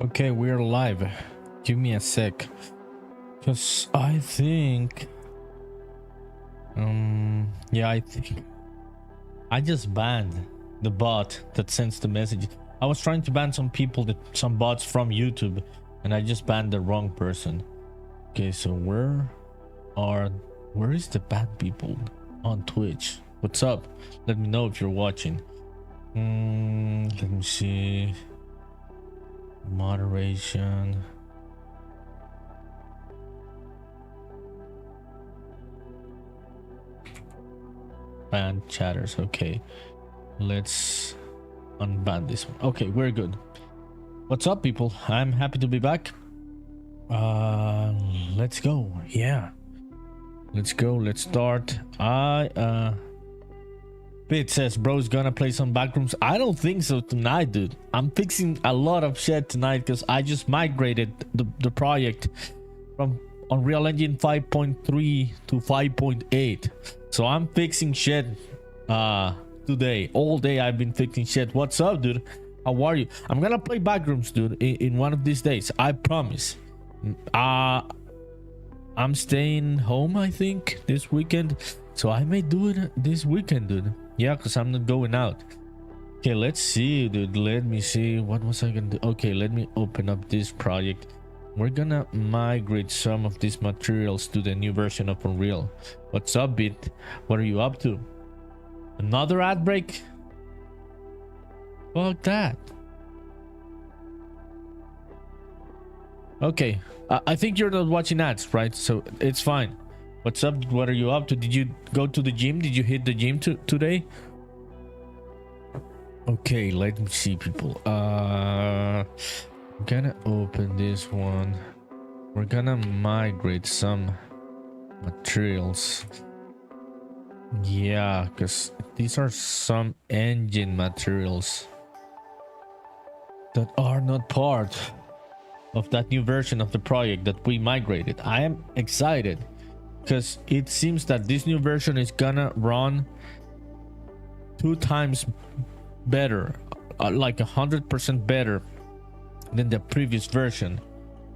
Okay, we're live. Give me a sec. Because I think... yeah, I think... I just banned the bot that sends the message. I was trying to ban some people, some bots from YouTube, and I just banned the wrong person. Okay, so where is the bad people on Twitch? What's up? Let me know if you're watching. Let me see. Moderation. Ban chatters. Okay, let's unban this one. Okay, we're good. What's up, people? I'm happy to be back. Let's go. Yeah, let's go. Let's start. Bit says bro's gonna play some backrooms. I don't think so tonight, dude. I'm fixing a lot of shit tonight because I just migrated the project from Unreal Engine 5.3 to 5.8. So I'm fixing shit today. All day I've been fixing shit. What's up, dude? How are you? I'm gonna play backrooms, dude, in one of these days. I promise. I'm staying home, I think, this weekend. So I may do it this weekend, dude. Yeah, because I'm not going out. Okay, let's see, dude. Let me see. What was I gonna do? Okay, let me open up this project. We're gonna migrate some of these materials to the new version of Unreal. What's up, Bit? What are you up to? Another ad break? Fuck that. Okay, I think you're not watching ads, right? So it's fine. What's up? What are you up to? Did you go to the gym? Did you hit the gym today? Okay, let me see, people. I'm gonna open this one. We're gonna migrate some materials. Yeah, because these are some engine materials that are not part of that new version of the project that we migrated. I am excited because it seems that this new version is gonna run 2 times better, like 100% better than the previous version,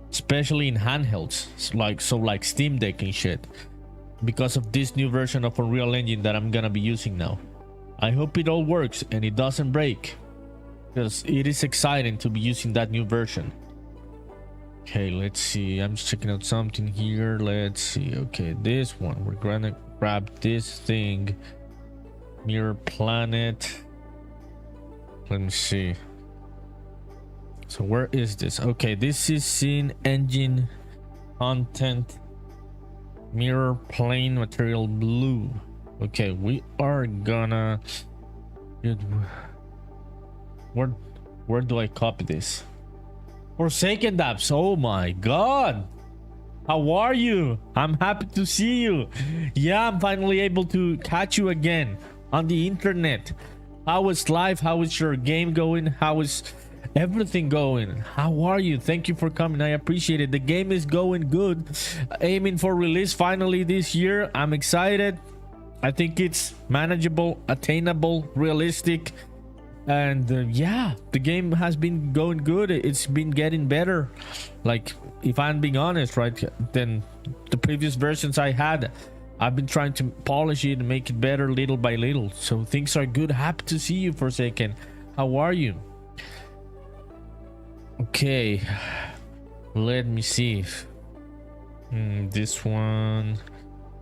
especially in handhelds, like Steam Deck and shit, because of this new version of Unreal Engine that I'm gonna be using now. I hope it all works and it doesn't break, because it is exciting to be using that new version. Okay, let's see. I'm just checking out something here. Let's see. Okay, this one. We're gonna grab this thing. Mirror planet. Let me see. So where is this? Okay, this is scene engine content. Mirror plane material blue. Okay, we are gonna... Dude, where do I copy this? Forsaken Dabs, oh my god, how are you? I'm happy to see you. Yeah, I'm finally able to catch you again on the internet. How is life? How is your game going? How is everything going? How are you? Thank you for coming. I appreciate it. The game is going good, aiming for release finally this year. I'm excited. I think it's manageable, attainable, realistic. And yeah, the game has been going good. It's been getting better, like, if I'm being honest, right, than the previous versions I had. I've been trying to polish it and make it better little by little, so things are good. Happy to see you, Forsaken. How are you? Okay, let me see. This one,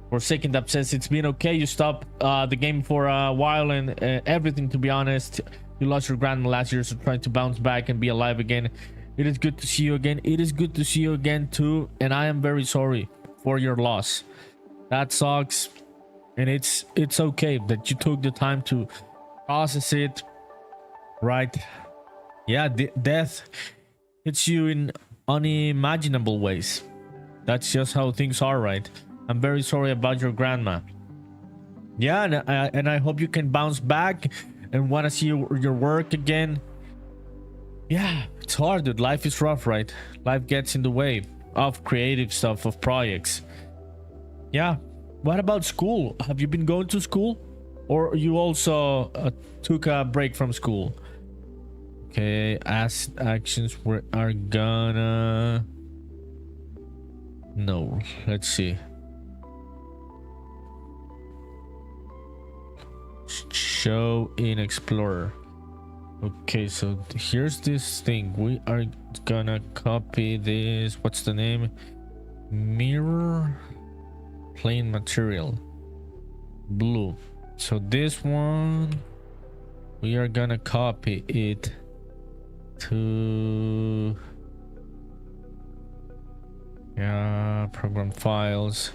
Forsaken that says it's been okay. You stopped the game for a while and everything, to be honest. You lost your grandma last year, so trying to bounce back and be alive again. It is good to see you again. It is good to see you again too, and I am very sorry for your loss. That sucks, and it's okay that you took the time to process it, right? Yeah, death hits you in unimaginable ways. That's just how things are, right? I'm very sorry about your grandma. Yeah, and I hope you can bounce back and want to see your work again. Yeah, it's hard, dude. Life is rough, right? Life gets in the way of creative stuff, of projects. Yeah. What about school? Have you been going to school, or you also took a break from school? Okay, as actions we are gonna... No, let's see. Show in Explorer. Okay, so here's this thing. We are gonna copy this. What's the name? Mirror plain material. Blue. So this one, we are gonna copy it to... Yeah, program files.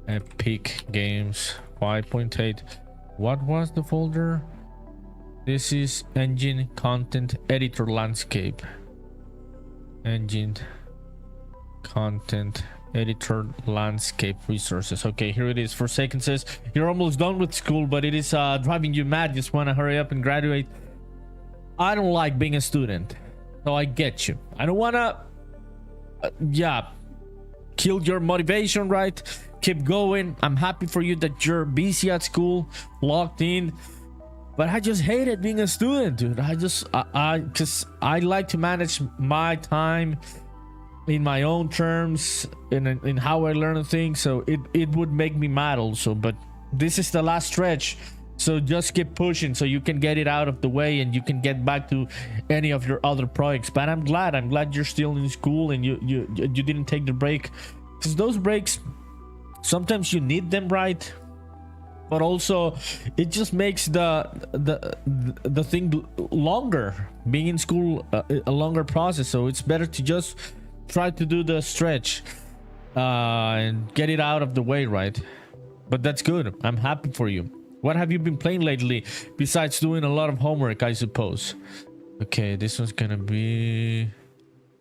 Epic Games 5.8. What was the folder? This is engine content editor landscape. Engine content editor landscape resources. Okay, here it is. Forsaken says you're almost done with school, but it is driving you mad. Just want to hurry up and graduate. I don't like being a student, so I get you. I don't want to kill your motivation, right? Keep going. I'm happy for you that you're busy at school, locked in, but I just hated being a student, dude. Because I like to manage my time in my own terms, in how I learn things, so it would make me mad also. But this is the last stretch, so just keep pushing so you can get it out of the way and you can get back to any of your other projects. But I'm glad you're still in school and you didn't take the break, because those breaks sometimes you need them, right? But also it just makes the thing longer. Being in school a longer process, so it's better to just try to do the stretch and get it out of the way, right? But that's good. I'm happy for you. What have you been playing lately besides doing a lot of homework, I suppose? Okay, this one's gonna be...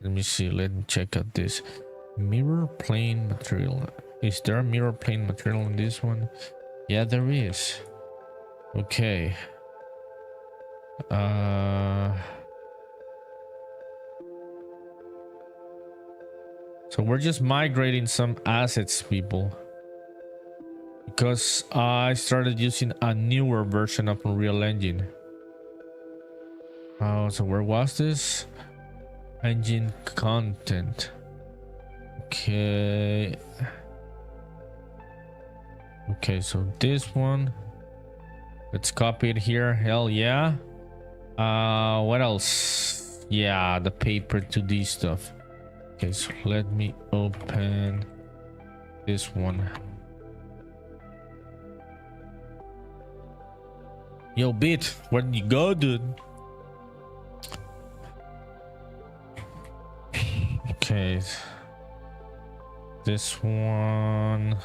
Let me see. Let me check out this. Mirror plane material. Is there a mirror plane material in this one? Yeah, there is. Okay. So we're just migrating some assets, people, because I started using a newer version of Unreal Engine. Oh, so where was this? Engine content. Okay. Okay, so this one, let's copy it here. Hell yeah. What else? Yeah, the paper 2D stuff. Okay, so let me open this one. Yo, Bit, where did you go, dude? Okay, this one.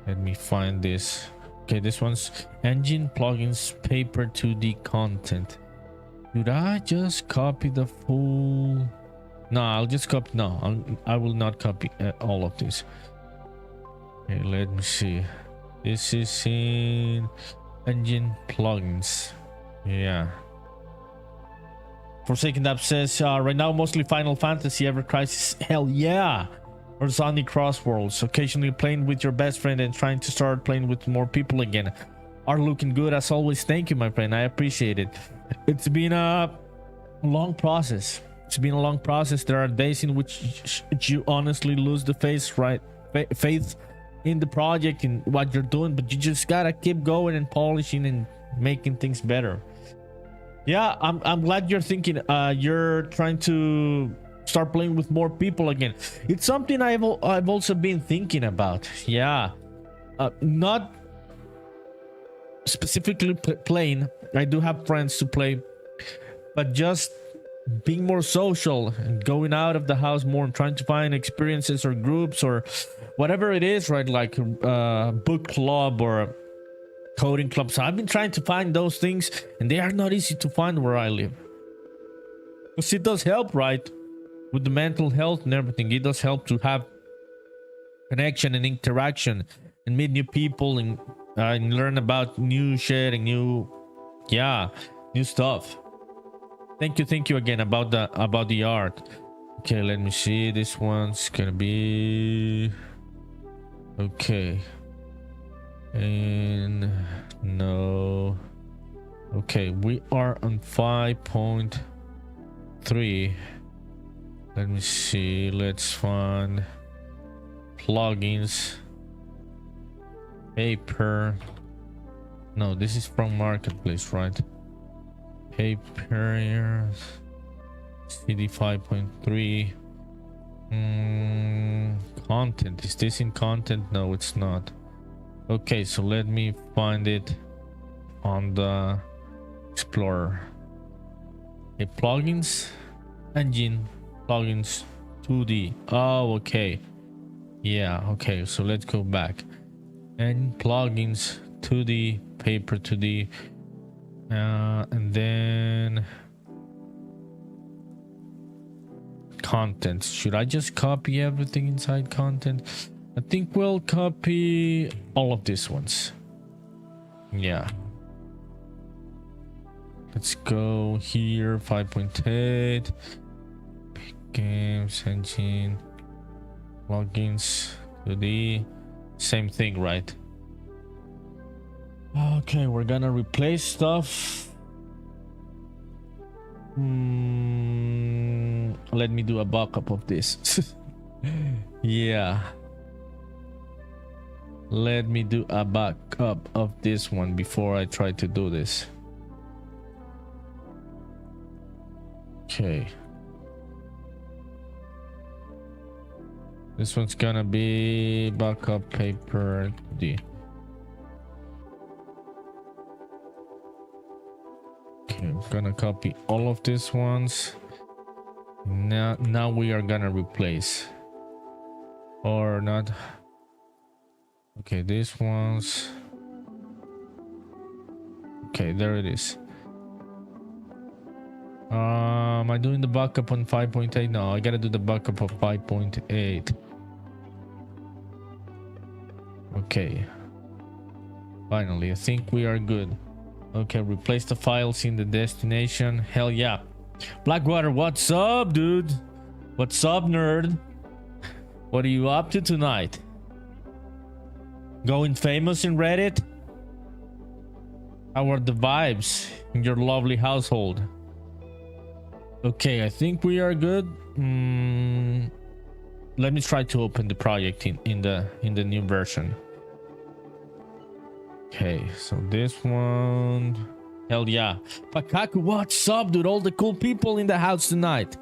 Let me find this. Okay, this one's engine plugins paper 2D content. Should I just copy the full? No, I'll just copy. No, I will not copy all of this. Okay, let me see. This is in engine plugins. Yeah. Forsaken Dev says right now mostly Final Fantasy, Ever Crisis. Hell yeah. Or Sonic Cross Worlds. Occasionally playing with your best friend and trying to start playing with more people again. Are looking good as always. Thank you, my friend. I appreciate it. It's been a long process. There are days in which you honestly lose the faith in the project, in what you're doing, but you just gotta keep going and polishing and making things better. Yeah, I'm glad you're thinking. You're trying to start playing with more people again. It's something I've also been thinking about. Yeah, not specifically playing. I do have friends to play, but just being more social and going out of the house more and trying to find experiences or groups or whatever it is, right? Like book club or coding club. So I've been trying to find those things, and they are not easy to find where I live. Because it does help, right? With the mental health and everything, it does help to have connection and interaction and meet new people and learn about new shit and new stuff. Thank you again about the art. Okay, let me see. This one's gonna be okay. And no. Okay, we are on 5.3. Let me see. Let's find plugins. Paper. No, this is from Marketplace, right? Paper. CD 5.3. Content. Is this in content? No, it's not. Okay, so let me find it on the Explorer. Okay, plugins, engine, plugins, 2D. Oh, okay. Yeah, okay, so let's go back. And plugins, 2D, paper 2D. And then content. Should I just copy everything inside content? I think we'll copy all of these ones. Yeah. Let's go here. 5.8. Games, engine, plugins, 2D. Same thing, right? Okay, we're gonna replace stuff. Let me do a backup of this. Yeah. Let me do a backup of this one before I try to do this. Okay. This one's gonna be backup paper D. Okay, I'm gonna copy all of these ones. Now we are gonna replace. Or not. Okay, these ones. Okay, there it is. Am I doing the backup on 5.8? No, I gotta do the backup of 5.8. Okay. Finally, I think we are good. Okay, replace the files in the destination. Hell yeah. Blackwater, what's up, dude? What's up, nerd? What are you up to tonight? Going famous in Reddit? How are the vibes in your lovely household? Okay, I think we are good. Let me try to open the project in the new version. Okay, so this one. Hell yeah. Pakaku, what's up, dude? All the cool people in the house tonight.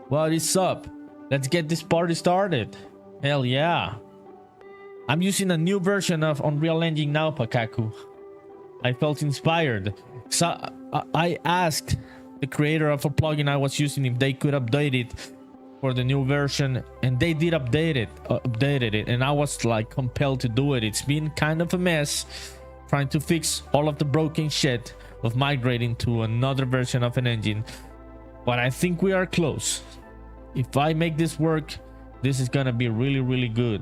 What is up? Let's get this party started. Hell yeah. I'm using a new version of Unreal Engine now, Pakaku. I felt inspired. So I asked the creator of a plugin I was using if they could update it for the new version, and they did updated it, and I was like compelled to do it. It's been kind of a mess trying to fix all of the broken shit of migrating to another version of an engine, but I think we are close. If I make this work, this is gonna be really good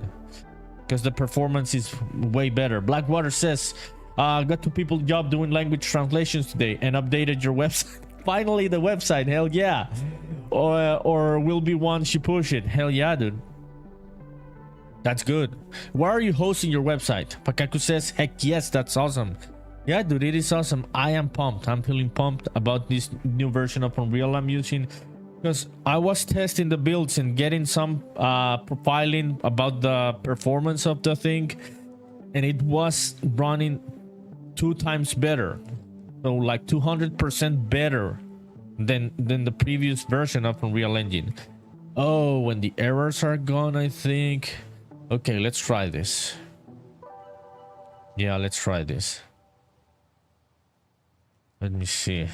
because the performance is way better. Blackwater says, got 2 people job doing language translations today and updated your website. Finally, the website. Hell yeah. Or will be once you push it. Hell yeah, dude. That's good. Where are you hosting your website? Pakaku says, heck yes, that's awesome. Yeah, dude, it is awesome. I am pumped. I'm feeling pumped about this new version of Unreal I'm using, because I was testing the builds and getting some profiling about the performance of the thing, and it was running 2 times better. So like 200% better than the previous version of Unreal Engine. Oh, when the errors are gone, I think. Okay, let's try this. Yeah, let's try this. Let me see.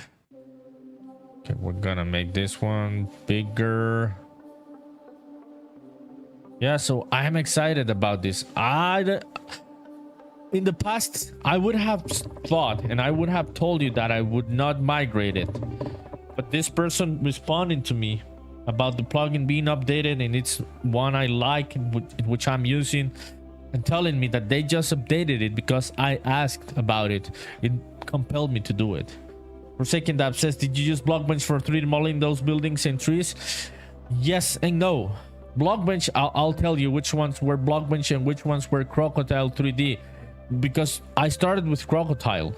Okay, we're gonna make this one bigger. Yeah, so I'm excited about this. In the past, I would have thought and I would have told you that I would not migrate it. But this person responding to me about the plugin being updated, and it's one I like, which I'm using, and telling me that they just updated it because I asked about it. It compelled me to do it. Forsaken Dab says, did you use Blockbench for 3D modeling those buildings and trees? Yes and no. Blockbench, I'll tell you which ones were Blockbench and which ones were Crocodile 3D. because I started with Crocodile.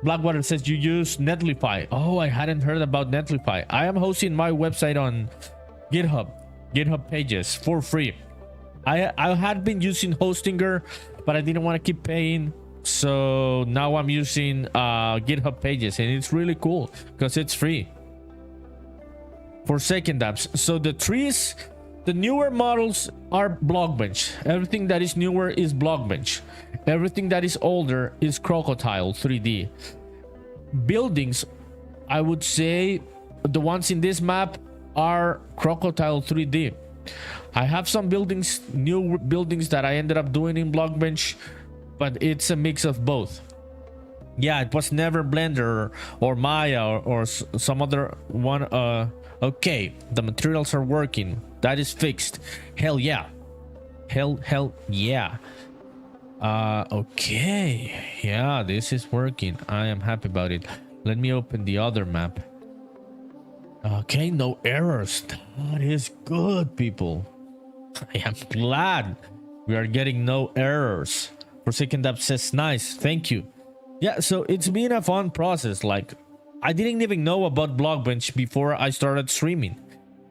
Blackwater says you use Netlify. Oh, I hadn't heard about Netlify. I am hosting my website on GitHub pages for free. I had been using Hostinger, but I didn't want to keep paying, so now I'm using GitHub pages, and it's really cool because it's free for second apps. So the trees, the newer models are Blockbench. Everything that is newer is Blockbench. Everything that is older is Crocodile 3D. Buildings, I would say the ones in this map are Crocodile 3D. I have some buildings, new buildings that I ended up doing in Blockbench, but it's a mix of both. Yeah, it was never Blender or Maya or some other one. Okay, the materials are working. That is fixed. Hell yeah. Hell yeah. Okay. Yeah, this is working. I am happy about it. Let me open the other map. Okay, no errors. That is good, people. I am glad we are getting no errors. Forsaken Dab says nice. Thank you. Yeah, so it's been a fun process. Like, I didn't even know about Blockbench before I started streaming.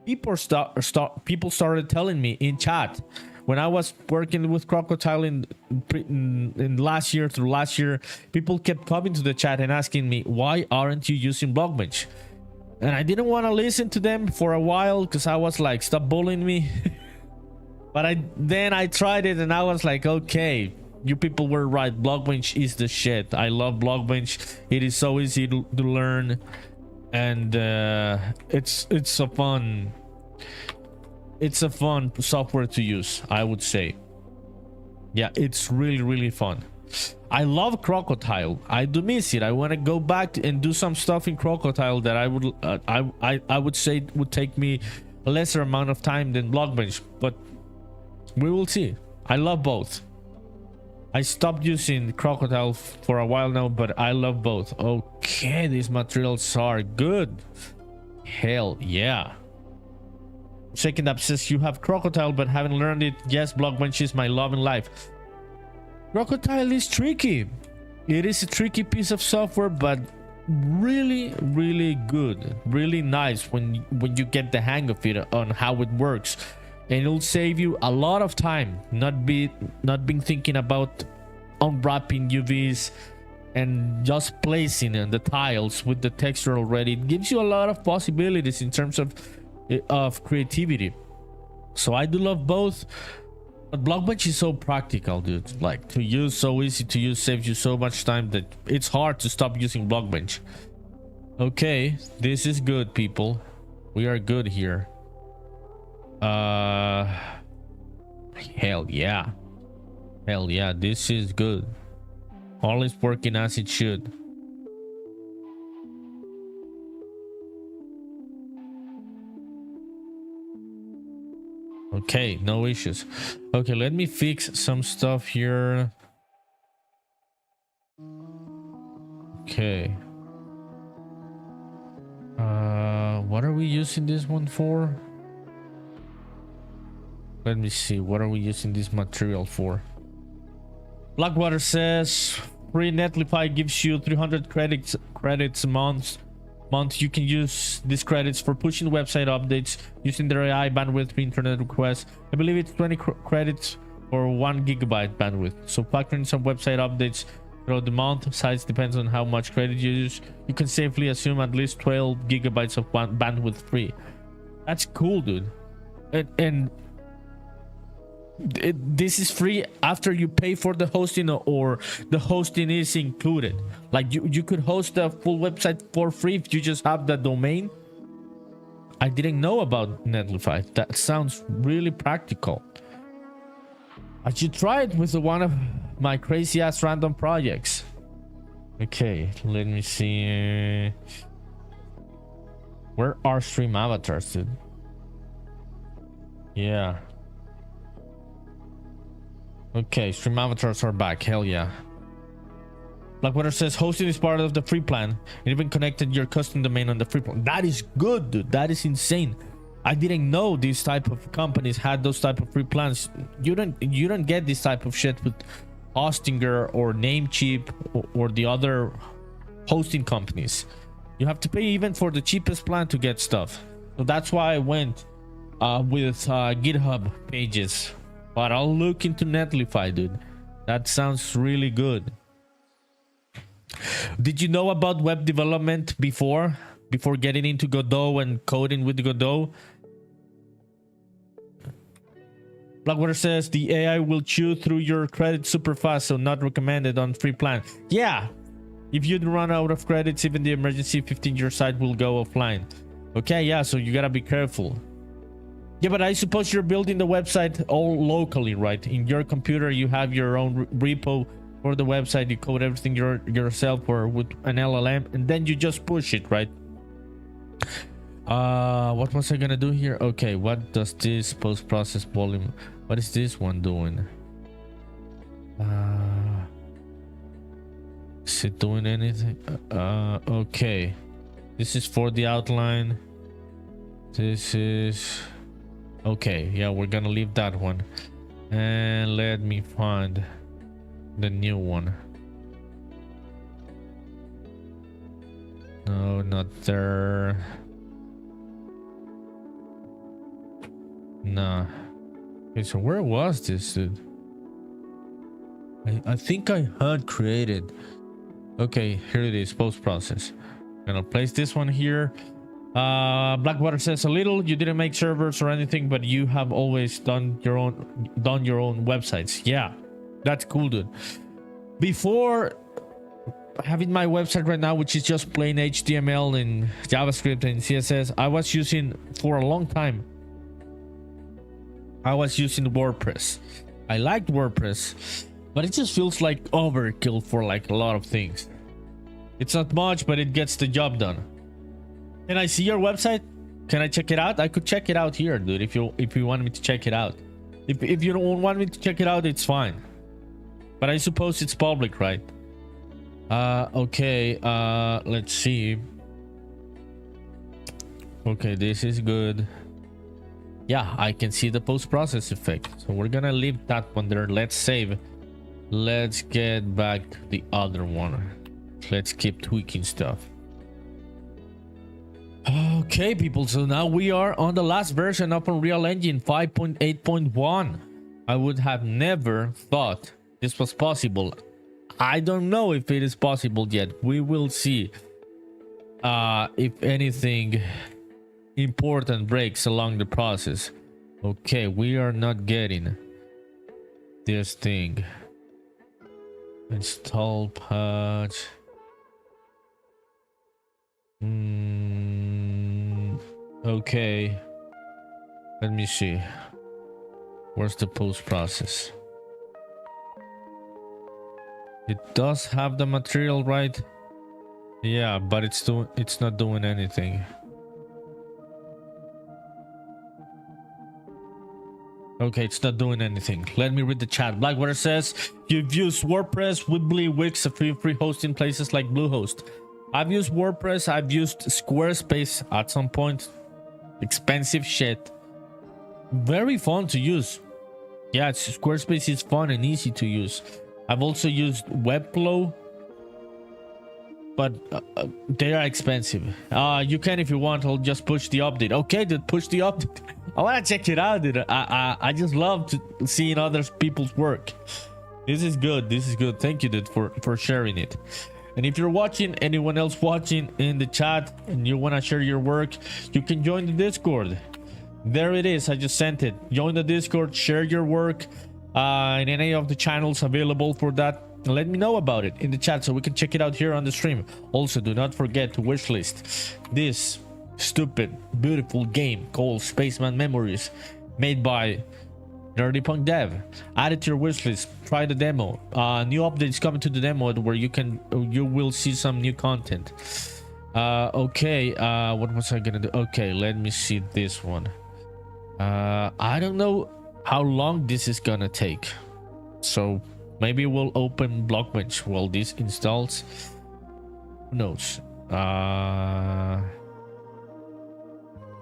People started telling me in chat when I was working with Crocodile in last year through last year. People kept coming to the chat and asking me, why aren't you using Blockbench? And I didn't want to listen to them for a while because I was like, stop bullying me. But then I tried it and I was like, okay, you people were right. Blockbench is the shit. I love Blockbench. It is so easy to learn, and it's a fun software to use, I would say. Yeah, it's really fun. I love Crocodile. I do miss it. I want to go back and do some stuff in Crocodile that I would say would take me a lesser amount of time than Blockbench, but we will see. I love both. I stopped using Crocodile for a while now, but I love both. Okay, these materials are good. Hell yeah. Second up says you have Crocodile but haven't learned it. Yes, Blockbench is my love in life. Crocodile is tricky. It is a tricky piece of software, but really good, really nice when you get the hang of it on how it works, and it'll save you a lot of time not being thinking about unwrapping UVs and just placing in the tiles with the texture already. It gives you a lot of possibilities in terms of creativity. So I do love both. But Blockbench is so practical, dude. Like, to use, so easy to use, saves you so much time that it's hard to stop using Blockbench. Okay, this is good, people. We are good here. Hell yeah. Hell yeah, this is good. All is working as it should. Okay, no issues. Okay, let me fix some stuff here. Okay. What are we using this one for? Let me see. What are we using this material for? Blackwater says free Netlify gives you 300 credits a month. You can use these credits for pushing website updates using their AI bandwidth for internet requests. I believe it's 20 credits or 1 gigabyte bandwidth. So factoring some website updates throughout the month, size depends on how much credit you use. You can safely assume at least 12 gigabytes of bandwidth free. That's cool, dude. And this is free after you pay for the hosting, or the hosting is included. Like, you could host the full website for free if you just have the domain. I didn't know about Netlify. That sounds really practical. I should try it with one of my crazy ass random projects. Okay, let me see. Where are stream avatars, dude? Yeah. Okay, stream avatars are back. Hell yeah. Blackwater says hosting is part of the free plan. And even connected your custom domain on the free plan. That is good, dude. That is insane. I didn't know these type of companies had those type of free plans. You don't get this type of shit Hostinger or Namecheap or the other hosting companies. You have to pay even for the cheapest plan to get stuff. So that's why I went with GitHub pages. But I'll look into Netlify, dude. That sounds really good. Did you know about web development before getting into Godot and coding with Godot? Blackwater says the AI will chew through your credit super fast, so not recommended on free plan. Yeah, if you run out of credits, even the emergency 15-year site will go offline. Okay, yeah, so you gotta be careful. Yeah, but I suppose you're building the website all locally, right? In your computer, you have your own repo for the website. You code everything yourself or with an LLM, and then you just push it, right? What was I gonna do here? Okay, what does this post-process volume? What is this one doing? Is it doing anything? Okay. This is for the outline. This is... Okay, yeah, we're gonna leave that one. And let me find the new one. No, not there. Nah. Okay, so where was this, dude? I think I had created. Okay, here it is, post-process. Gonna place this one here. Blackwater says a little. You didn't make servers or anything, but you have always done your own websites. Yeah, that's cool, dude. Before having my website right now, which is just plain HTML and JavaScript and CSS, I was using for a long time. I was using WordPress. I liked WordPress, but it just feels like overkill for like a lot of things. It's not much, but it gets the job done. Can I see your website? Can I check it out? I could check it out here, dude, if you want me to check it out. If you don't want me to check it out, it's fine. But I suppose it's public, right? Okay, let's see. Okay, this is good. Yeah, I can see the post-process effect. So we're gonna leave that one there. Let's save. Let's get back to the other one. Let's keep tweaking stuff. Okay, people, so now we are on the last version of Unreal Engine 5.8.1. I would have never thought this was possible. I don't know if it is possible yet. We will see if anything important breaks along the process. Okay, we are not getting this thing. Install patch. Okay, let me see. Where's the post process? It does have the material, right? Yeah, but it's not doing anything. Okay, it's not doing anything. Let me read the chat. Blackwater says you've used WordPress, Weebly, Wix, a few free hosting places like Bluehost. I've used WordPress. I've used Squarespace at some point. Expensive shit. Very fun to use. Yeah, Squarespace is fun and easy to use. I've also used Webflow, but they are expensive. You can if you want. I'll just push the update. Okay, dude, push the update. I want to check it out, dude. I just love seeing other people's work. This is good. This is good. Thank you, dude, for sharing it. And if you're watching, anyone else watching in the chat, and you want to share your work, you can join the Discord. There it is. I just sent it. Join the Discord, share your work in any of the channels available for that. And let me know about it in the chat so we can check it out here on the stream. Also, do not forget to wishlist this stupid, beautiful game called Spaceman Memories, made by NerdyPunkDev. Add it to your wishlist. Try the demo. New updates coming to the demo where you will see some new content. Okay, what was I gonna do? Okay, let me see this one. I don't know how long this is gonna take, so maybe we'll open Blockbench while this installs. Who knows?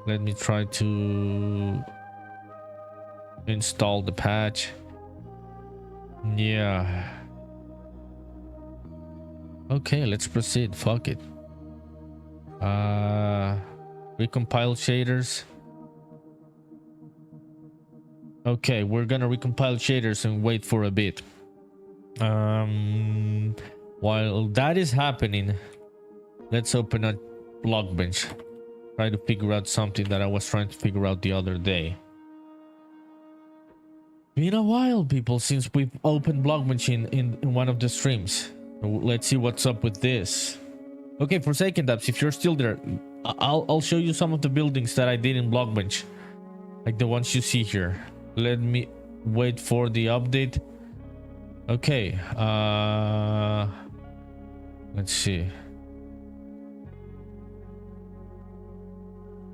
Let me try to install the patch. Yeah, Okay, let's proceed. Fuck it. Recompile shaders. Okay, we're gonna recompile shaders and wait for a bit. While that is happening, let's open a Blockbench. Try to figure out something that I was trying to figure out the other day. Been a while, people, since we've opened Blockbench in one of the streams. Let's see what's up with this. Okay, Forsaken Dubs, if you're still there, I'll show you some of the buildings that I did in Blockbench, like the ones you see here. Let me wait for the update. Okay, let's see.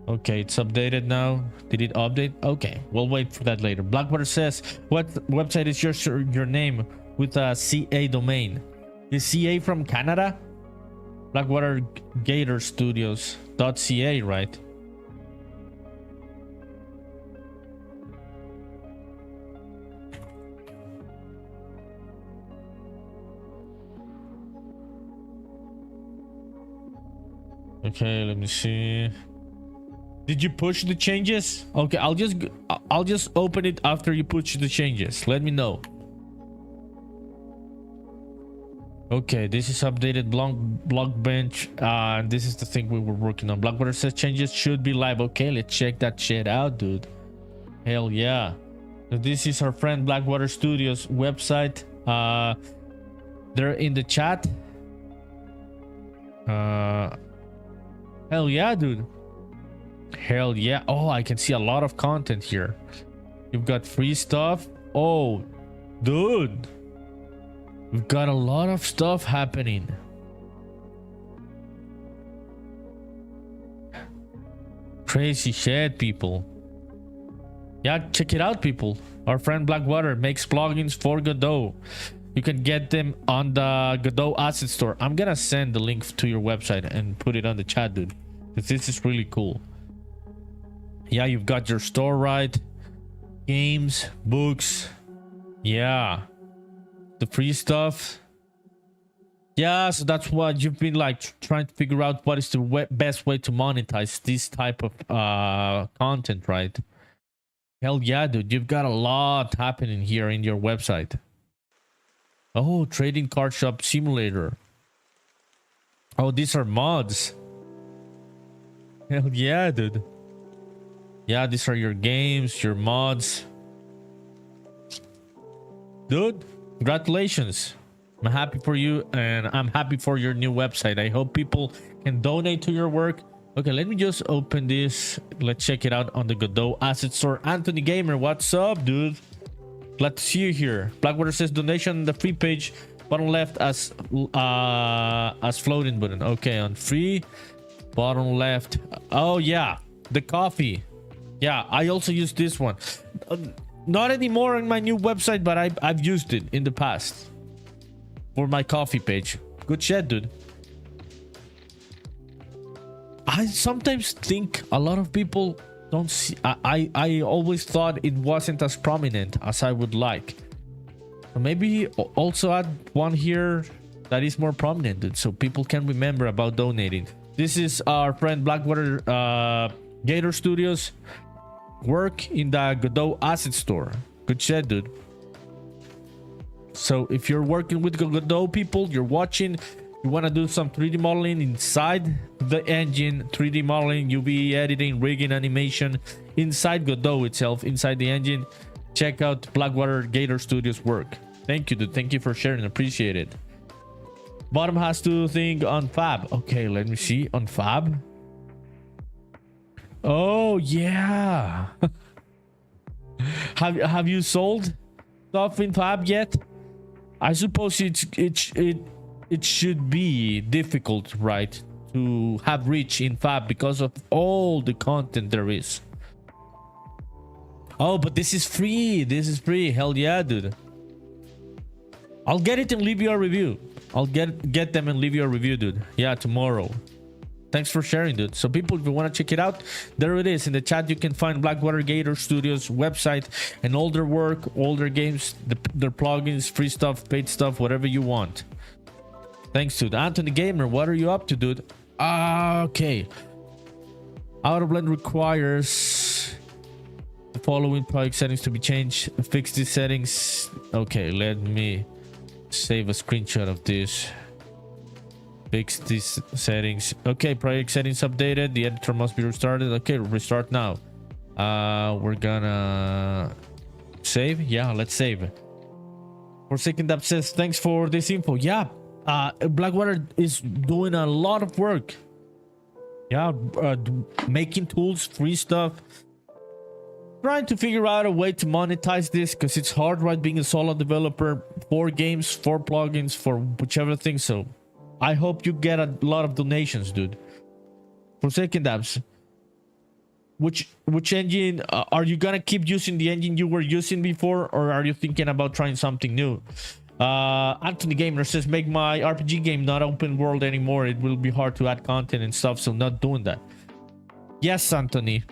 Okay, it's updated now. Did it update? Okay, we'll wait for that later. Blackwater says, what website is your name with a CA domain? Is CA from Canada? Blackwater Gator Studios .ca, right? Okay, let me see. Did you push the changes? Okay, I'll just open it after you push the changes. Let me know. Okay, this is updated Blockbench. This is the thing we were working on. Blackwater says changes should be live. Okay, let's check that shit out, dude. Hell yeah. So this is our friend Blackwater Studios website. They're in the chat. Hell yeah, dude. Hell yeah. Oh, I can see a lot of content here. You've got free stuff. Oh, dude. We've got a lot of stuff happening. Crazy shit, people. Yeah, check it out, people. Our friend Blackwater makes plugins for Godot. You can get them on the Godot Asset Store. I'm gonna send the link to your website and put it on the chat, dude. This is really cool. Yeah, you've got your store, right? Games, books. Yeah. The free stuff. Yeah, so that's what you've been like trying to figure out, what is the best way to monetize this type of content, right? Hell yeah, dude. You've got a lot happening here in your website. Oh, trading card shop simulator. Oh, these are mods. Hell yeah, dude. Yeah, these are your games, your mods. Dude, congratulations. I'm happy for you, and I'm happy for your new website. I hope people can donate to your work. Okay, let me just open this. Let's check it out on the Godot Asset Store. Anthony Gamer, what's up, dude? Glad to see you here. Blackwater says donation on the free page, bottom left as floating button. Okay, on free, bottom left. Oh yeah, the coffee. Yeah, I also use this one. Not anymore on my new website, but I've used it in the past for my coffee page. Good shit, dude. I sometimes think a lot of people don't see. I always thought it wasn't as prominent as I would like. So maybe also add one here that is more prominent, dude, so people can remember about donating. This is our friend Blackwater Gator Studios work in the Godot Asset Store. Good shit, dude. So if you're working with Godot, people, you're watching, you want to do some 3D modeling inside the engine, 3D modeling, UV editing, rigging, animation inside Godot itself, inside the engine, check out Blackwater Gator Studios work. Thank you, dude. Thank you for sharing. Appreciate it. Bottom has to think on Fab. Okay, let me see. On Fab. Oh yeah. Have you sold stuff in Fab yet? I suppose it should be difficult, right, to have reach in Fab because of all the content there is. Oh, but this is free. This is free. Hell yeah, dude. I'll get it and leave you a review. I'll get them and leave you a review, dude. Yeah, tomorrow. Thanks for sharing, dude. So people, if you want to check it out, there it is in the chat. You can find Blackwater Gator Studios website and all their work, all their games, their plugins, free stuff, paid stuff, whatever you want. Thanks, dude. Anthony Gamer, what are you up to, dude? Okay. AutoBlend requires the following project settings to be changed. Fix these settings. Okay, let me save a screenshot of this. Fix these settings. Okay, project settings updated. The editor must be restarted. Okay, restart now. We're gonna save. Yeah, let's save. Forsaken Dab says thanks for this info. Yeah, Blackwater is doing a lot of work. Yeah, making tools, free stuff, trying to figure out a way to monetize this, because it's hard, right, being a solo developer for games, for plugins, for whichever thing. So I hope you get a lot of donations, dude. Forsaken Dabs, which engine are you gonna keep using? The engine you were using before, or are you thinking about trying something new? Anthony Gamer says, make my RPG game not open world anymore. It will be hard to add content and stuff, so not doing that. Yes, Anthony,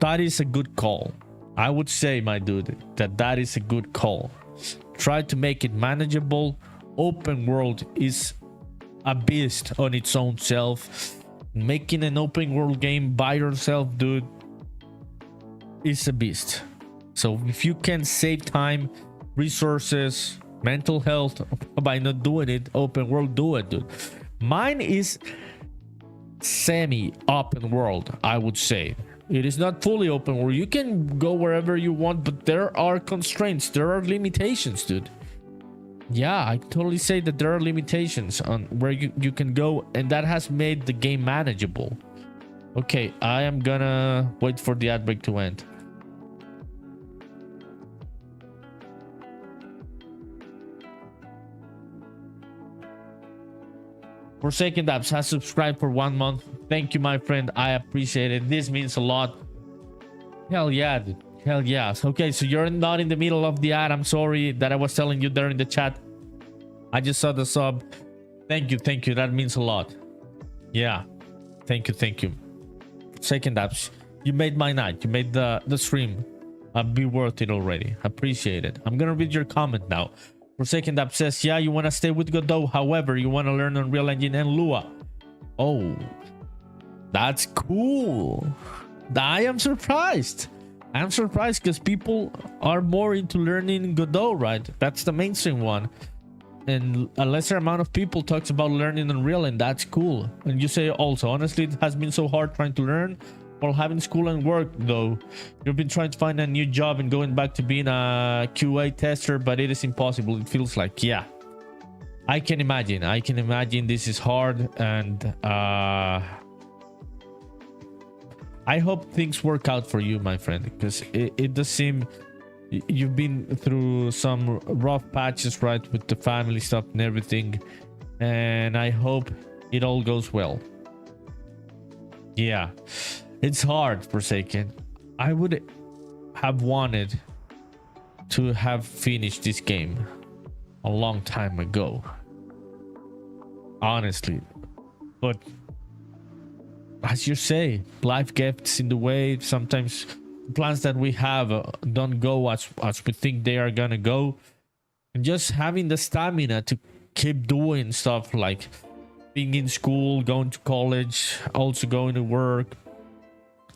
that is a good call. I would say, my dude, that is a good call. Try to make it manageable. Open world is a beast on its own self. Making an open world game by yourself, dude, is a beast. So if you can save time, resources, mental health by not doing it open world, do it, dude. Mine is semi open world, I would say. It is not fully open world. You can go wherever you want, but there are constraints, there are limitations, dude. Yeah, I totally say that there are limitations on where you can go, and that has made the game manageable. Okay, I am gonna wait for the ad break to end. Forsaken Dabs has subscribed for 1 month. Thank you, my friend. I appreciate it. This means a lot. Hell yeah, dude. Hell yeah. Okay, so you're not in the middle of the ad. I'm sorry that I was telling you there in the chat. I just saw the sub. Thank you. Thank you. That means a lot. Yeah. Thank you. Thank you. Forsaken Dabs, you made my night. You made the stream be worth it already. Appreciate it. I'm gonna read your comment now. Forsaken Dab says, yeah, you want to stay with Godot. However, you want to learn Unreal Engine and Lua. Oh, that's cool. I am surprised. I'm surprised because people are more into learning Godot, right? That's the mainstream one. And a lesser amount of people talks about learning Unreal, and that's cool. And you say also, honestly, it has been so hard trying to learn while having school and work, though. You've been trying to find a new job and going back to being a QA tester, but it is impossible. It feels like, yeah, I can imagine. I can imagine this is hard, and I hope things work out for you, my friend, because it does seem you've been through some rough patches, right, with the family stuff and everything, and I hope it all goes well. Yeah. It's hard, Forsaken. I would have wanted to have finished this game a long time ago, honestly. But as you say, life gets in the way. Sometimes plans that we have don't go as we think they are gonna go. And just having the stamina to keep doing stuff like being in school, going to college, also going to work,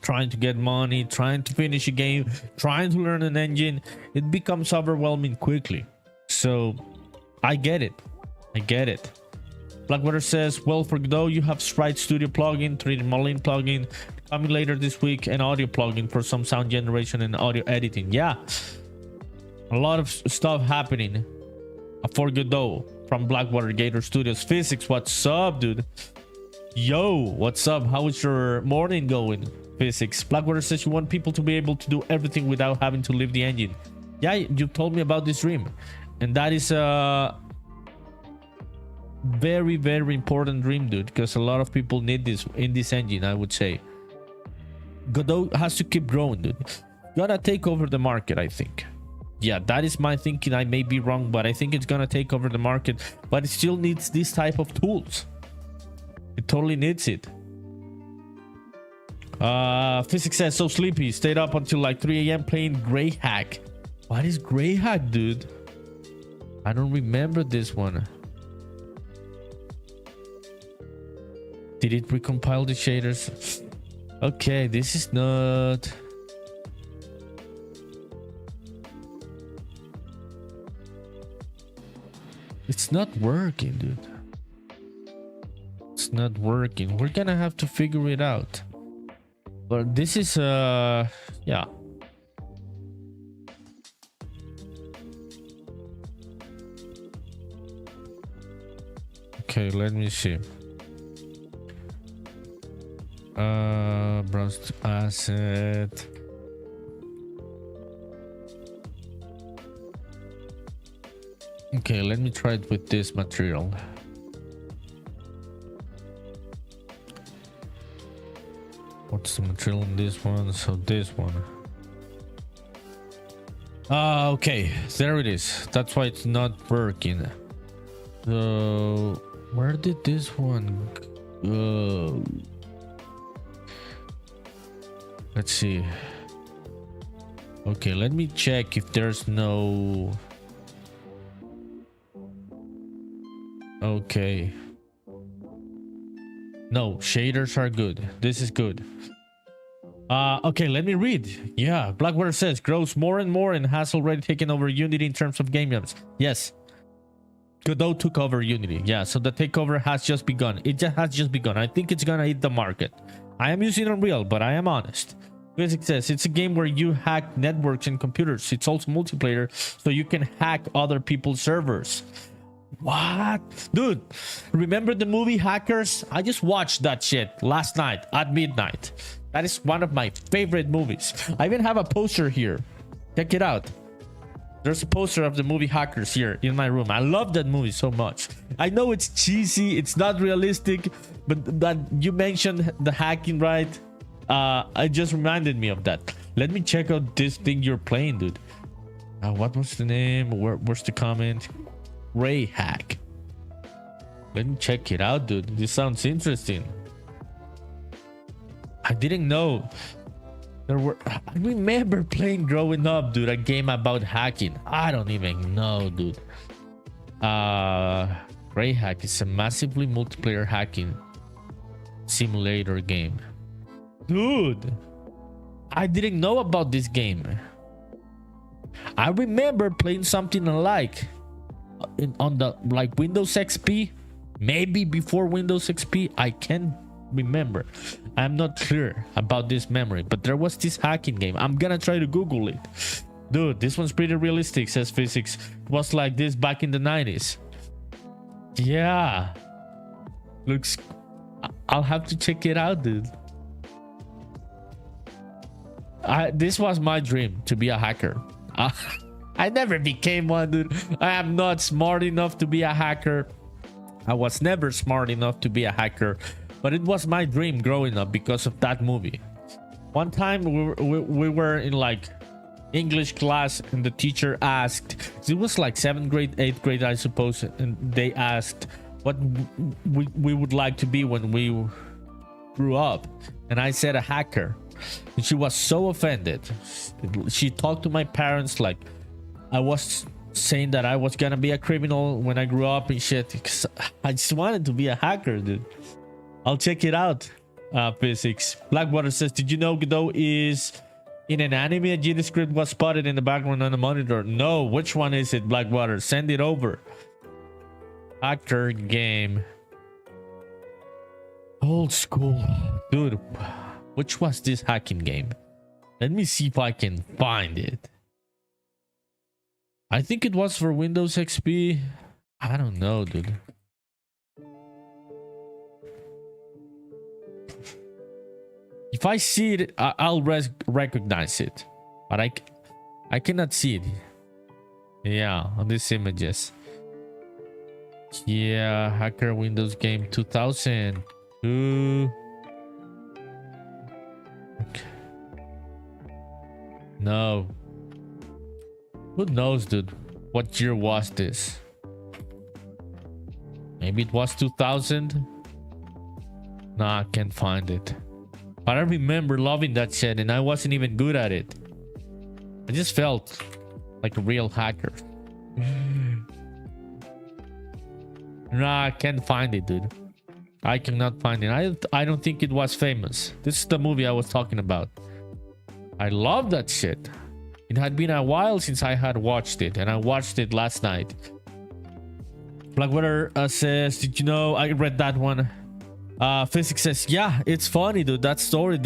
trying to get money, trying to finish a game, trying to learn an engine, it becomes overwhelming quickly. So I get it. I get it. Blackwater says, well, for Godot, you have Sprite Studio plugin, 3D modeling plugin coming later this week, and audio plugin for some sound generation and audio editing. Yeah, a lot of stuff happening for Godot from Blackwater Gator Studios. Physics, what's up, dude? Yo, what's up? How is your morning going? Physics. Blackwater says you want people to be able to do everything without having to leave the engine. Yeah, you told me about this dream, and that is a very, very important dream, dude, because a lot of people need this in this engine. I would say Godot has to keep growing, dude. Gonna take over the market, I think. Yeah, that is my thinking. I may be wrong, but I think it's gonna take over the market, but it still needs this type of tools. It totally needs it. Physics says, so sleepy, stayed up until like 3 a.m. playing Greyhack. What is Greyhack, dude? I don't remember this one. Did it recompile the shaders? Okay, this is not... It's not working, dude. It's not working. We're gonna have to figure it out. But this is yeah. Okay, let me see. Browse asset. Okay, let me try it with this material. What's the material in this one? So this one. Okay, there it is. That's why it's not working. So where did this one go? Let's see. Okay, let me check if there's no... Okay. No, shaders are good. This is good. Okay, let me read. Yeah, Blackwater says grows more and more and has already taken over Unity in terms of game jams. Yes. Godot took over Unity. Yeah, so the takeover has just begun. It just has just begun. I think it's gonna hit the market. I am using Unreal, but I am honest. Physics says it's a game where you hack networks and computers. It's also multiplayer, so you can hack other people's servers. What? Dude, remember the movie Hackers? I just watched that shit last night at midnight. That is one of my favorite movies. I even have a poster here. Check it out. There's a poster of the movie Hackers here in my room. I love that movie so much. I know it's cheesy, it's not realistic, but that you mentioned the hacking, right? It just reminded me of that. Let me check out this thing you're playing, dude. What was the name? Where's the comment? Ray Hack. Let me check it out, dude. This sounds interesting. I didn't know there were... I remember playing growing up, dude, a game about hacking. I don't even know, dude. Ray Hack is a massively multiplayer hacking simulator game. Dude, I didn't know about this game. I remember playing something alike on the like Windows XP, maybe before Windows XP. I can't remember. I'm not clear about this memory, but there was this hacking game. I'm gonna try to Google it. Dude, this one's pretty realistic, says Physics. It was like this back in the 90s. Yeah, looks... I'll have to check it out, dude. This was my dream, to be a hacker. I never became one, dude. I am not smart enough to be a hacker. I was never smart enough to be a hacker, but it was my dream growing up because of that movie. One time we were in like English class and the teacher asked, it was like 7th grade, 8th grade, I suppose, and they asked what we would like to be when we grew up, and I said a hacker, and she was so offended. She talked to my parents like I was saying that I was gonna be a criminal when I grew up and shit, because I just wanted to be a hacker, dude. I'll check it out. Physics. Blackwater says, did you know Godot is in an anime? A GD script was spotted in the background on the monitor. No, which one is it, Blackwater? Send it over. Hacker game. Old school. Dude, which was this hacking game? Let me see if I can find it. I think it was for Windows XP. I don't know, dude. If I see it, I'll recognize it. But I cannot see it. Yeah, on these images. Yeah, hacker Windows game 2002. Okay. No. Who knows, dude? What year was this? Maybe it was 2000? Nah, I can't find it. But I remember loving that shit and I wasn't even good at it. I just felt like a real hacker. Nah, I can't find it, dude. I cannot find it. I don't think it was famous. This is the movie I was talking about. I love that shit. It had been a while since I had watched it, and I watched it last night. Blackwater says, did you know I read that one? Physics says, yeah, it's funny, dude. That story,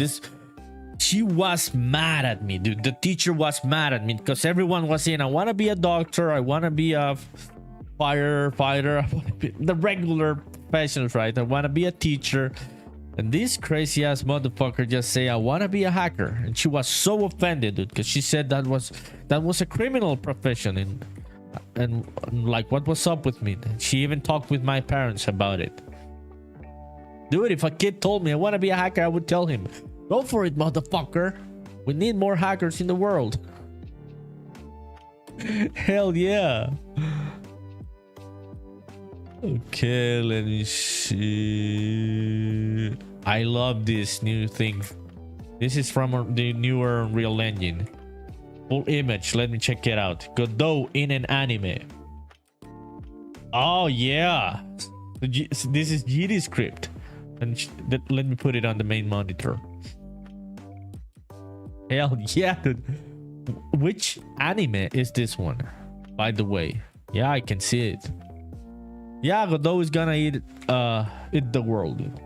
she was mad at me, dude. The teacher was mad at me because everyone was saying, I want to be a doctor, I want to be a firefighter, I want to be the regular professions, right? I want to be a teacher. And this crazy ass motherfucker just say, I want to be a hacker. And she was so offended, dude, because she said that was a criminal profession. And like, what was up with me? She even talked with my parents about it. Dude, if a kid told me I want to be a hacker, I would tell him, go for it, motherfucker. We need more hackers in the world. Hell yeah. Okay, let me see. I love this new thing. This is from the newer Unreal Engine. Full image, let me check it out. Godot in an anime. Oh yeah. This is GD script. And let me put it on the main monitor. Hell yeah, dude. Which anime is this one, by the way? Yeah, I can see it. Yeah, Godot is gonna eat the world, dude.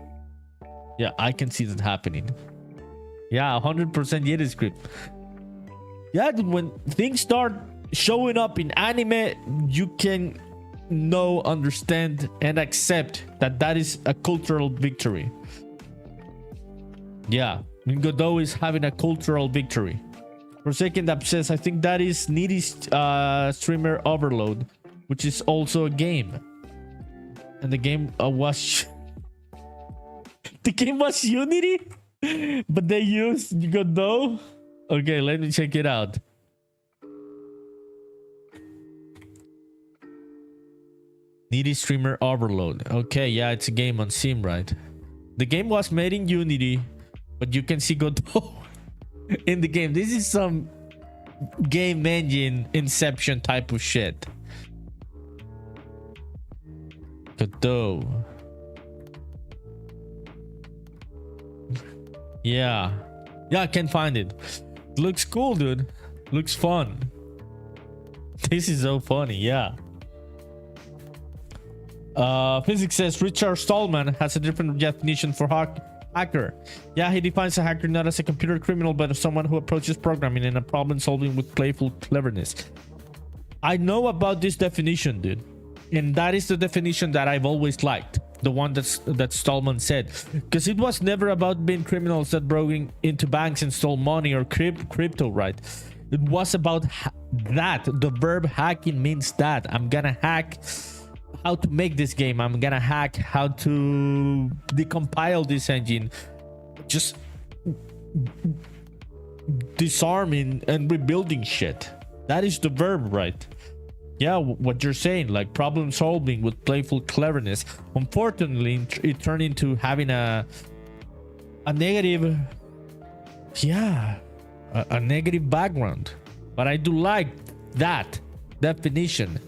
Yeah, I can see that happening. Yeah, 100% GD script. Yeah, dude, when things start showing up in anime, you can understand and accept that is a cultural victory. Yeah, Godot is having a cultural victory. Forsaken that says, I think that is Needy Streamer Overload, which is also a game. And the game was the game was Unity, but they used Godot. Okay, let me check it out. Needy Streamer Overload. Okay, yeah, it's a game on Steam, right? The game was made in Unity, but you can see Godot in the game. This is some game engine Inception type of shit. Godot. Yeah, I can find it. Looks cool, dude. Looks fun. This is so funny. Yeah. Physics says Richard Stallman has a different definition for hacker. Yeah, he defines a hacker not as a computer criminal, but as someone who approaches programming and a problem solving with playful cleverness. I know about this definition, dude, and that is the definition that I've always liked. The one that Stallman said, because it was never about being criminals that broke into banks and stole money or crypto, right? It was about that. The verb hacking means that I'm gonna hack how to make this game. I'm gonna hack how to decompile this engine, just disarming and rebuilding shit. That is the verb, right? Yeah, what you're saying, like problem solving with playful cleverness. Unfortunately, it turned into having a negative, a negative background. But I do like that definition,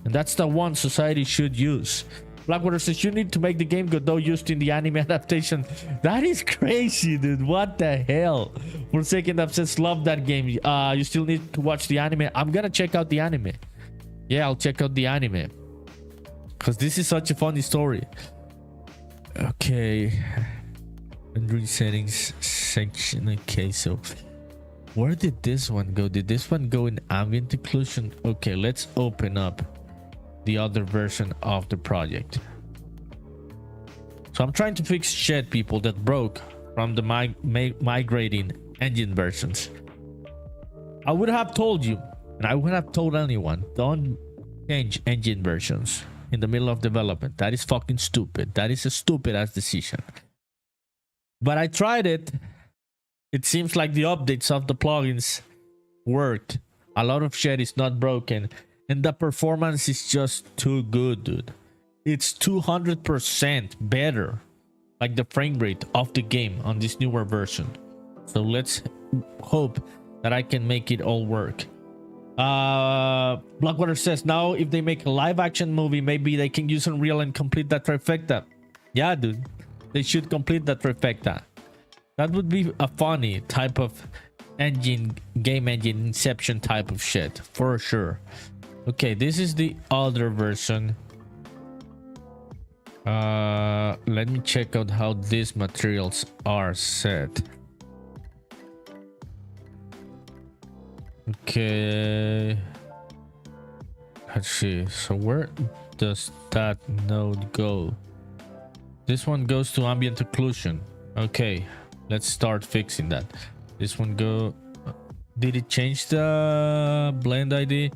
and that's the one society should use. Blackwater says you need to make the game Godot used in the anime adaptation. That is crazy, dude. What the hell? Forsaken that says love that game. You still need to watch the anime. I'm gonna check out the anime. Yeah, I'll check out the anime, because this is such a funny story. Okay, Android settings section. Okay, so where did this one go? Did this one go in ambient occlusion? Okay, let's open up the other version of the project. So I'm trying to fix shit, people, that broke from the migrating engine versions. I would have told you, and I would have told anyone, don't change engine versions in the middle of development. That is fucking stupid. That is a stupid ass decision. But I tried it. It seems like the updates of the plugins worked. A lot of shit is not broken, and the performance is just too good, dude. It's 200% better, like the frame rate of the game on this newer version. So let's hope that I can make it all work. Blackwater says now if they make a live action movie, maybe they can use Unreal and complete that trifecta. Yeah, dude. They should complete that trifecta. That would be a funny type of engine, game engine inception type of shit for sure. Okay, this is the other version. Let me check out how these materials are set. Okay, let's see. So where does that node go? This one goes to ambient occlusion. Okay, let's start fixing that. This one go. Did it change the blend ID?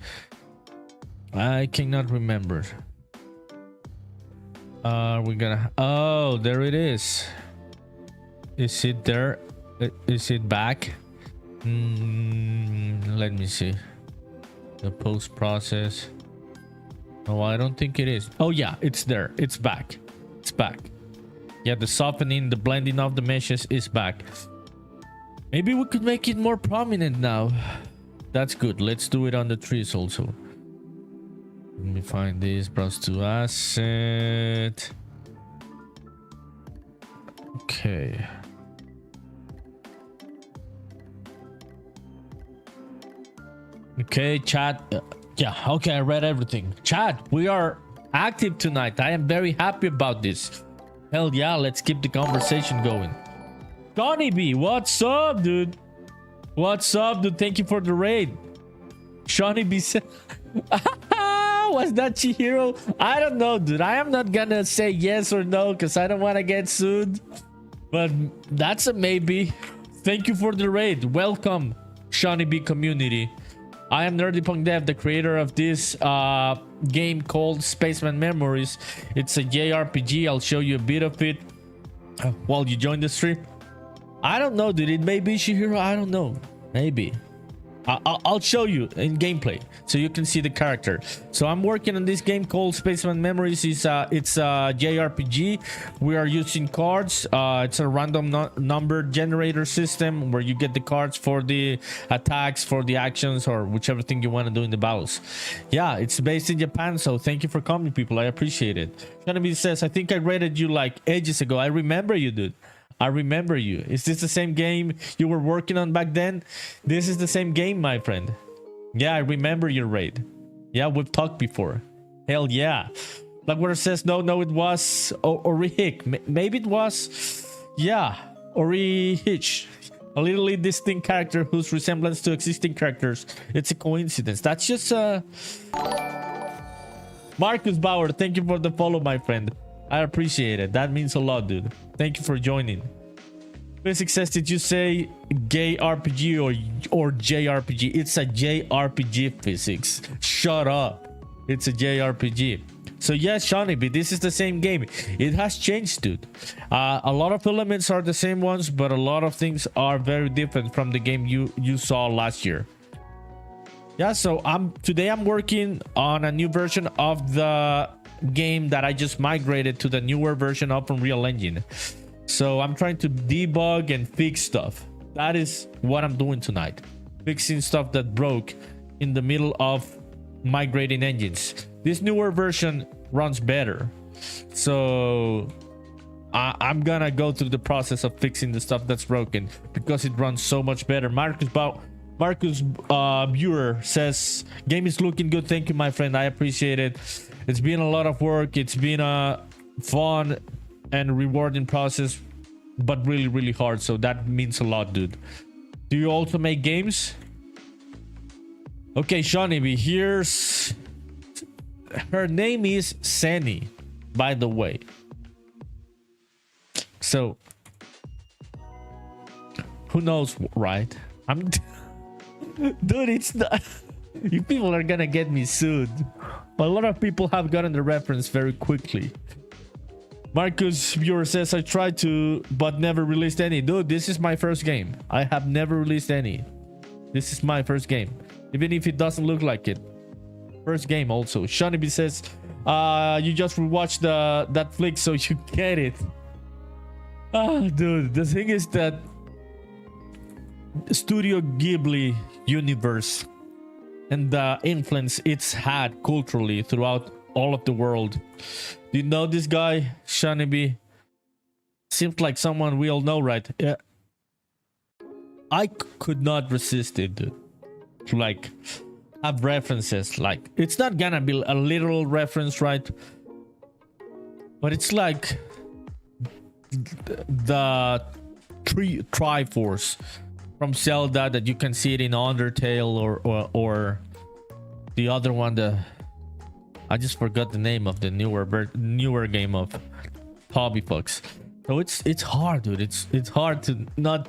I cannot remember. We're gonna. Oh, there it is. Is it there? Is it back? Let me see. The post process. Oh, I don't think it is. Oh yeah, it's there. It's back. It's back. Yeah, the softening, the blending of the meshes is back. Maybe we could make it more prominent now. That's good. Let's do it on the trees also. Let me find this. Browse to asset. Okay. Okay, chat. Yeah, okay, I read everything. Chat, we are active tonight. I am very happy about this. Hell yeah, let's keep the conversation going. Johnny B, what's up, dude? What's up, dude? Thank you for the raid. Johnny B said... Was that Chihiro? I don't know, dude. I am not gonna say yes or no because I don't want to get sued. But that's a maybe. Thank you for the raid. Welcome, Shawnee B community. I am NerdyPunkDev, the creator of this game called Spaceman Memories. It's a JRPG. I'll show you a bit of it while you join the stream. I don't know, dude. It may be Chihiro. I don't know. Maybe. I'll show you in gameplay so you can see the character. So I'm working on this game called Spaceman Memories. It's a JRPG. We are using cards. It's a random number generator system where you get the cards for the attacks, for the actions, or whichever thing you want to do in the battles. Yeah, it's based in Japan, so thank you for coming, people. I appreciate it. Shanami says, I think I rated you like ages ago. I remember you, dude. I remember you. Is this the same game you were working on back then? This is the same game, my friend. Yeah, I remember your raid. Yeah, we've talked before. Hell yeah. Blackwater says, no, it was Ori Hick. Maybe it was, yeah, Ori Hitch. A literally distinct character whose resemblance to existing characters. It's a coincidence. That's just Marcus Bauer, thank you for the follow, my friend. I appreciate it. That means a lot, dude. Thank you for joining. Physics says, did you say gay RPG or JRPG? It's a JRPG, Physics. Shut up. It's a JRPG. So yes, Shawnee B, this is the same game. It has changed, dude. A lot of elements are the same ones, but a lot of things are very different from the game you saw last year. Yeah, so today I'm working on a new version of the game that I just migrated to the newer version of Unreal Engine. So I'm trying to debug and fix stuff. That is what I'm doing tonight. Fixing stuff that broke in the middle of migrating engines. This newer version runs better. So I'm gonna go through the process of fixing the stuff that's broken because it runs so much better. Marcus Buer says, game is looking good. Thank you, my friend. I appreciate it. It's been a lot of work. It's been a fun and rewarding process, but really, really hard. So that means a lot, dude. Do you also make games? Okay, Shawnee B, here's... Her name is Sani, by the way. So, who knows, right? Dude, it's not... You people are gonna get me sued. A lot of people have gotten the reference very quickly. Marcus Viewer says, I tried to, but never released any. Dude, this is my first game. I have never released any. This is my first game. Even if it doesn't look like it. First game also. Shawnee B says, you just rewatched that flick, so you get it. Dude, the thing is that Studio Ghibli universe and the influence it's had culturally throughout all of the world. Do you know this guy, Shawnee B? seems like someone we all know, right? I could not resist it, dude. To like have references. Like, it's not gonna be a literal reference, right? But it's like the Triforce from Zelda that you can see it in Undertale or the other one. I just forgot the name of the newer game of Hobby Fox. So it's hard, dude. It's hard to not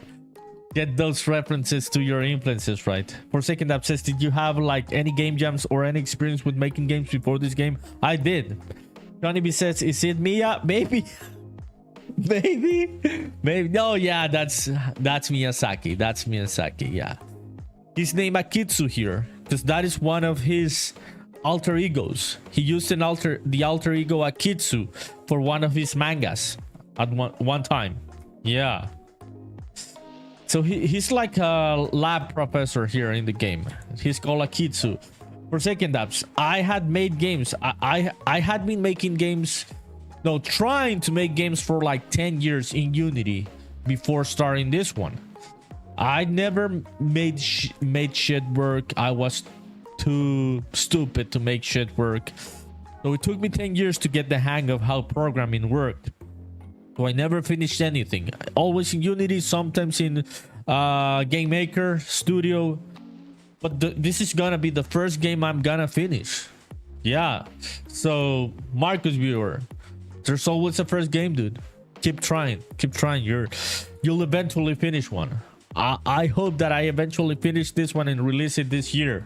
get those references to your influences, right? Forsaken Dab says, did you have like any game jams or any experience with making games before this game? I did. Johnny B says, is it Mia? Maybe. Maybe. No, yeah, that's Miyazaki. That's Miyazaki, yeah. He's named Akitsu here because that is one of his alter egos. He used the alter ego Akitsu for one of his mangas at one time. Yeah. So he's like a lab professor here in the game. He's called Akitsu. Forsaken Dabs, I had made games. I had been making games, no, trying to make games for like 10 years in Unity before starting this one. I never made shit work. I was too stupid to make shit work. So it took me 10 years to get the hang of how programming worked. So I never finished anything. Always in Unity, sometimes in Game Maker Studio. But this is gonna be the first game I'm gonna finish. Yeah. So Marcus Viewer, there's always a first game, dude. Keep trying. Keep trying. You'll eventually finish one. I hope that I eventually finish this one and release it this year.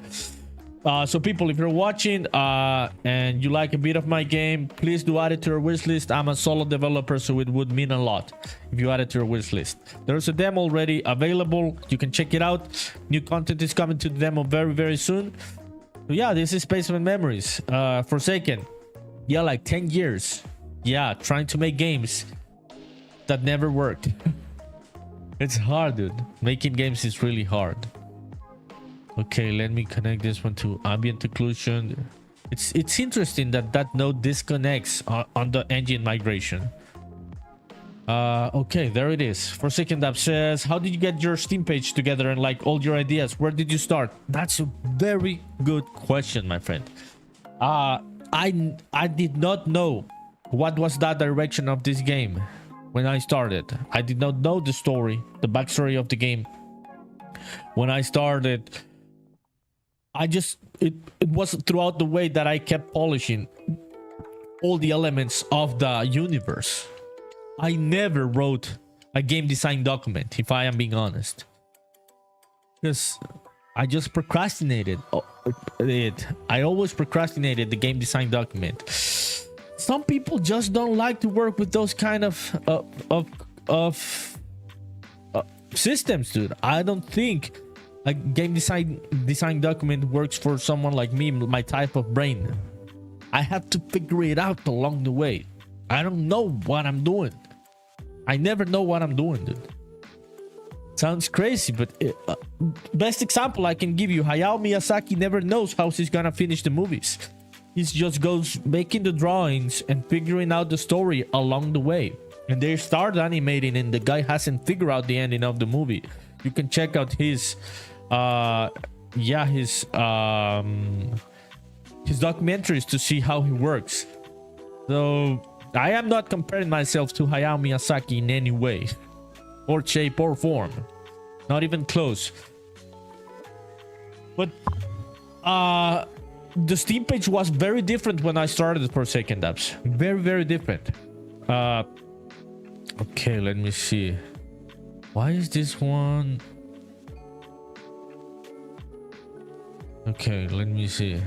So people, if you're watching and you like a bit of my game, please do add it to your wish list. I'm a solo developer, so it would mean a lot if you add it to your wish list. There's a demo already available. You can check it out. New content is coming to the demo very, very soon. So yeah, this is Spaceman Memories. Forsaken. Yeah, like 10 years. Yeah, trying to make games that never worked. It's hard, dude. Making games is really hard. Okay, let me connect this one to ambient occlusion. It's interesting that node disconnects on the engine migration. Okay, there it is. Forsaken Dab says, how did you get your Steam page together and like all your ideas? Where did you start? That's a very good question, my friend. I did not know what was that direction of this game when I started. I did not know the story, the backstory of the game. When I started, it was throughout the way that I kept polishing all the elements of the universe. I never wrote a game design document, if I am being honest, because I just procrastinated it. I always procrastinated the game design document. Some people just don't like to work with those kind of systems, dude. I don't think a game design document works for someone like me, my type of brain. I have to figure it out along the way. I don't know what I'm doing. I never know what I'm doing, dude. Sounds crazy, but best example I can give you, Hayao Miyazaki never knows how he's gonna finish the movies. He just goes making the drawings and figuring out the story along the way. And they start animating and the guy hasn't figured out the ending of the movie. You can check out his documentaries to see how he works. So I am not comparing myself to Hayao Miyazaki in any way or shape or form, not even close. But the Steam page was very different when I started Forsaken Dabs. Very, very different. Okay, let me see. Why is this one? Okay, let me see.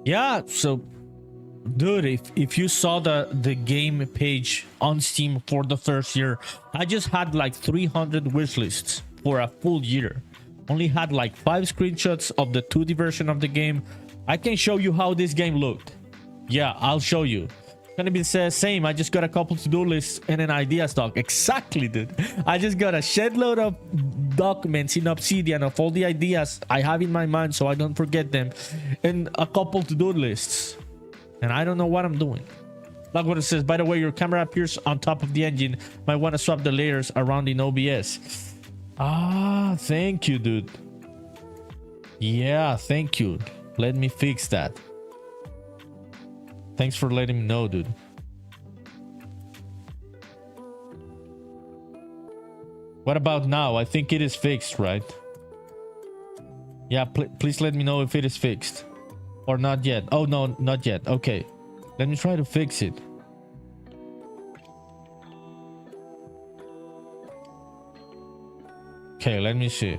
Yeah, so dude, if you saw the game page on Steam for the first year, I just had like 300 wish lists for a full year. Only had like 5 screenshots of the 2D version of the game. I can show you how this game looked. Yeah, I'll show you. Gonna be same. I just got a couple to-do lists and an idea stock. Exactly, dude. I just got a shed load of documents in Obsidian of all the ideas I have in my mind so I don't forget them, and a couple to-do lists, and I don't know what I'm doing. Like what it says, by the way, your camera appears on top of the engine. Might want to swap the layers around in OBS. Ah, thank you, dude. Yeah, thank you. Let me fix that. Thanks for letting me know, dude. What about now? I think it is fixed, right? Yeah, please let me know if it is fixed. Or not yet. Oh, no, not yet. Okay. Let me try to fix it. Okay, let me see.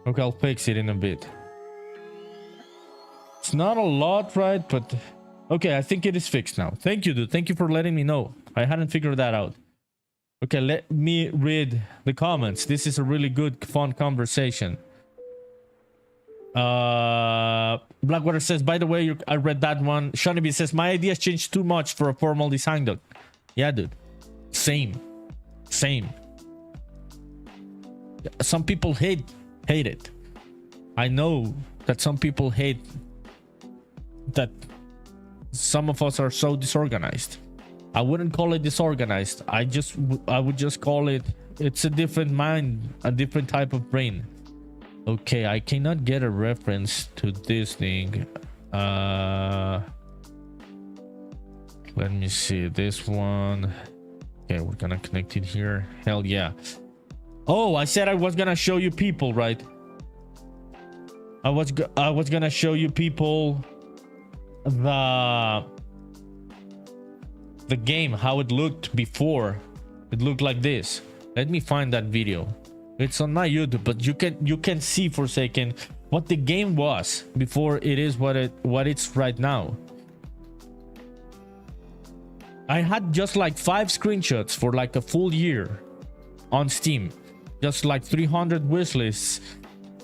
Okay, I'll fix it in a bit. It's not a lot, right? But okay, I think it is fixed now. Thank you, dude. Thank you for letting me know. I hadn't figured that out. Okay, let me read the comments. This is a really good, fun conversation. Blackwater says, by the way, I read that one. Shoneby says, my ideas changed too much for a formal design doc. Yeah, dude. Same. Some people hate it. I know that some people hate that some of us are so disorganized. I wouldn't call it disorganized. I would just call it, it's a different mind, a different type of brain. Okay, I cannot get a reference to this thing. Let me see this one. Okay, we're gonna connect it here. Hell yeah. Oh, I said I was gonna show you people, right? I was gonna show you people the game, how it looked before. It looked like this. Let me find that video. It's on my YouTube, but you can see for a second what the game was before it is what it's right now. I had just like 5 screenshots for like a full year on Steam, just like 300 wishlists.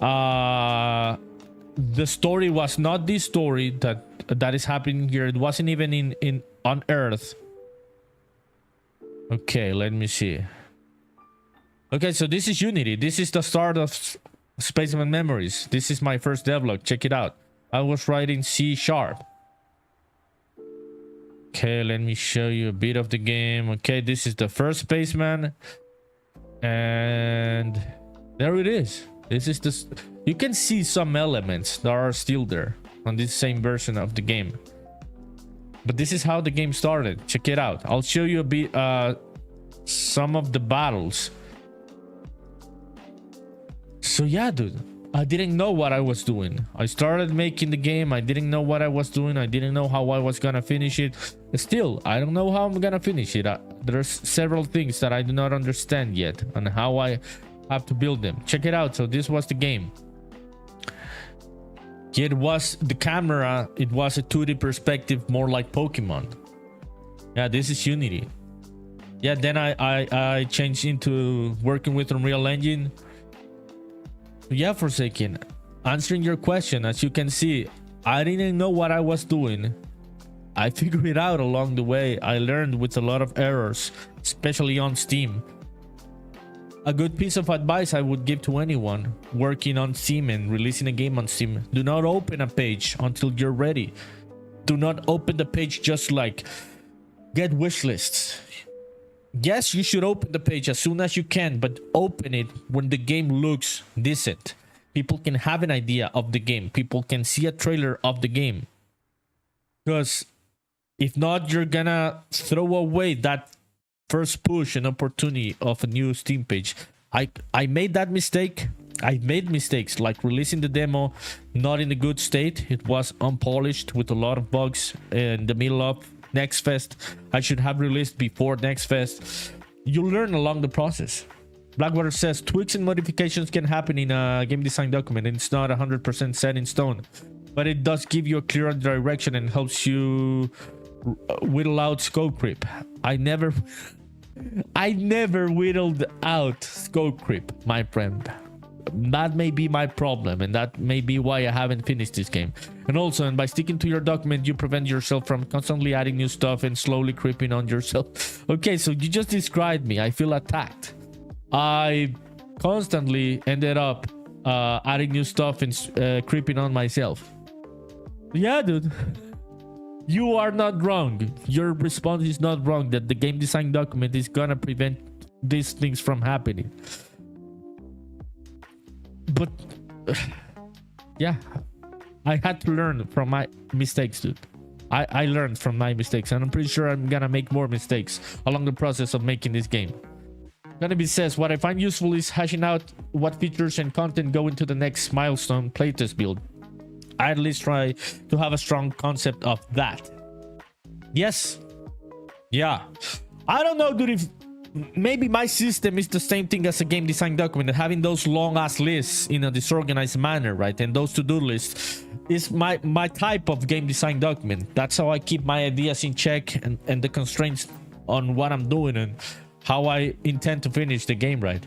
The story was not this story that is happening here. It wasn't even in on Earth. Okay, let me see. Okay, so this is Unity. This is the start of Spaceman Memories. This is my first devlog. Check it out. I was writing C#. Okay, let me show you a bit of the game. Okay, this is the first Spaceman. And there it is. This is the... You can see some elements that are still there on this same version of the game. But this is how the game started. Check it out. I'll show you a bit some of the battles. So yeah, dude, I didn't know what I was doing. I started making the game. I didn't know what I was doing. I didn't know how I was gonna finish it. Still, I don't know how I'm gonna finish it. There's several things that I do not understand yet on how I have to build them. Check it out. So this was the game. It was the camera. It was a 2D perspective, more like Pokemon. Yeah, this is Unity. Yeah, then I changed into working with Unreal Engine. Yeah, for a second, answering your question, as you can see, I didn't know what I was doing. I figured it out along the way. I learned with a lot of errors, especially on Steam. A good piece of advice I would give to anyone working on Steam and releasing a game on Steam: do not open a page until you're ready. Do not open the page just like get wish lists. Yes, you should open the page as soon as you can, but open it when the game looks decent. People can have an idea of the game. People can see a trailer of the game. Because if not, you're gonna throw away that first push and opportunity of a new Steam page. I made that mistake. I made mistakes like releasing the demo not in a good state. It was unpolished with a lot of bugs in the middle of Next Fest. I should have released before Next Fest. You learn along the process. Blackwater says tweaks and modifications can happen in a game design document, and it's not 100% set in stone, but it does give you a clear direction and helps you whittle out scope creep. I never whittled out scope creep, my friend. That may be my problem, and that may be why I haven't finished this game. And also, and by sticking to your document, you prevent yourself from constantly adding new stuff and slowly creeping on yourself. Okay, so you just described me. I feel attacked. I constantly ended up adding new stuff and creeping on myself. Yeah, dude. You are not wrong. Your response is not wrong, that the game design document is gonna prevent these things from happening. But yeah, I had to learn from my mistakes, dude. I learned from my mistakes, and I'm pretty sure I'm gonna make more mistakes along the process of making this game. Gonna says, what I find useful is hashing out what features and content go into the next milestone playtest build. I at least try to have a strong concept of that. Yes. Yeah. I don't know, dude, if maybe my system is the same thing as a game design document, and having those long ass lists in a disorganized manner, right? And those to-do lists is my type of game design document. That's how I keep my ideas in check and the constraints on what I'm doing and how I intend to finish the game, right?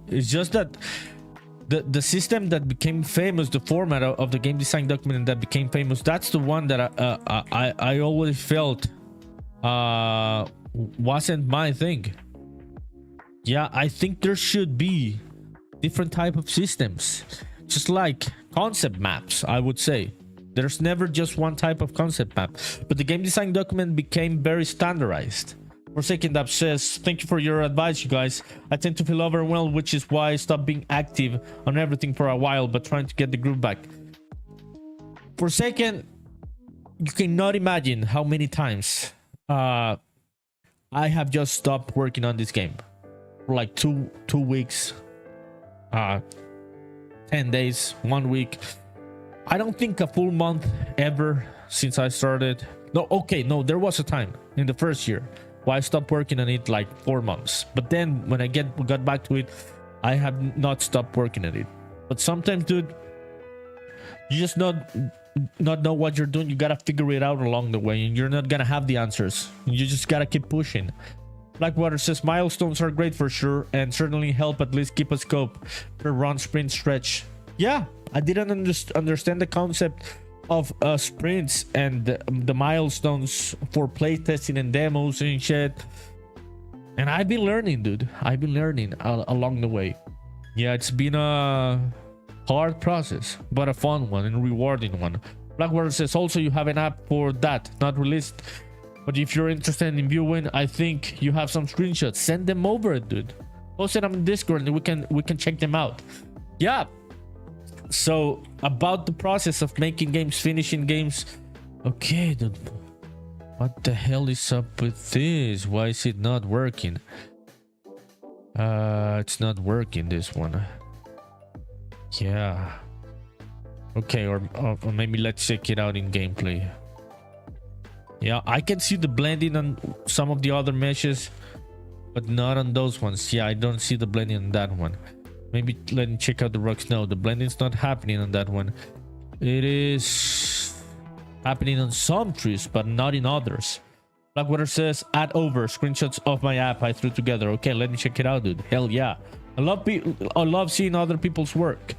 It's just that the system that became famous, the format of the game design document that became famous, that's the one that I always felt wasn't my thing. Yeah, I think there should be different type of systems, just like concept maps. I would say there's never just one type of concept map, but the game design document became very standardized. Forsaken Dab says, thank you for your advice, you guys. I tend to feel overwhelmed, which is why I stopped being active on everything for a while, but trying to get the groove back. Forsaken, you cannot imagine how many times I have just stopped working on this game for like two weeks, 10 days, 1 week. I don't think a full month ever since I started. No, okay, no, there was a time in the first year why I stopped working on it like 4 months. But then when I got back to it, I have not stopped working on it. But sometimes, dude, you just not know what you're doing. You gotta figure it out along the way, and you're not gonna have the answers. You just gotta keep pushing. Blackwater says, milestones are great for sure, and certainly help at least keep a scope per run sprint stretch. Yeah, I didn't understand the concept of sprints and the milestones for playtesting and demos and shit. And I've been learning, dude. I've been learning along the way. Yeah, it's been a hard process, but a fun one and rewarding one. Blackwater says, also you have an app for that, not released, but if you're interested in viewing, I think you have some screenshots. Send them over, dude. Post it on Discord and we can check them out. Yeah. So about the process of making games, finishing games. Okay, dude. What the hell is up with this? Why is it not working? It's not working, this one. Yeah. Okay, or maybe let's check it out in gameplay. Yeah, I can see the blending on some of the other meshes, but not on those ones. Yeah, I don't see the blending on that one. Maybe let me check out the rocks. No, the blending's not happening on that one. It is happening on some trees, but not in others. Blackwater says, add over screenshots of my app I threw together. Okay, let me check it out, dude. Hell yeah. I love seeing other people's work.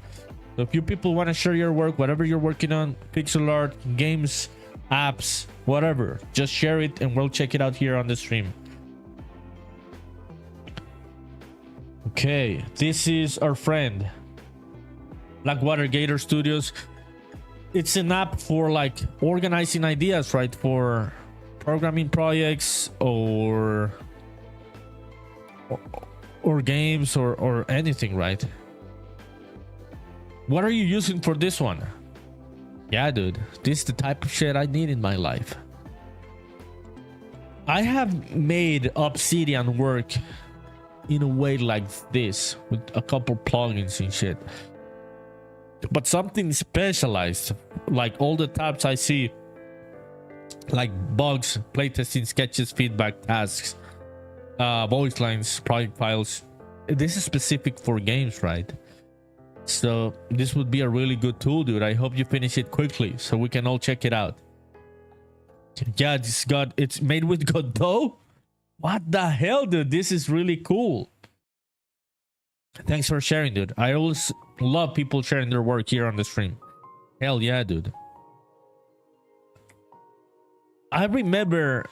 So if you people want to share your work, whatever you're working on, pixel art, games, apps, whatever, just share it and we'll check it out here on the stream. Okay, this is our friend Blackwater Gator Studios. It's an app for like organizing ideas, right? For programming projects or games or anything, right? What are you using for this one? Yeah, dude, this is the type of shit I need in my life. I have made Obsidian work in a way like this with a couple plugins and shit, but something specialized, like all the tabs I see, like bugs, playtesting, sketches, feedback, tasks, voice lines, project files. This is specific for games, right? So this would be a really good tool, dude. I hope you finish it quickly so we can all check it out. Yeah, it's made with Godot. What the hell, dude? This is really cool. Thanks for sharing, dude. I always love people sharing their work here on the stream. Hell yeah, dude. I remember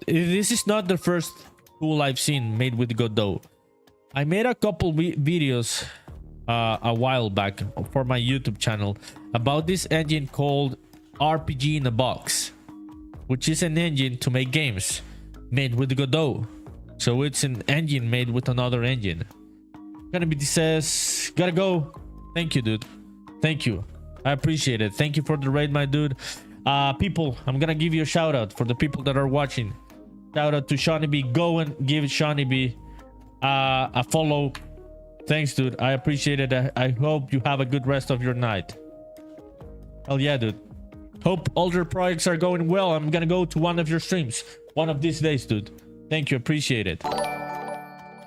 this is not the first tool I've seen made with Godot. I made a couple videos a while back for my YouTube channel about this engine called RPG in a Box, which is an engine to make games made with Godot. So it's an engine made with another engine. Gonna be says, gotta go. Thank you, dude. Thank you. I appreciate it. Thank you for the raid, my dude. People, I'm gonna give you a shout out for the people that are watching. Shout out to Shawnee B. Go and give Shawnee B a follow. Thanks, dude. I appreciate it. I hope you have a good rest of your night. Hell yeah, dude. Hope all your projects are going well. I'm gonna go to one of your streams one of these days, dude. Thank you. Appreciate it.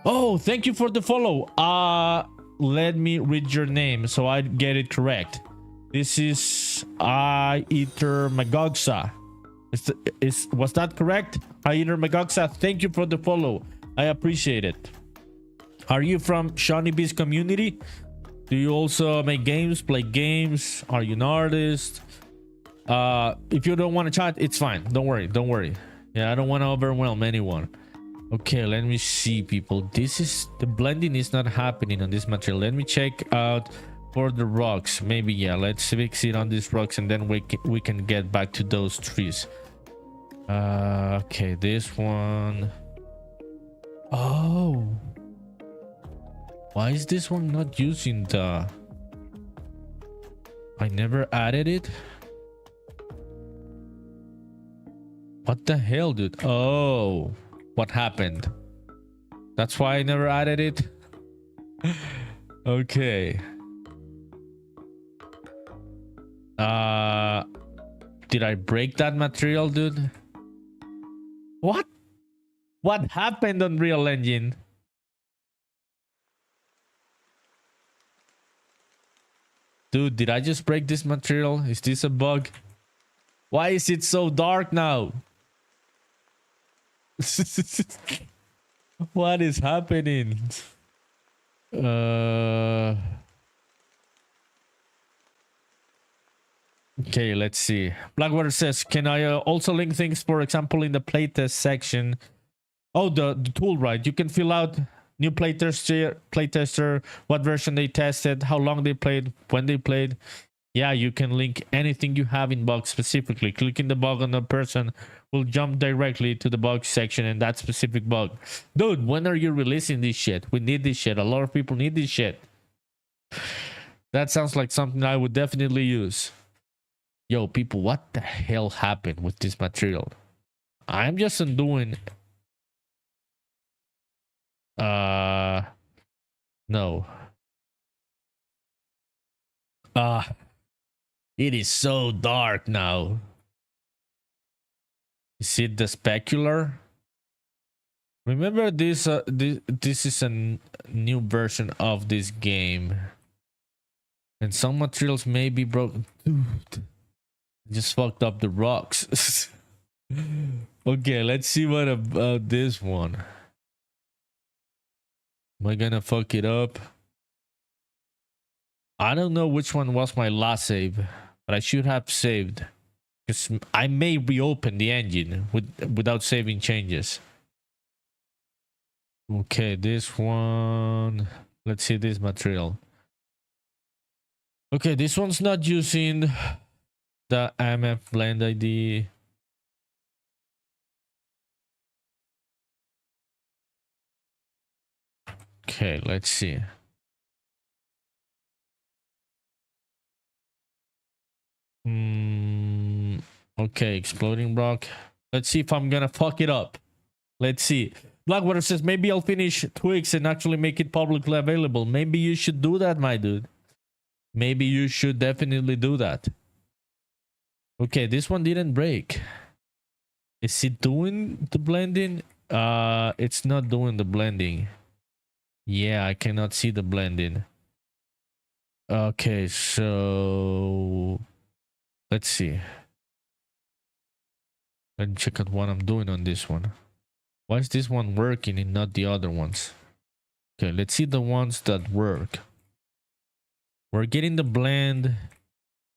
Oh, thank you for the follow. Let me read your name so I get it correct. This is Eater Magogsa. Was that correct? Eater Magogsa, thank you for the follow. I appreciate it. Are you from Shawnee B's community? Do you also make games, play games? Are you an artist? If you don't want to chat, it's fine. Don't worry. Yeah, I don't want to overwhelm anyone. Okay, let me see, people. The blending is not happening on this material. Let me check out for the rocks. Maybe, yeah, let's fix it on these rocks and then we can get back to those trees. Okay, this one. Oh, why is this one not using the... I never added it. What the hell, dude? Oh, what happened? That's why I never added it. Okay. Did I break that material, dude? What happened on Real Engine? Dude, did I just break this material? Is this a bug? Why is it so dark now? What is happening? Okay, let's see. Blackwater says, can I also link things, for example, in the playtest section? Oh, the tool, right? You can fill out new playtester, what version they tested, how long they played, when they played. Yeah, you can link anything you have in bug specifically. Clicking the bug on the person will jump directly to the bug section and that specific bug. Dude, when are you releasing this shit? We need this shit. A lot of people need this shit. That sounds like something I would definitely use. Yo, people, what the hell happened with this material? I'm just undoing... No. It is so dark now. Is it the specular? Remember this, this is a new version of this game. And some materials may be broken. Dude, just fucked up the rocks. Okay, let's see what about this one. Am I gonna fuck it up? I don't know which one was my last save, but I should have saved. Because I may reopen the engine without saving changes. Okay, this one. Let's see this material. Okay, this one's not using the MF blend ID. Okay, let's see. Okay, exploding rock. Let's see if I'm gonna fuck it up. Let's see. Blackwater says, maybe I'll finish Twix and actually make it publicly available. Maybe you should do that, my dude. Maybe you should definitely do that. Okay, this one didn't break. Is it doing the blending? It's not doing the blending. Yeah, I cannot see the blending. Okay, so let's see. Let me check out what I'm doing on this one. Why is this one working and not the other ones? Okay, let's see the ones that work. We're getting the blend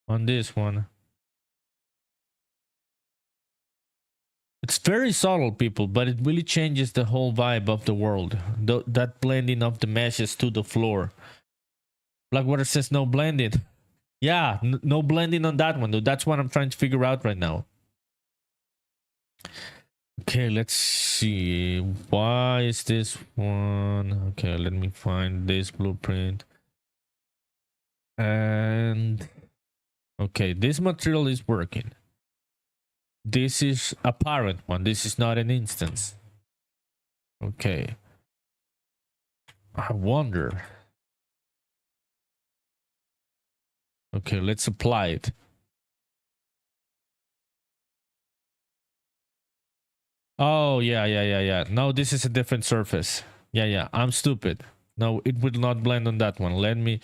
on this one. It's very subtle, people, but it really changes the whole vibe of the world. That blending of the meshes to the floor. Blackwater says no blending. Yeah, no blending on that one, dude. That's what I'm trying to figure out right now. Okay, let's see. Why is this one? Okay, let me find this blueprint. And okay, this material is working. This is a parent one. This is not an instance. Okay. I wonder. Okay, let's apply it. Oh, yeah. No, this is a different surface. Yeah. I'm stupid. No, it will not blend on that one. Let me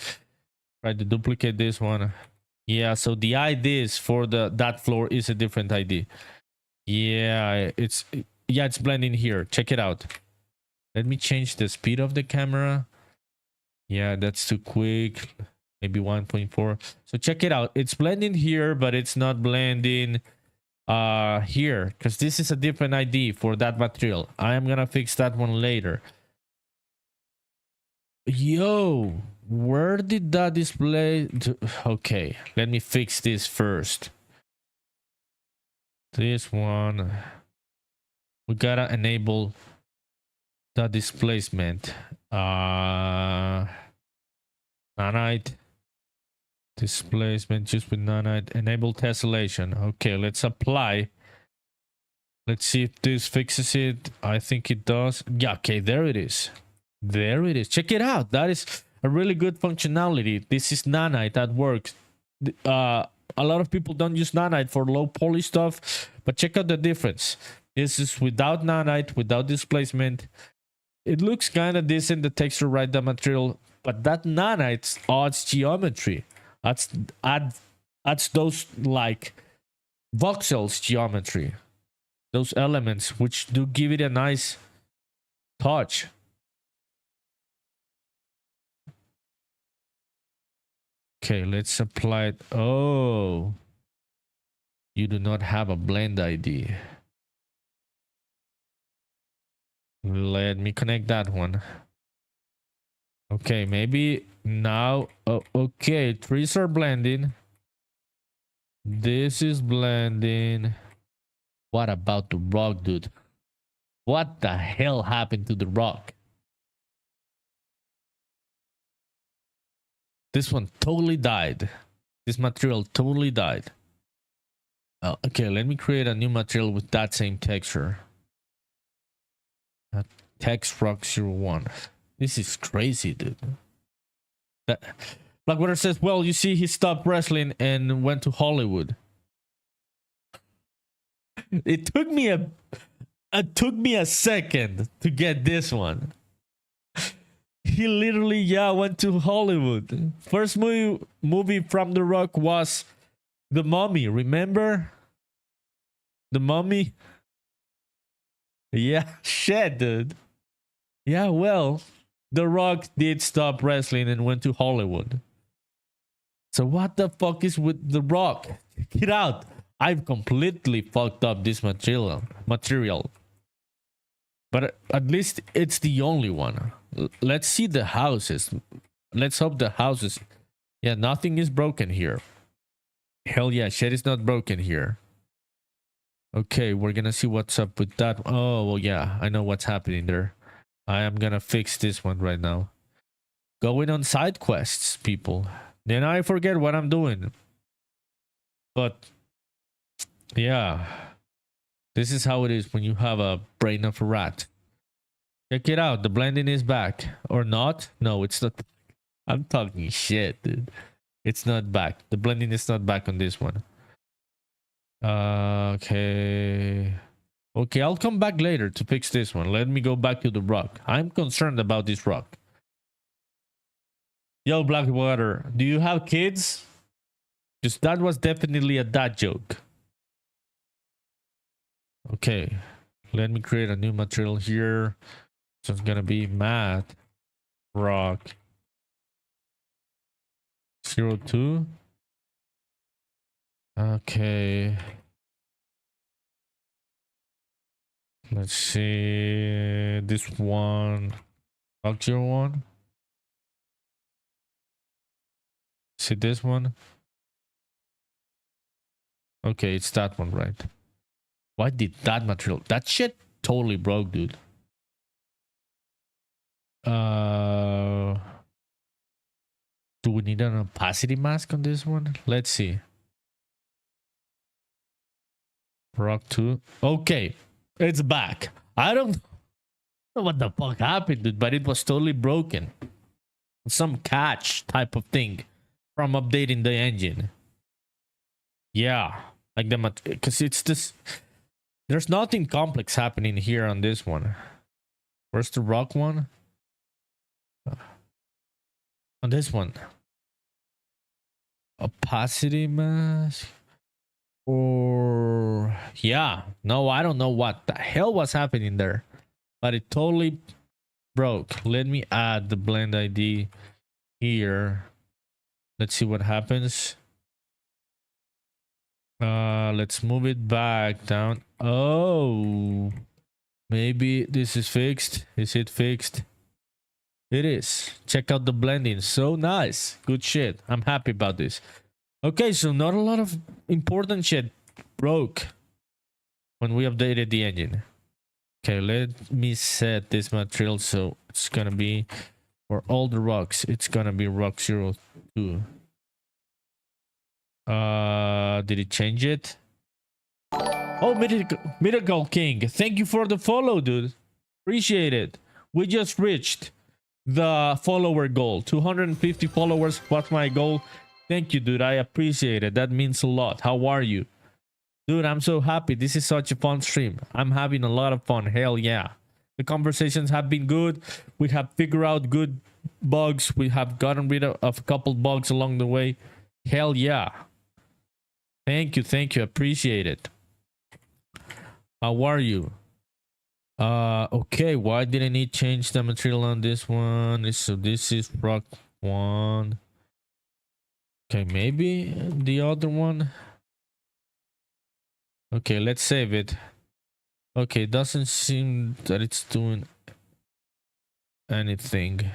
try to duplicate this one. Yeah, so the IDs for that floor is a different ID. Yeah, it's blending here. Check it out. Let me change the speed of the camera. Yeah, that's too quick. Maybe 1.4. So check it out. It's blending here, but it's not blending here, because this is a different ID for that material. I am gonna fix that one later. Yo, where did that display? Okay, let me fix this first. This one, we gotta enable the displacement. Nanite displacement just with nanite. Enable tessellation. Okay, let's apply. Let's see if this fixes it. I think it does. Yeah, okay, there it is. There it is. Check it out. That is a really good functionality. This is nanite that works. A lot of people don't use nanite for low poly stuff, but check out the difference. This is without nanite, without displacement. It looks kind of decent, the texture, right, the material, but that nanite adds geometry. Adds those like voxels geometry, those elements which do give it a nice touch. Okay, let's apply it. Oh, you do not have a blend ID. Let me connect that one. Okay, maybe now. Oh, okay, trees are blending. This is blending. What about the rock, dude? What the hell happened to the rock? This one totally died. This material totally died. Okay, let me create a new material with that same texture. Text rock 01. This is crazy, dude. That Blackwater says, well, you see, he stopped wrestling and went to Hollywood. It took me a second to get this one. He literally, went to Hollywood. First movie from The Rock was The Mummy. Remember? The Mummy? Yeah, shit, dude. Yeah, well, The Rock did stop wrestling and went to Hollywood. So what the fuck is with The Rock? Get out. I've completely fucked up this material. But at least it's the only one. Let's see the houses. Let's hope the houses. Yeah, nothing is broken here. Hell yeah, shit is not broken here. Okay, we're gonna see what's up with that. Oh, well, yeah, I know what's happening there. I am gonna fix this one right now. Going on side quests, people. Then I forget what I'm doing. But yeah, this is how it is when you have a brain of a rat. Check it out. The blending is back. Or not? No, it's not. I'm talking shit, dude. It's not back. The blending is not back on this one. Okay. Okay, I'll come back later to fix this one. Let me go back to the rock. I'm concerned about this rock. Yo, Blackwater, do you have kids? Because that was definitely a dad joke. Okay, let me create a new material here. So it's gonna be matte. rock 02. Okay. Let's see this one. Rock 01. See this one? Okay, it's that one, right? Why did that material? That shit totally broke, dude. Do we need an opacity mask on this one? Let's see. Rock 2. Okay, it's back. I don't know what the fuck happened, dude, but it was totally broken. Some catch type of thing from updating the engine. Yeah, like the because it's this. There's nothing complex happening here on this one. Where's the rock one? On this one. Opacity mask. Or yeah, no, I don't know what the hell was happening there, but it totally broke. Let me add the blend ID here. Let's see what happens. Let's move it back down. Oh, maybe this is fixed. Is it fixed? It is. Check out the blending. So nice. Good shit. I'm happy about this. Okay, so not a lot of important shit broke when we updated the engine. Okay, let me set this material so it's gonna be for all the rocks. It's gonna be rock 02. Did it change it? Oh, Miracle King, thank you for the follow, dude. Appreciate it. We just reached the follower goal. 250 followers was my goal. Thank you, dude. I appreciate it. That means a lot. How are you? Dude, I'm so happy. This is such a fun stream. I'm having a lot of fun. Hell yeah. The conversations have been good. We have figured out good bugs. We have gotten rid of a couple bugs along the way. Hell yeah. Thank you. Thank you. Appreciate it. How are you? Okay. Why didn't it change the material on this one? So this is rock 1. Okay, maybe the other one. Okay, let's save it. Okay, it doesn't seem that it's doing anything.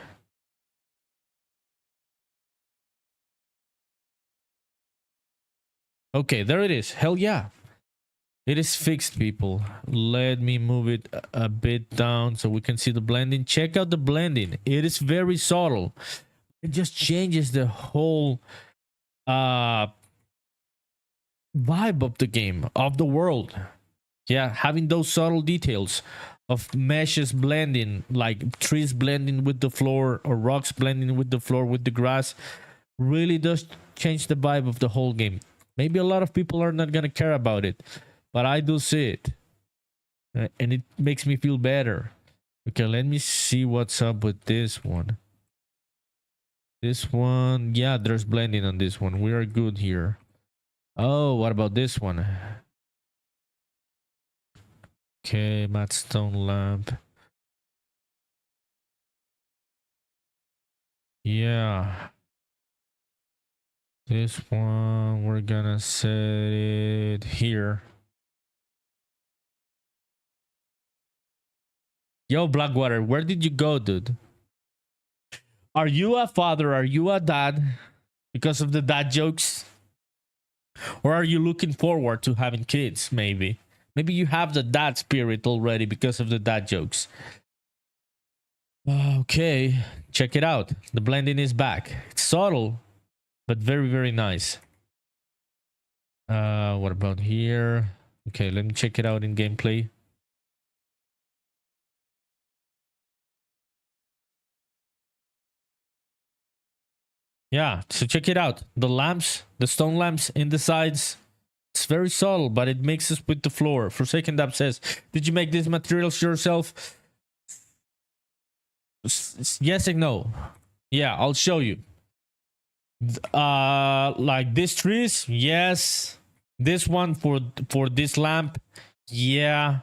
Okay, there it is. Hell yeah. It is fixed, people. Let me move it a bit down so we can see the blending. Check out the blending. It is very subtle. It just changes the whole vibe of the game, of the world. Yeah, having those subtle details of meshes blending, like trees blending with the floor or rocks blending with the floor with the grass, really does change the vibe of the whole game. Maybe a lot of people are not gonna care about it, but I do see it, and it makes me feel better. Okay, let me see what's up with this one. This one, yeah, there's blending on this one. We are good here. Oh, what about this one? Okay, matte stone lamp. Yeah. This one, we're gonna set it here. Yo, Blackwater, where did you go, dude? Are you a father? Are you a dad? Because of the dad jokes? Or are you looking forward to having kids, maybe? Maybe you have the dad spirit already because of the dad jokes. Okay, check it out. The blending is back. It's subtle, but very, very nice. What about here? Okay, let me check it out in gameplay. Yeah, so check it out. The lamps, the stone lamps in the sides, it's very subtle, but it mixes with the floor. Forsaken Dab says, did you make these materials yourself? Yes and no. Yeah, I'll show you. Like these trees, yes. This one for this lamp, yeah.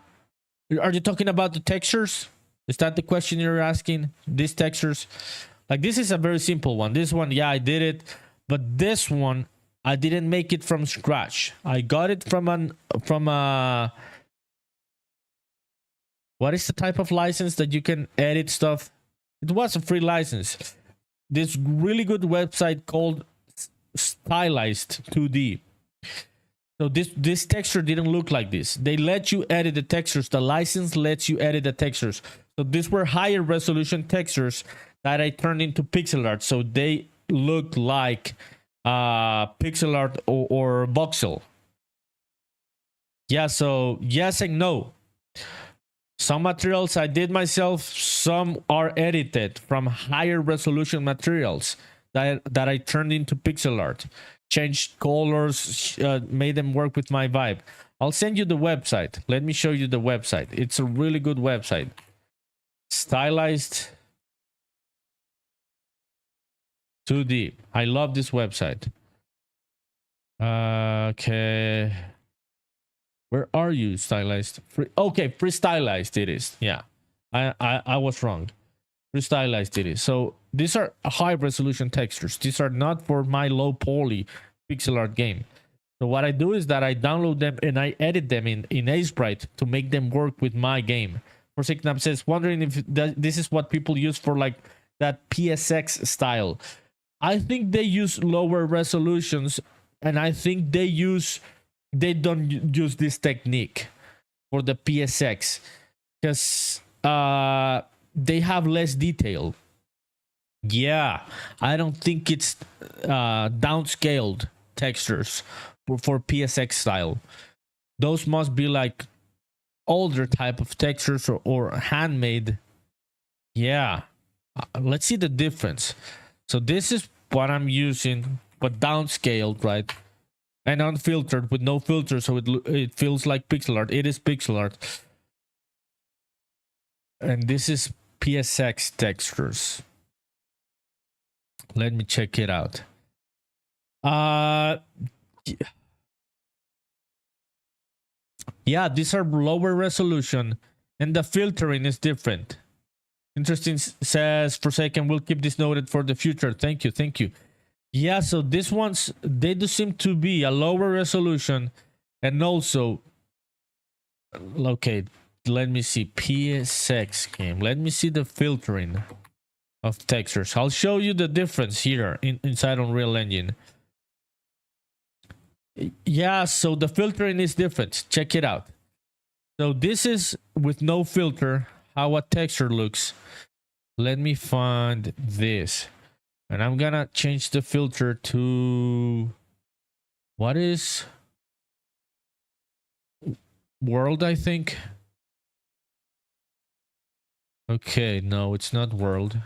Are you talking about the textures? Is that the question you're asking? These textures? Like this is a very simple one. This one, yeah, I did it, but this one I didn't make it from scratch. I got it from a what is the type of license that you can edit stuff? It was a free license. This really good website called Stylized 2D. So this texture didn't look like this. They let you edit the textures. The license lets you edit the textures. So these were higher resolution textures that I turned into pixel art. So they look like pixel art or voxel. Yeah, so yes and no. Some materials I did myself. Some are edited from higher resolution materials that I turned into pixel art. Changed colors, made them work with my vibe. I'll send you the website. Let me show you the website. It's a really good website. Stylized 2D. I love this website. Okay. Where are you, Stylized? Okay, Freestylized it is. Yeah. I was wrong. Freestylized it is. So these are high resolution textures. These are not for my low poly pixel art game. So what I do is that I download them and I edit them in Sprite to make them work with my game. Forsaken says, wondering if this is what people use for like that PSX style. I think they use lower resolutions, and I think they don't use this technique for the PSX because they have less detail. Yeah, I don't think it's downscaled textures for PSX style. Those must be like older type of textures or handmade. Yeah, let's see the difference. So this is what I'm using, but downscaled, right? And unfiltered with no filter, so it feels like pixel art. It is pixel art. And this is PSX textures. Let me check it out. Yeah, these are lower resolution and the filtering is different. Interesting says, Forsaken, we'll keep this noted for the future. Thank you, thank you. Yeah, so these ones, they do seem to be a lower resolution and also, okay, let me see, PSX game. Let me see the filtering of textures. I'll show you the difference here inside Unreal Engine. Yeah, so the filtering is different. Check it out. So this is with no filter, how a texture looks. Let me find this. And I'm gonna change the filter to what is world, I think. Okay, no, it's not world.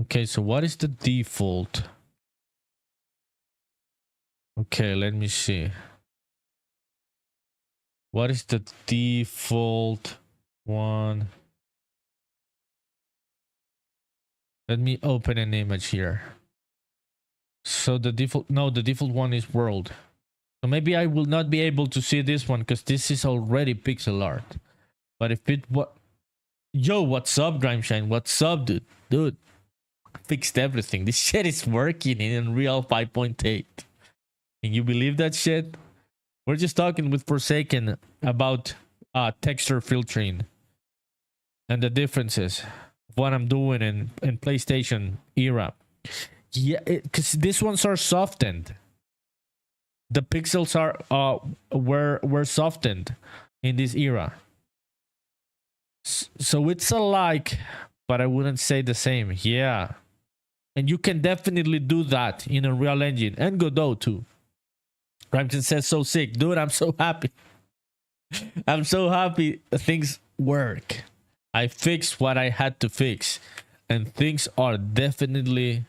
Okay, so what is the default? Okay, let me see. What is the default one? Let me open an image here. So the default, no, the default one is world. So maybe I will not be able to see this one because this is already pixel art. But if it what, yo, what's up, Grimeshine? What's up, dude? Dude, fixed everything. This shit is working in Unreal 5.8. Can you believe that shit? We're just talking with Forsaken about texture filtering and the differences of what I'm doing in PlayStation era. Yeah, because these ones are softened. The pixels are were softened in this era. So it's alike, but I wouldn't say the same. Yeah. And you can definitely do that in Unreal Engine and Godot too. Ramton says, so sick. Dude, I'm so happy. I'm so happy things work. I fixed what I had to fix. And things are definitely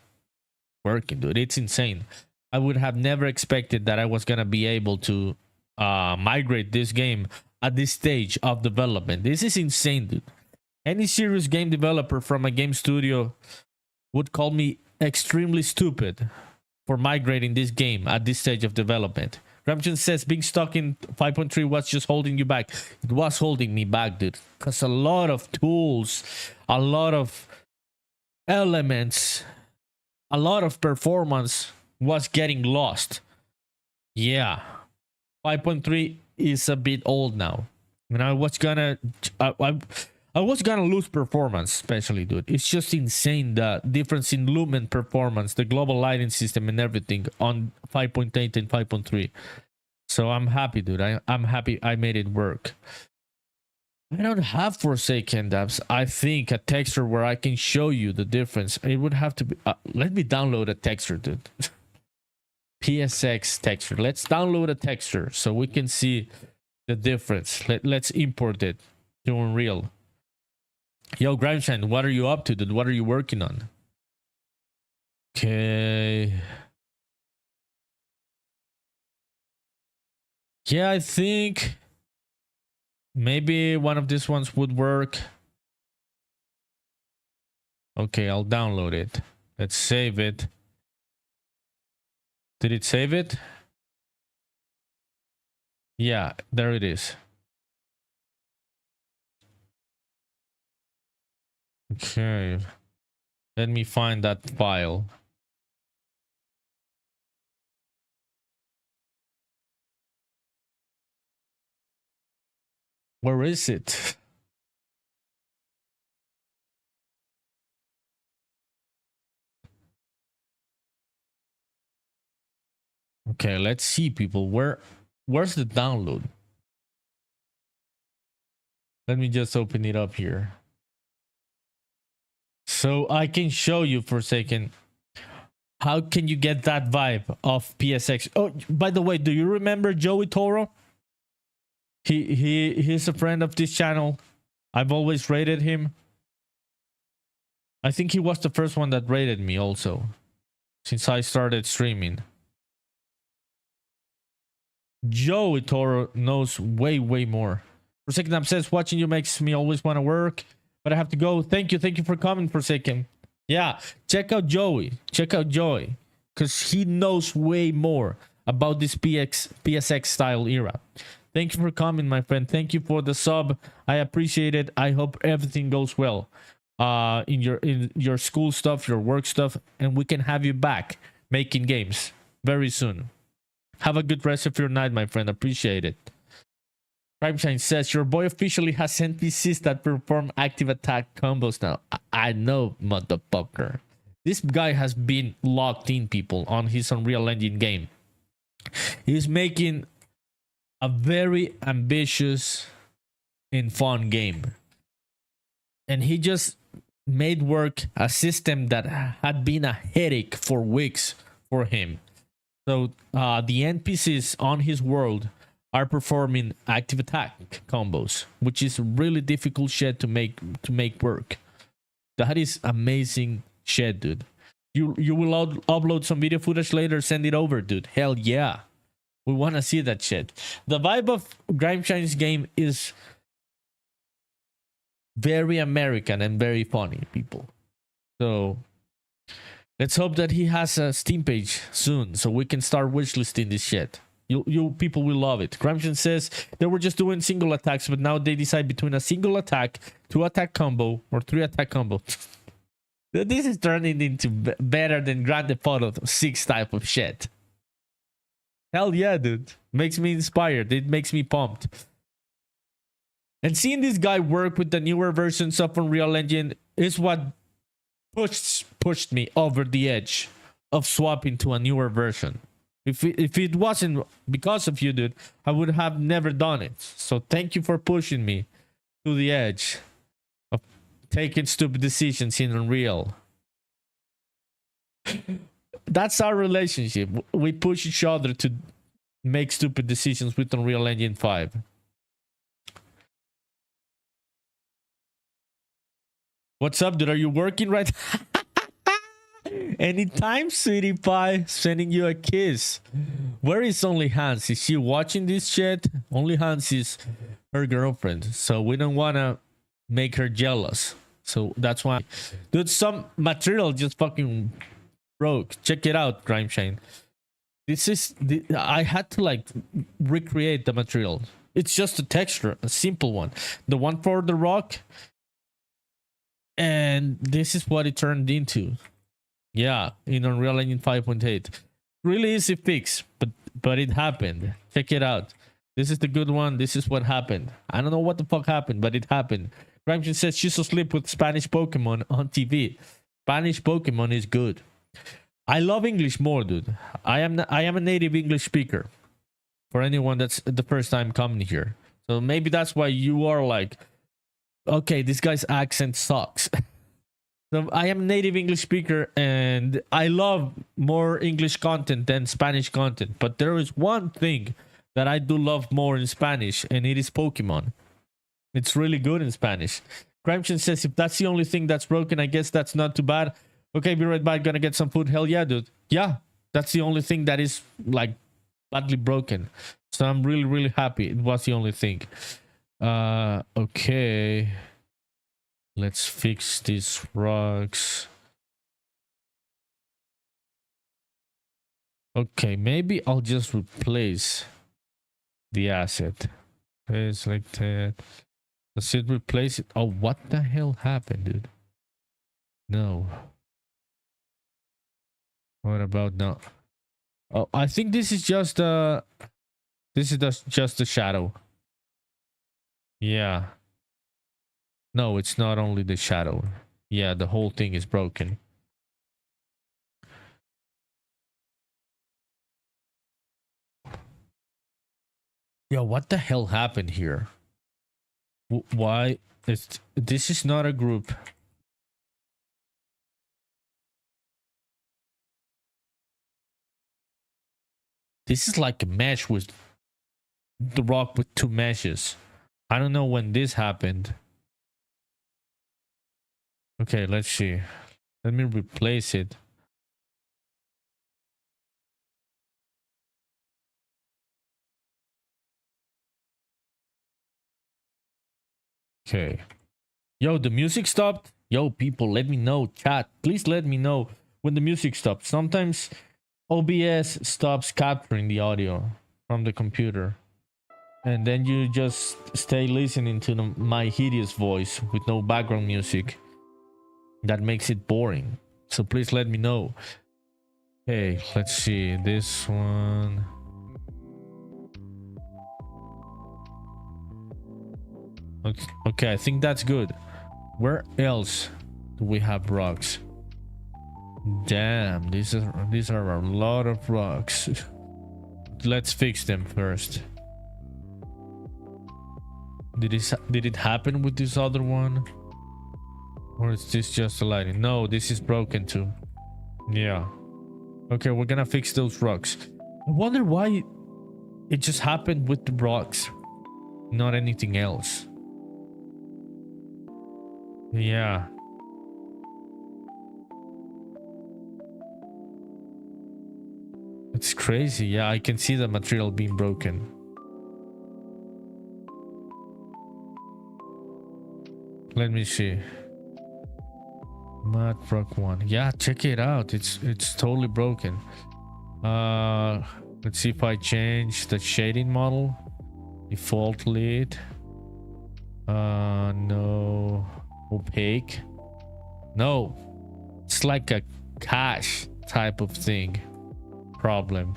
working, dude. It's insane. I would have never expected that I was going to be able to migrate this game at this stage of development. This is insane, dude. Any serious game developer from a game studio would call me extremely stupid for migrating this game at this stage of development. Ramjan says being stuck in 5.3 was just holding you back. It was holding me back, dude. Because a lot of tools, a lot of elements, a lot of performance was getting lost. Yeah, 5.3 is a bit old now, and I was gonna lose performance, especially, dude. It's just insane the difference in lumen performance, the global lighting system, and everything on 5.8 and 5.3. So I'm happy, dude. I'm happy I made it work. I don't have Forsaken devs. I think a texture where I can show you the difference. It would have to be. Let me download a texture, dude. PSX texture. Let's download a texture so we can see the difference. Let's import it to Unreal. Yo, Grimeshine, what are you up to, dude? What are you working on? Okay. Yeah, I think maybe one of these ones would work. Okay, I'll download it. Let's save it. Did it save it? Yeah, there it is. Okay. Let me find that file. Where is it? Okay, let's see, people. Where's the download? Let me just open it up here, so I can show you for a second. How can you get that vibe of PSX? Oh, by the way, do you remember Joey Toro? He's a friend of this channel. I've always rated him. I think he was the first one that rated me also, since I started streaming. Joey Toro knows way more. Forsaken obsessed, watching you makes me always want to work, but I have to go. Thank you for coming, Forsaken. Yeah, check out Joey. Check out Joey, because he knows way more about this PSX style era. Thank you for coming, my friend. Thank you for the sub. I appreciate it. I hope everything goes well in your school stuff, your work stuff, and we can have you back making games very soon. Have a good rest of your night, my friend. Appreciate it. Primeshine says, your boy officially has NPCs that perform active attack combos now. I know, motherfucker. This guy has been locked in, people, on his Unreal Engine game. He's making a very ambitious and fun game. And he just made work a system that had been a headache for weeks for him. So the NPCs on his world are performing active attack combos, which is really difficult shit to make work. That is amazing shit, dude. You will upload some video footage later, send it over, dude. Hell yeah. We want to see that shit. The vibe of Grimeshine's game is very American and very funny, people. So let's hope that he has a Steam page soon so we can start wishlisting this shit. You people will love it. Gramscian says they were just doing single attacks, but now they decide between a single attack, 2-attack combo, or 3-attack combo. This is turning into better than Grand Theft Auto 6 type of shit. Hell yeah, dude. Makes me inspired. It makes me pumped. And seeing this guy work with the newer versions of Unreal Engine is what pushed me over the edge of swapping to a newer version. If it wasn't because of you, dude, I would have never done it. So thank you for pushing me to the edge of taking stupid decisions in Unreal. That's our relationship. We push each other to make stupid decisions with Unreal Engine 5. What's up, dude? Are you working right? Anytime, sweetie pie. Sending you a kiss. Where is Only Hans? Is she watching this shit? Only Hans is her girlfriend, so we don't want to make her jealous. So that's why. Dude, some material just fucking broke. Check it out, Grimeshine. This is I had to like recreate the material. It's just a texture, a simple one. The one for the rock, And this is what it turned into. Yeah, in Unreal Engine 5.8. Really easy fix, but it happened. Check it out. This is the good one. This is what happened. I don't know what the fuck happened, but it happened. Gramsci says she's asleep with Spanish Pokemon on TV. Spanish Pokemon is good. I love English more, dude. I am a native English speaker. For anyone that's the first time coming here, so maybe that's why you are like, okay, this guy's accent sucks. So I am a native English speaker and I love more English content than Spanish content. But there is one thing that I do love more in Spanish, and it is Pokemon. It's really good in Spanish. Crimson says, if that's the only thing that's broken, I guess that's not too bad. Okay, be right back. Gonna get some food. Hell yeah, dude. Yeah, that's the only thing that is like badly broken. So I'm really, really happy. It was the only thing. Okay. Let's fix these rugs. Okay, maybe I'll just replace the asset. It's like that. Does it replace it? Oh, what the hell happened, dude? No. What about now? Oh, I think this is just just the shadow. Yeah. No, it's not only the shadow. Yeah, the whole thing is broken. Yo, what the hell happened here? Why? This is not a group. This is like a mesh with the rock with two meshes. I don't know when this happened. Okay, let's see. Let me replace it. Okay. Yo, the music stopped. Yo, people, let me know. Chat, please let me know when the music stopped. Sometimes OBS stops capturing the audio from the computer. And then you just stay listening to my hideous voice with no background music. That makes it boring. So please let me know. Okay, let's see. This one. Okay, I think that's good. Where else do we have rocks? Damn, these are a lot of rocks. Let's fix them first. Did it happen with this other one? Or is this just a lighting? No, this is broken too. Yeah. Okay, we're gonna fix those rocks. I wonder why it just happened with the rocks, not anything else. Yeah. It's crazy. Yeah, I can see the material being broken. Let me see. Mud rock one. Yeah, check it out. It's totally broken. Let's see if I change the shading model. Default lead. No. Opaque. No. It's like a cache type of thing. Problem.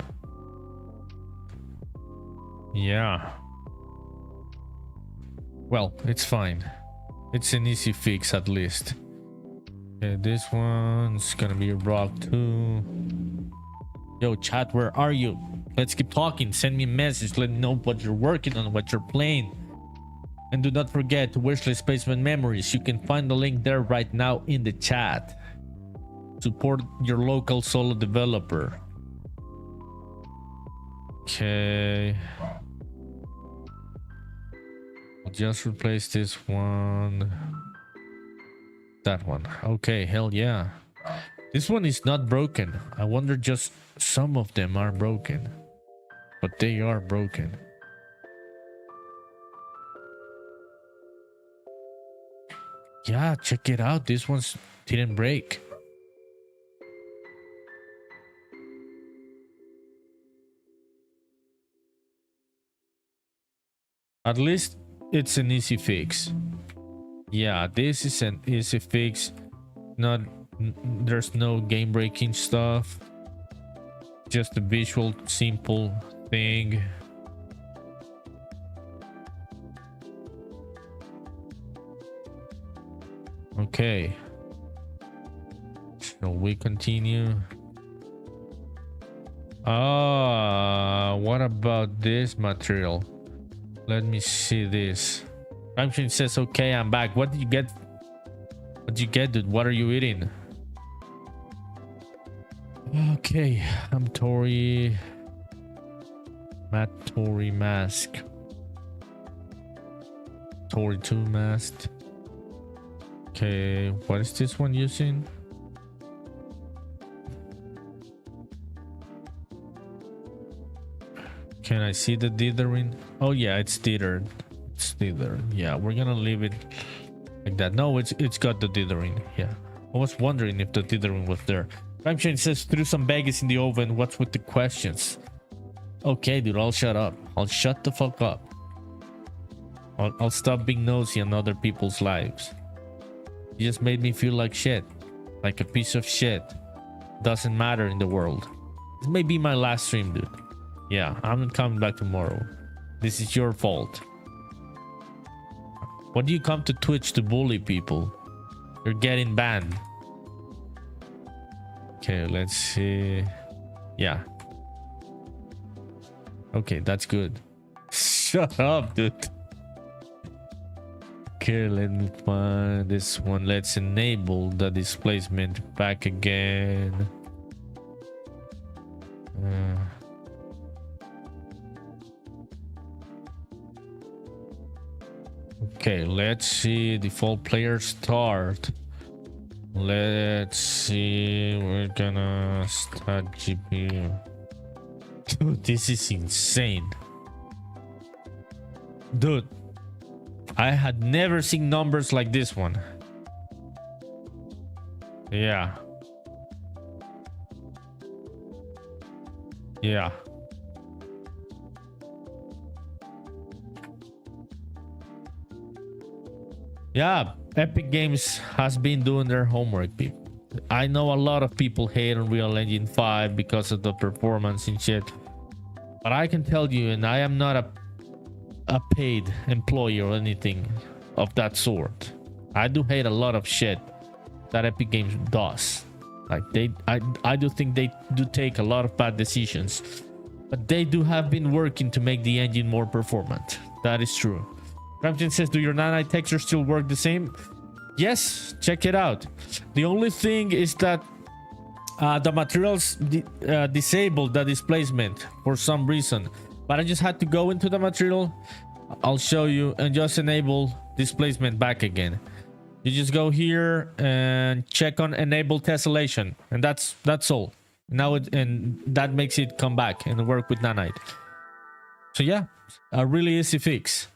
Yeah. Well, it's fine. It's an easy fix at least. Okay, this one's gonna be rock too. Yo, chat, where are you? Let's keep talking. Send me a message. Let me know what you're working on, what you're playing. And do not forget to Wishlist Spaceman Memories. You can find the link there right now in the chat. Support your local solo developer. Okay. I'll just replace this one. That one. Okay, hell yeah. This one is not broken. I wonder just some of them are broken. But they are broken. Yeah, check it out. This one's didn't break. At least it's an easy fix. Yeah, this is an easy fix. Not there's no game breaking stuff. Just a visual simple thing. Okay. Shall we continue? What about this material? Let me see this. Ramshin says, okay, I'm back. What did you get? What did you get, dude? What are you eating? Okay, I'm Tori. Matt Tori mask. Tori 2 mask. Okay, what is this one using? Can I see the dithering? Oh yeah, it's dithered. It's dithered. Yeah, we're gonna leave it like that. No, it's got the dithering. Yeah, I was wondering if the dithering was there. Ramshin says, threw some baggies in the oven. What's with the questions? Okay, dude, I'll shut up. I'll shut the fuck up. I'll stop being nosy on other people's lives. You just made me feel like shit. Like a piece of shit. Doesn't matter in the world. This may be my last stream, dude. Yeah, I'm not coming back tomorrow. This is your fault. Why do you come to Twitch to bully people? You're getting banned. Okay, let's see. Yeah. Okay, that's good. Shut up, dude. Okay, let me find this one. Let's enable the displacement back again. Okay, let's see. Default player start. Let's see. We're gonna start GPU. Dude, this is insane. Dude, I had never seen numbers like this one. Yeah. Yeah. Yeah, Epic Games has been doing their homework, people. I know a lot of people hate Unreal Engine 5 because of the performance and shit. But I can tell you, and I am not a paid employee or anything of that sort. I do hate a lot of shit that Epic Games does. Like I do think they do take a lot of bad decisions. But they do have been working to make the engine more performant. That is true. Ramshin says, do your nanite textures still work the same? Yes, check it out. The only thing is that the materials disabled the displacement for some reason. But I just had to go into the material. I'll show you, and just enable displacement back again. You just go here and check on enable tessellation, and that's all. Now and that makes it come back and work with nanite. So yeah, a really easy fix.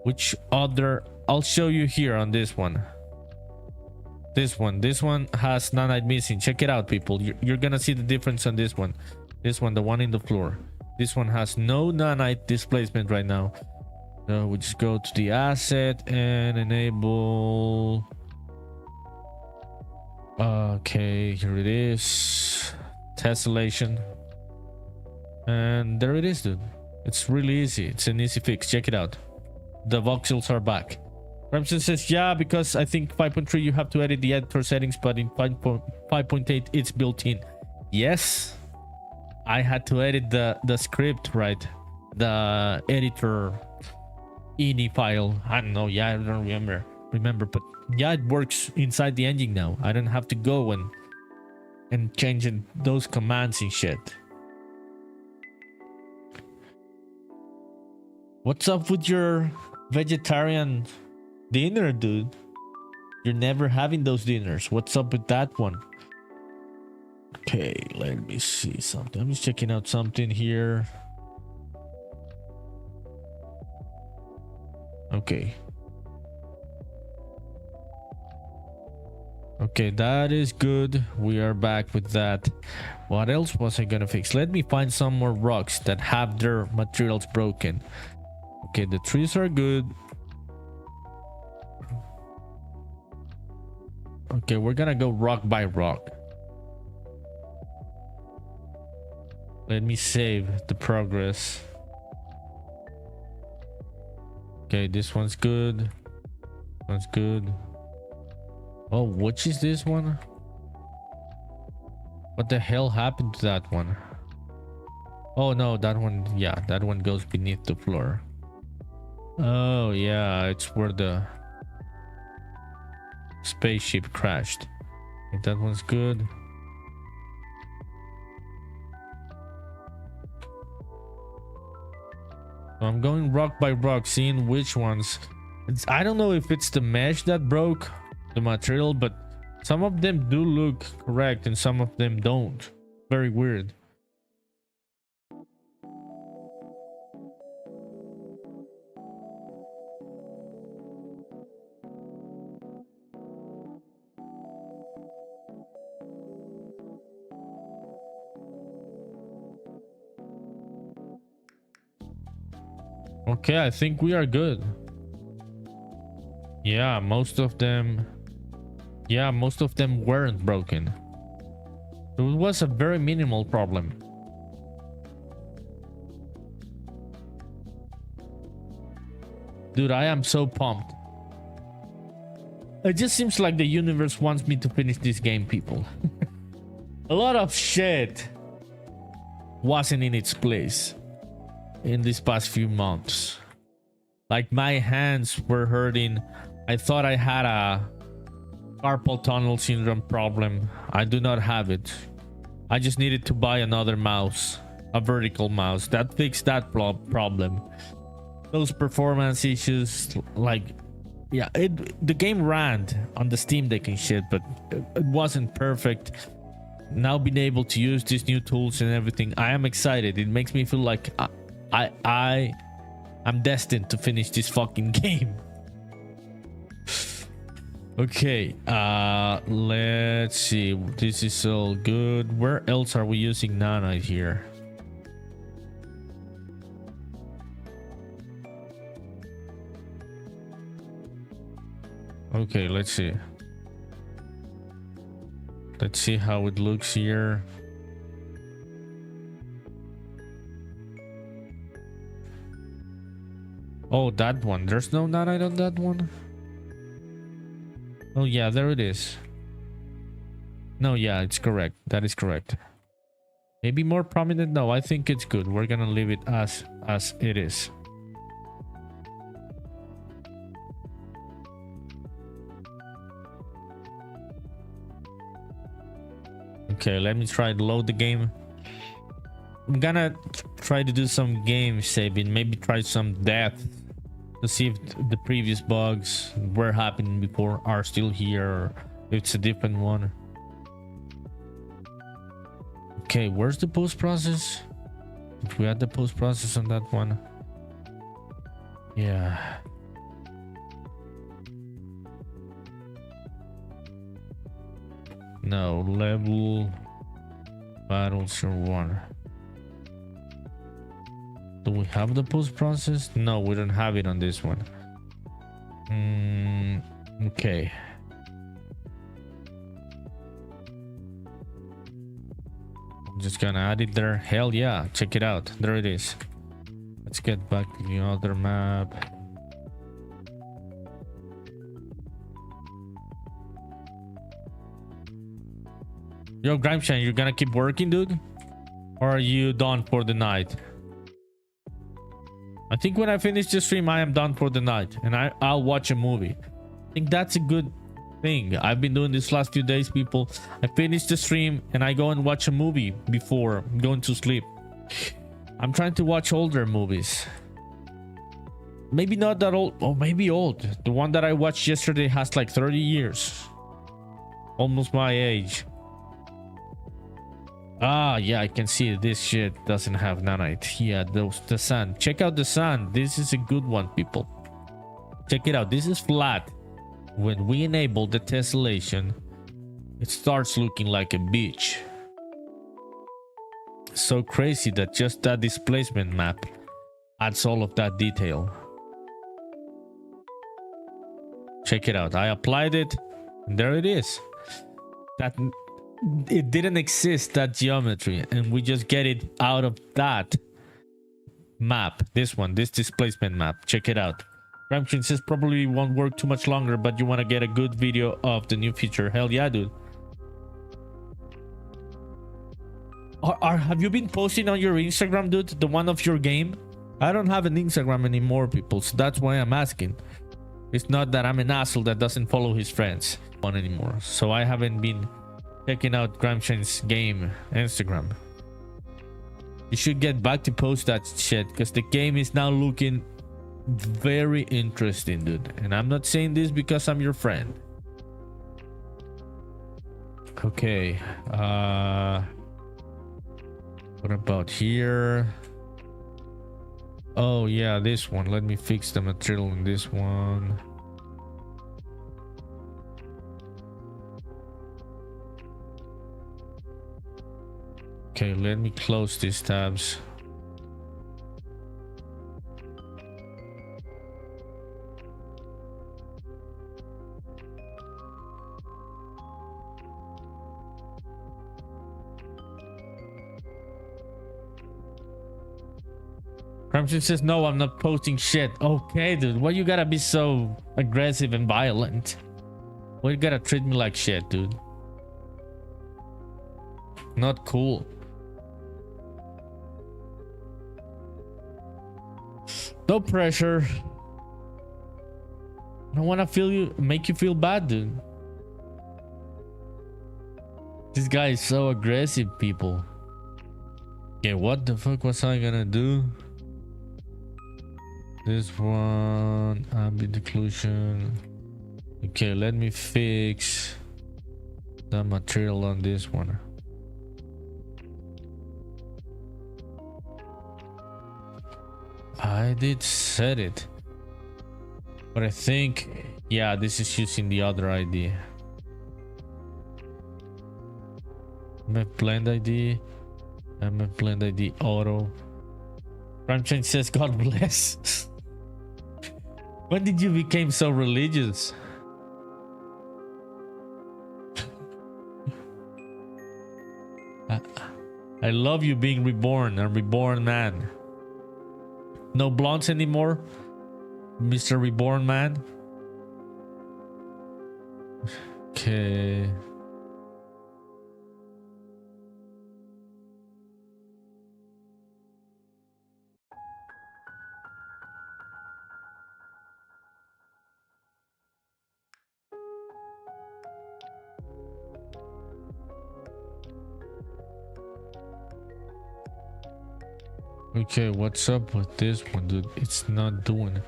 Which other? I'll show you here on this one. This one has nanite missing. Check it out, people. You're gonna see the difference on this one. This one, the one in the floor. This one has no nanite displacement right now. So we just go to the asset and enable. Okay, here it is. Tessellation. And there it is, dude. It's really easy. It's an easy fix. Check it out. The voxels are back. Ramson says, yeah, because I think 5.3 you have to edit the editor settings, but in 5.8 it's built in. Yes, I had to edit the script, right? The editor ini file. I don't know. Yeah, I don't remember, but yeah, it works inside the engine now. I don't have to go and change those commands and shit. What's up with your vegetarian dinner, dude? You're never having those dinners. What's up with that one? Okay, let me see something. I'm just checking out something here. Okay. Okay, that is good. We are back with that. What else was I gonna fix? Let me find some more rocks that have their materials broken. Okay, the trees are good. Okay, we're gonna go rock by rock. Let me save the progress. Okay, this one's good. One's good. Oh, which is this one? What the hell happened to that one? Oh no, that one, yeah, that one goes beneath the floor. Oh yeah, it's where the spaceship crashed. Okay, that one's good. So I'm going rock by rock, seeing which ones. I don't know if it's the mesh that broke the material, but some of them do look correct and some of them don't. Very weird. Okay, I think we are good. Yeah, most of them weren't broken. It was a very minimal problem. Dude, I am so pumped. It just seems like the universe wants me to finish this game, people. A lot of shit wasn't in its place in these past few months. Like, my hands were hurting. I thought I had a carpal tunnel syndrome problem. I do not have it. I just needed to buy another mouse, a vertical mouse that fixed that problem. Those performance issues, like, yeah, the game ran on the Steam Deck and shit, but it wasn't perfect. Now being able to use these new tools and everything, I am excited. It makes me feel like I'm destined to finish this fucking game. Okay, let's see. This is all good. Where else are we using nanite here? Okay, let's see. Let's see how it looks here. Oh, that one. There's no nanite on that one. Oh yeah, there it is. No, yeah, it's correct. That is correct. Maybe more prominent. No, I think it's good. We're gonna leave it as it is. Okay, let me try to load the game. I'm gonna try to do some game saving, maybe try some depth to see if the previous bugs were happening before are still here, or if it's a different one. Okay, where's the post process? If we had the post process on that one. Yeah. No, level battles or one. Do we have the post process? No, we don't have it on this one. Okay. I'm just gonna add it there. Hell yeah, check it out. There it is. Let's get back to the other map. Yo, Grimeshine, you're gonna keep working, dude? Or are you done for the night? I think when I finish the stream, I am done for the night, and I'll watch a movie. I think that's a good thing. I've been doing this last few days, people. I finish the stream and I go and watch a movie before going to sleep. I'm trying to watch older movies. Maybe not that old, or maybe old. The one that I watched yesterday has like 30 years. Almost my age. Ah, yeah, I can see this shit doesn't have nanite. Yeah, the sun. Check out the sun. This is a good one, people. Check it out. This is flat. When we enable the tessellation, it starts looking like a beach. So crazy that just that displacement map adds all of that detail. Check it out. I applied it. And there it is. That it didn't exist, that geometry, and we just get it out of that map. This one, this displacement map. Check it out. Ramchin says probably won't work too much longer, but you want to get a good video of the new feature. Hell yeah, dude. Have you been posting on your Instagram, dude? The one of your game? I don't have an Instagram anymore, people, so that's why I'm asking. It's not that I'm an asshole that doesn't follow his friends on anymore. So I haven't been checking out Gramshan's game Instagram. You should get back to post that shit, because the game is now looking very interesting, dude. And I'm not saying this because I'm your friend. Okay. What about here? Oh yeah, this one. Let me fix the material in this one. Okay, let me close these tabs. Crimson says, no, I'm not posting shit. Okay, dude. Why you gotta be so aggressive and violent? Why you gotta treat me like shit, dude? Not cool. No pressure. I don't wanna make you feel bad, dude. This guy is so aggressive, people. Okay, what the fuck was I gonna do? This one, ambient occlusion. Okay, let me fix the material on this one. I did set it, but I think, yeah, this is using the other ID. MF blend ID, MF blend ID auto. Ramchain says, God bless. When did you become so religious? I love you being reborn, a reborn man. No blondes anymore, Mr. Reborn Man. Okay. Okay, what's up with this one, dude? It's not doing it.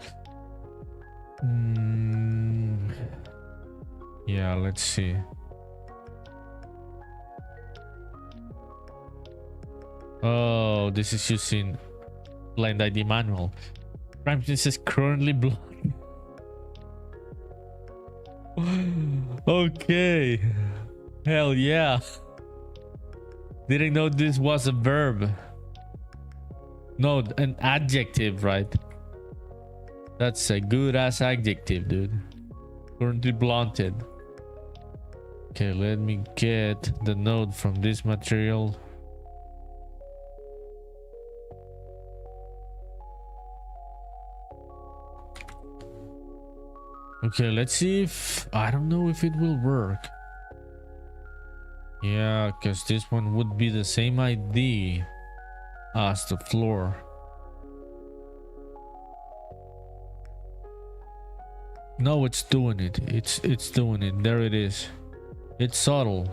Yeah, let's see. Oh, this is using blind ID manual. Ramsey says currently blind. Okay. Hell yeah. Didn't know this was a verb. No, an adjective, right? That's a good ass adjective, dude. Currently blunted. Okay, let me get the node from this material. Okay, let's see if I don't know if it will work. Yeah, because this one would be the same ID as the floor. No, it's doing it. It's doing it. There it is. It's subtle,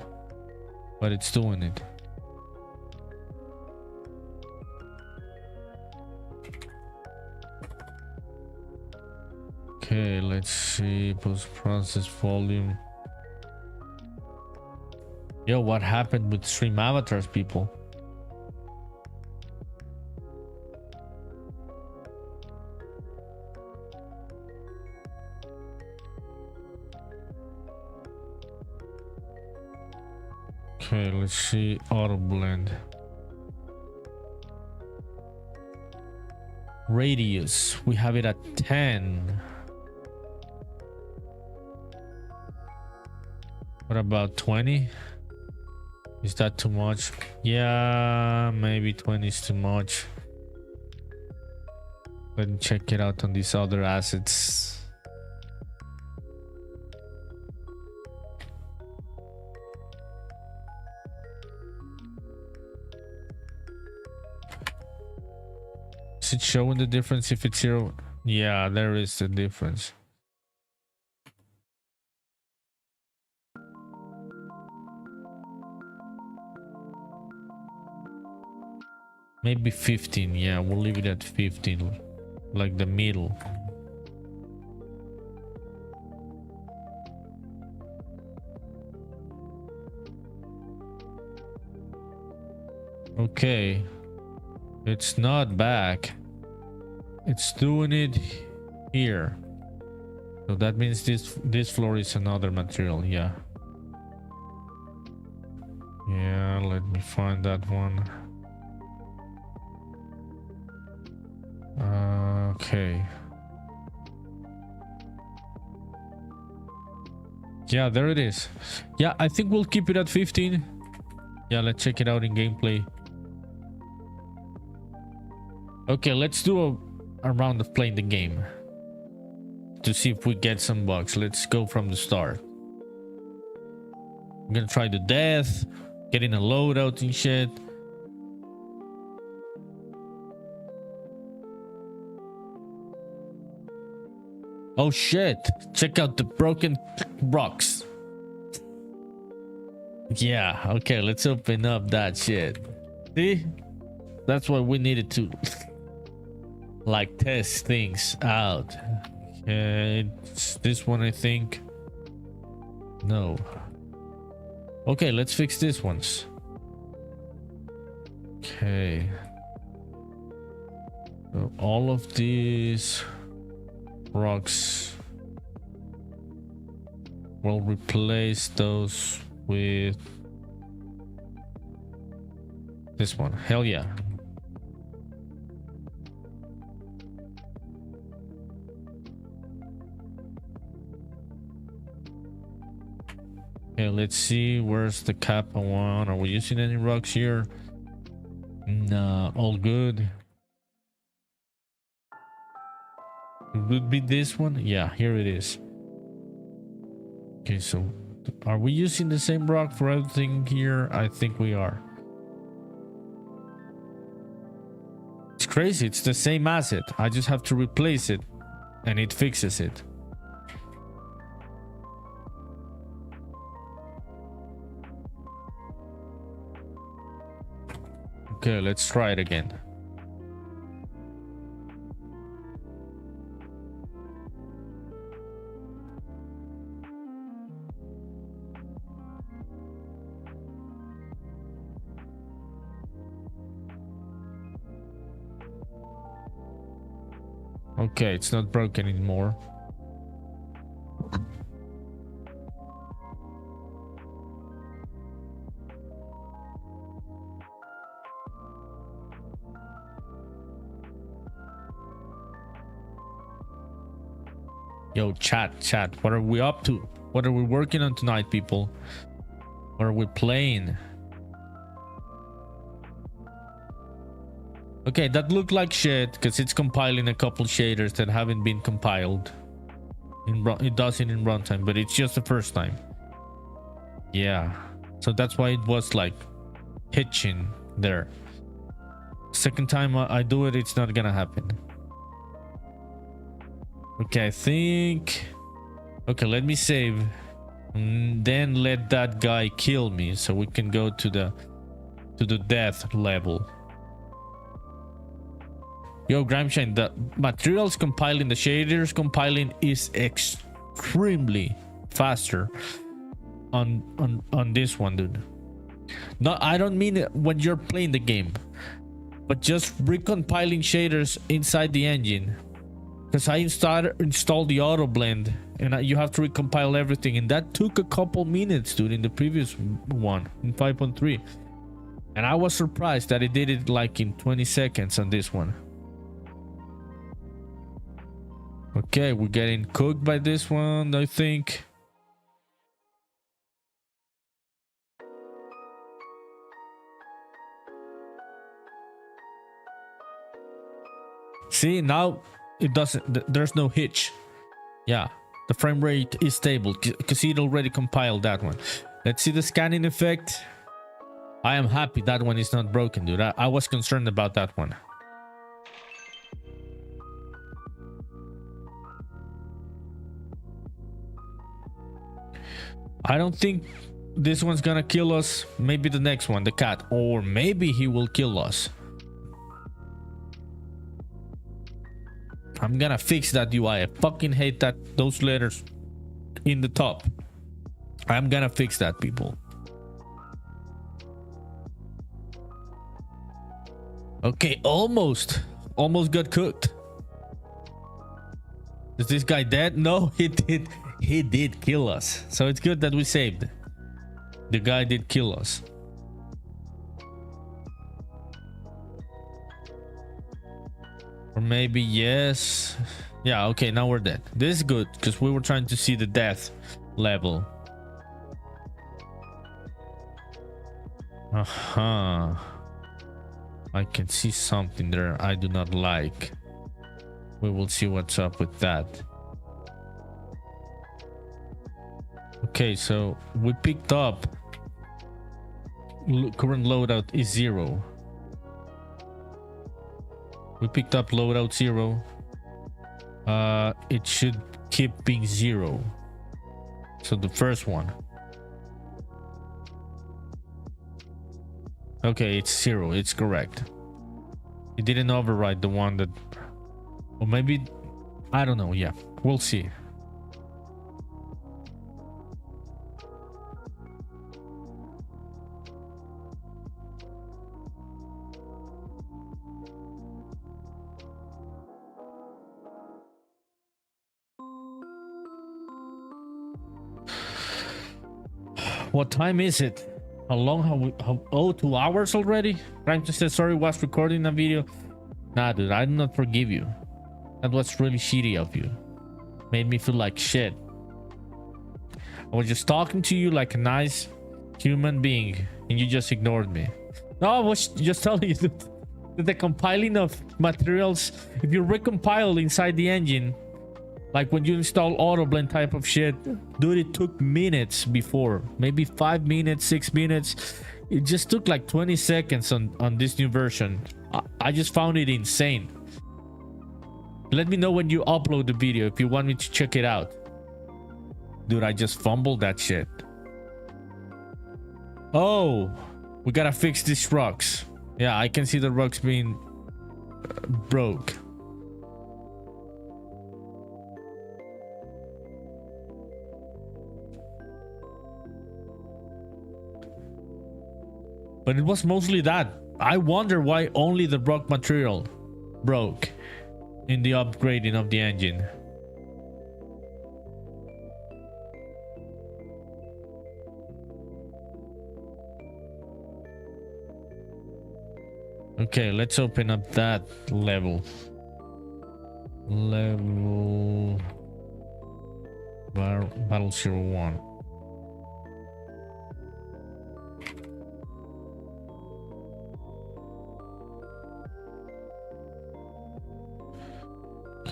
but it's doing it. Okay, let's see. Post-process volume. Yo, what happened with stream avatars, people? Okay, let's see. Auto blend. Radius, we have it at 10. What about 20? Is that too much? Yeah, maybe 20 is too much. Let me check it out on these other assets. Is it showing the difference if it's 0? Yeah, there is a difference. Maybe 15. Yeah, we'll leave it at 15, like the middle. Okay, it's not back. It's doing it here. So that means this floor is another material. Yeah. Yeah, let me find that one. Okay. Yeah, there it is. Yeah, I think we'll keep it at 15. Yeah, let's check it out in gameplay. Okay, let's do a round of playing the game to see if we get some bugs. Let's go from the start. I'm gonna try the death, getting a loadout and shit. Oh shit, check out the broken rocks. Yeah, okay, let's open up that shit. See? That's what we needed to like test things out. Okay, it's this one, I think. No. Okay, let's fix this ones. Okay. So all of these rocks, we'll replace those with this one. Hell yeah. Okay, let's see, where's the Kappa one? Are we using any rocks here? Nah, all good. It would be this one. Yeah, here it is. Okay, so are we using the same rock for everything here? I think we are. It's crazy, it's the same asset. I just have to replace it and it fixes it. Okay, let's try it again. Okay, it's not broken anymore. Yo, chat, what are we up to? What are we working on tonight, people? What are we playing? Okay, that looked like shit because it's compiling a couple shaders that haven't been compiled. It does it in runtime, but it's just the first time. Yeah, so that's why it was like hitching there. Second time I do it, it's not gonna happen. Okay, I think. Okay, let me save. And then let that guy kill me so we can go to the death level. Yo, Gramshine, the materials compiling, the shaders compiling is extremely faster on this one, dude. No, I don't mean it when you're playing the game, but just recompiling shaders inside the engine. Because I installed the auto blend and you have to recompile everything, and that took a couple minutes, dude, in the previous one in 5.3, and I was surprised that it did it like in 20 seconds on this one. Okay, we're getting cooked by this one, I think. See, now it doesn't, there's no hitch. Yeah, the frame rate is stable because it already compiled that one. Let's see the scanning effect. I am happy that one is not broken, dude. I was concerned about that one. I don't think this one's gonna kill us. Maybe the next one, the cat, or maybe he will kill us. I'm gonna fix that UI. I fucking hate that, those letters in the top. I'm gonna fix that, people. Okay, almost got cooked. Is this guy dead? No, he did kill us. So it's good that we saved. The guy did kill us. Or maybe yes. Yeah, okay, now we're dead. This is good because we were trying to see the death level. I can see something there I do not like. We will see what's up with that. Okay, so we picked up current loadout is 0. We picked up loadout 0. It should keep being 0. So the first one. Okay, it's 0. It's correct. It didn't override the one that, or maybe, I don't know. Yeah, we'll see. What time is it? How long have we? Oh, 2 hours already? Trying to say sorry, was recording a video. Nah, dude, I do not forgive you. That was really shitty of you. Made me feel like shit. I was just talking to you like a nice human being, and you just ignored me. No, I was just telling you that the compiling of materials, if you recompile inside the engine, like when you install auto blend type of shit, dude, it took minutes before. Maybe 5 minutes, 6 minutes. It just took like 20 seconds on this new version. I just found it insane. Let me know when you upload the video if you want me to check it out. Dude, I just fumbled that shit. Oh, we gotta fix these rocks. Yeah, I can see the rocks being broke. But it was mostly that. I wonder why only the rock material broke in the upgrading of the engine. Okay, let's open up that level. Battle 01.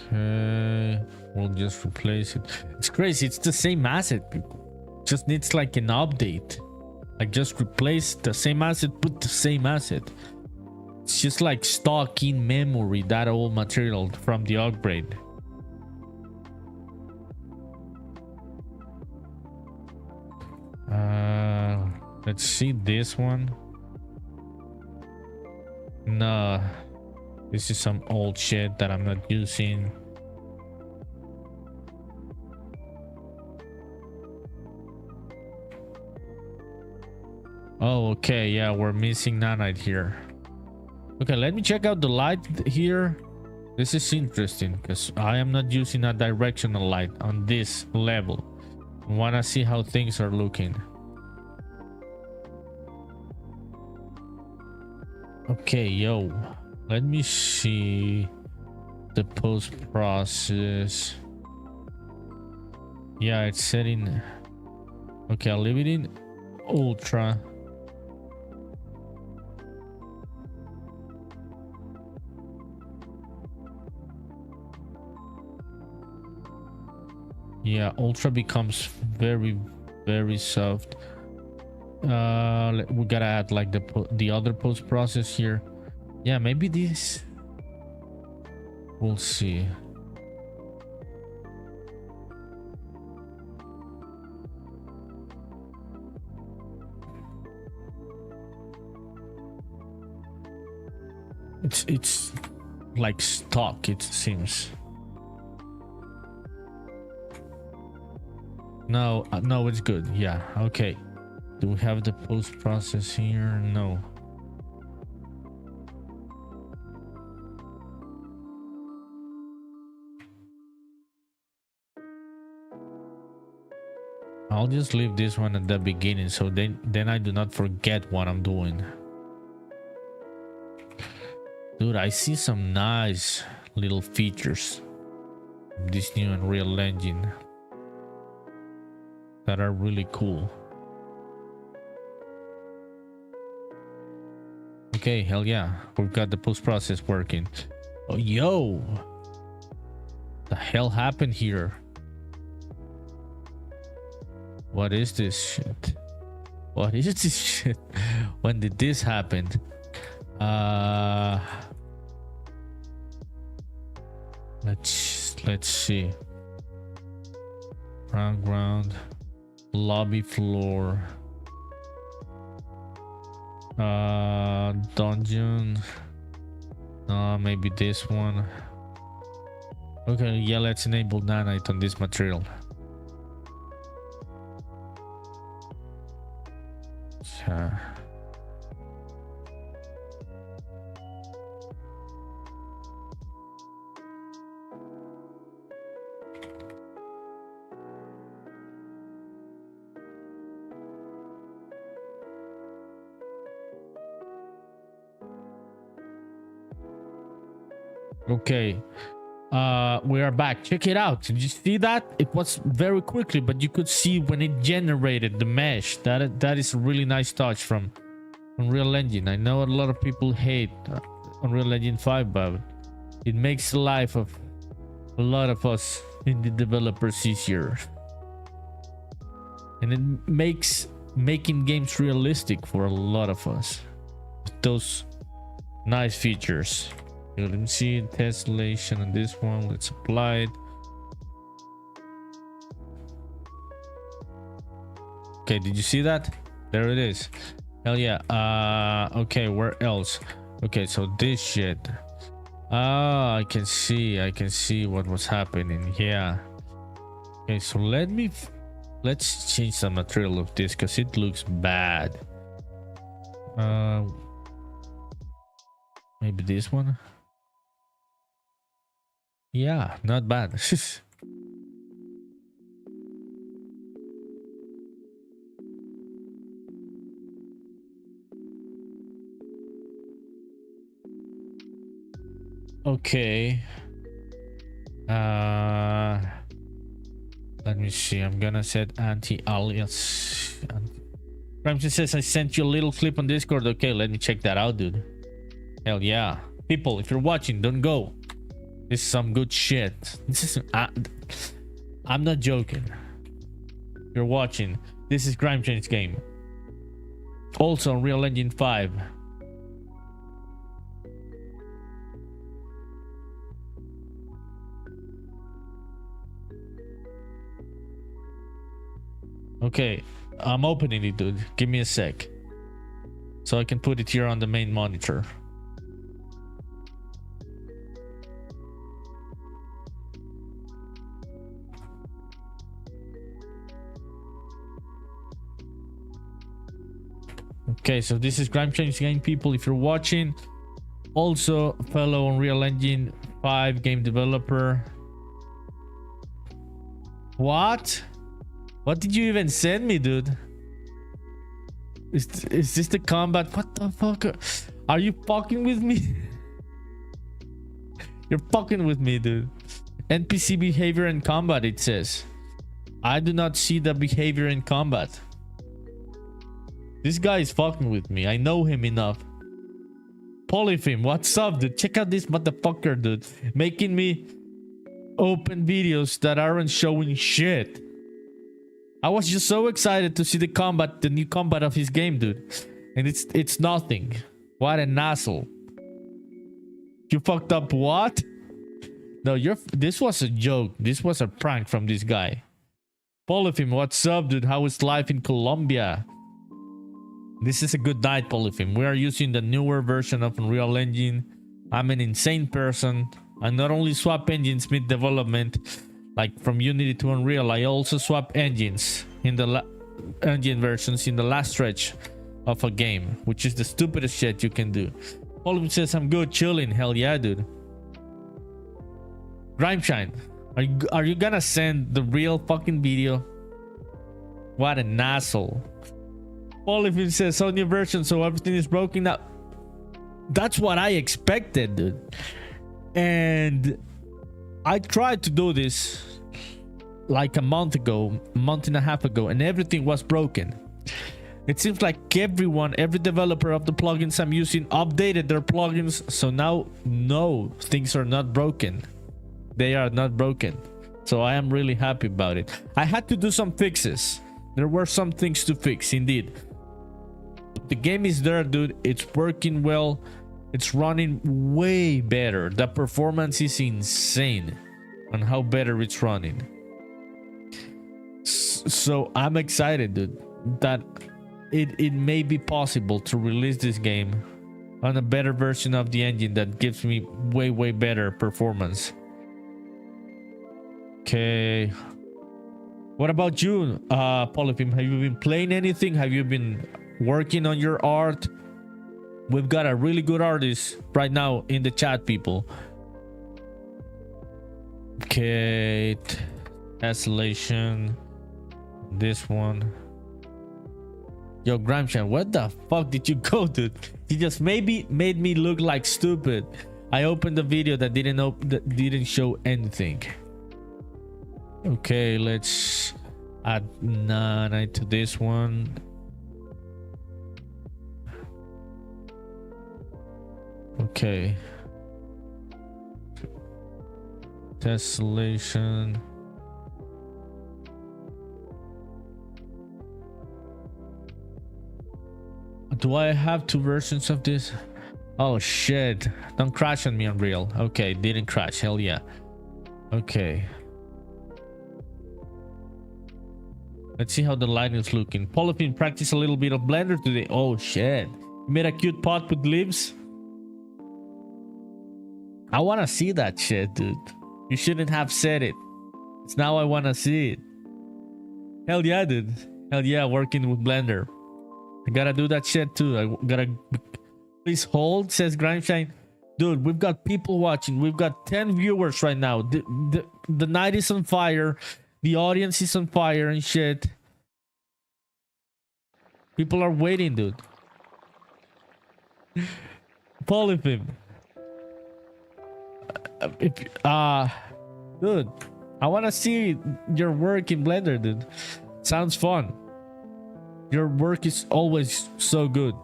Okay, we'll just replace it. It's crazy, it's the same asset, people. Just needs like an update. Like just replace the same asset, put the same asset. It's just like stock in memory, that old material from the upgrade. Let's see this one. No, this is some old shit that I'm not using. Oh, okay, yeah, we're missing nanite here. Okay, let me check out the light here. This is interesting because I am not using a directional light on this level. I wanna see how things are looking. Okay, yo, let me see the post process. Yeah, it's setting. Okay, I'll leave it in ultra. Yeah, ultra becomes very, very soft. We gotta add like the other post process here. Yeah, maybe this. We'll see. It's like stock, it seems. No, no, it's good. Yeah, okay. Do we have the post process here? No. I'll just leave this one at the beginning so then I do not forget what I'm doing. Dude, I see some nice little features of this new Unreal Engine that are really cool. Okay, hell yeah. We've got the post process working. Oh, yo! The hell happened here? What is this shit? What is this shit? When did this happen? Let's see. Ground, lobby floor, dungeon. Maybe this one. Okay, yeah, let's enable nanite on this material. Okay, we are back. Check it out. Did you see that? It was very quickly, but you could see when it generated the mesh. That is a really nice touch from Unreal Engine. I know a lot of people hate Unreal Engine 5, but it makes the life of a lot of us indie developers easier, and it makes making games realistic for a lot of us. Those nice features. Let me see tessellation on this one. Let's apply it. Okay, did you see that? There it is. Hell yeah. Okay, where else? Okay, so this shit. I can see what was happening. Yeah. Okay, so let's change the material of this because it looks bad. Maybe this one. Yeah, not bad. Okay. Let me see. I'm gonna set anti-alias. Ramsey says I sent you a little clip on Discord. Okay, let me check that out, dude. Hell yeah. People, if you're watching, don't go. This is some good shit. This is I'm not joking. If you're watching, this is Grime Change game. Also Unreal Engine 5. Okay, I'm opening it, dude. Give me a sec. So I can put it here on the main monitor. Okay, so this is Grime Change game, people. If you're watching, also fellow Unreal Engine 5 game developer. What did you even send me, dude? Is this the combat? What the fuck? Are you fucking with me? You're fucking with me, dude. NPC behavior in combat, it says. I do not see the behavior in combat. This guy is fucking with me. I know him enough. Polyphim, what's up, dude? Check out this motherfucker, dude. Making me open videos that aren't showing shit. I was just so excited to see the new combat of his game, dude. And it's nothing. What an asshole. You fucked up what? No, this was a joke. This was a prank from this guy. Polyphim, what's up, dude? How is life in Colombia? This is a good night, Polyphim. We are using the newer version of Unreal Engine. I'm an insane person. I not only swap engines mid-development, like from Unity to Unreal, I also swap engines in the engine versions in the last stretch of a game, which is the stupidest shit you can do. Polyphim says, I'm good, chilling. Hell yeah, dude. Grimeshine, are you gonna send the real fucking video? What an asshole. Polyphim says, so new version, so everything is broken up. That's what I expected, dude. And I tried to do this like a month and a half ago, and everything was broken. It seems like every developer of the plugins I'm using updated their plugins, so now no, things are not broken. They are not broken. So I am really happy about it. I had to do some fixes. There were some things to fix, indeed. The game is there, dude. It's working well. It's running way better. The performance is insane on how better it's running. So I'm excited, dude, that it may be possible to release this game on a better version of the engine that gives me way better performance. Okay. What about you, Polyphim? Have you been playing anything? Have you been working on your art? We've got a really good artist right now in the chat, people. Okay. Isolation. This one. Yo, Gramshan, where the fuck did you go, dude? You just maybe made me look like stupid. I opened the video that didn't show anything. Okay, let's add none to this one. Okay. Tessellation. Do I have two versions of this? Oh shit. Don't crash on me, Unreal. Okay, didn't crash. Hell yeah. Okay. Let's see how the lighting is looking. Polyphim practice a little bit of Blender today. Oh shit. You made a cute pot with leaves? I want to see that shit, dude. You shouldn't have said it. It's now I want to see it. Hell yeah, dude. Hell yeah, working with Blender. I gotta do that shit too. I gotta... Please hold, says Grimeshine. Dude, we've got people watching. We've got 10 viewers right now. The night is on fire. The audience is on fire and shit. People are waiting, dude. Polyphim. Dude, I want to see your work in Blender, dude. Sounds fun. Your work is always so good.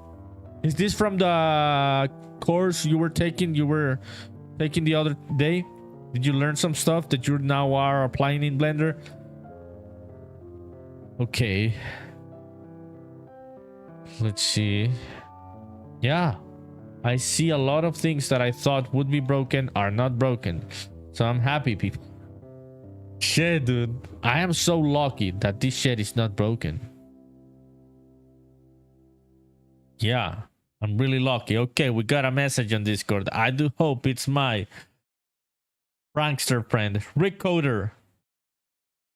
Is this from the course you were taking the other day? Did you learn some stuff that you now are applying in Blender? Okay. Let's see. Yeah. I see a lot of things that I thought would be broken are not broken. So I'm happy, people. Shit, dude. I am so lucky that this shit is not broken. Yeah. I'm really lucky. Okay, we got a message on Discord. I do hope it's my prankster friend, Rick Coder.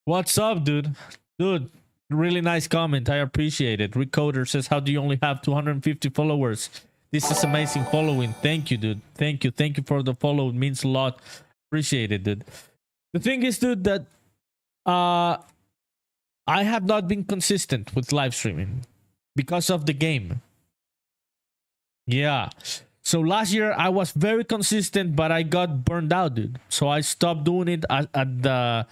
What's up, dude? Dude, really nice comment. I appreciate it. Rick Coder says, how do you only have 250 followers? This is amazing following. Thank you, dude. Thank you. Thank you for the follow. It means a lot. Appreciate it, dude. The thing is, dude, that I have not been consistent with live streaming because of the game. Yeah. So last year I was very consistent, but I got burned out, dude. So I stopped doing it at the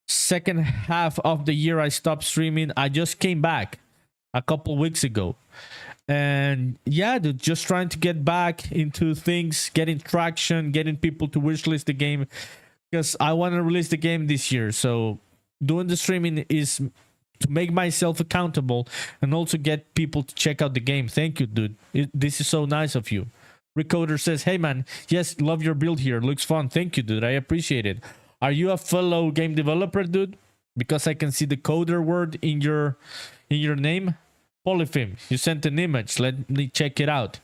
second half of the year. I stopped streaming. I just came back a couple weeks ago. And yeah, dude, just trying to get back into things, getting traction, getting people to wishlist the game. because I want to release the game this year. So doing the streaming is to make myself accountable and also get people to check out the game. Thank you, dude. This is so nice of you. Recoder says, hey man, yes, love your build here. Looks fun. Thank you, dude. I appreciate it. Are you a fellow game developer, dude? Because I can see the coder word in your name. Polyphim, you sent an image. Let me check it out.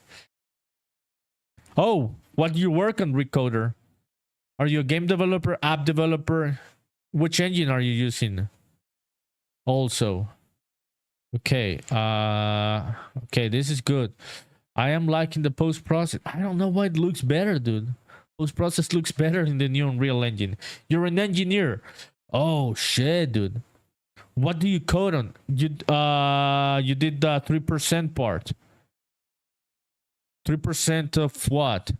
Oh, what do you work on, Recoder? Are you a game developer, app developer? Which engine are you using? Also. Okay. Okay, this is good. I am liking the post-process. I don't know why it looks better, dude. Post-process looks better in the new Unreal Engine. You're an engineer. Oh, shit, dude. What do you code on? You did the 3% part. 3% of what?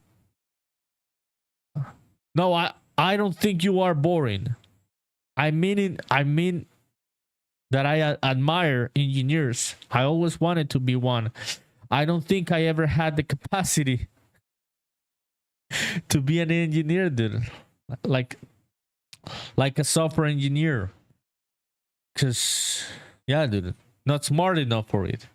No, I don't think you are boring. I mean that I admire engineers. I always wanted to be one. I don't think I ever had the capacity to be an engineer, dude. Like a software engineer. Cause yeah, dude, not smart enough for it.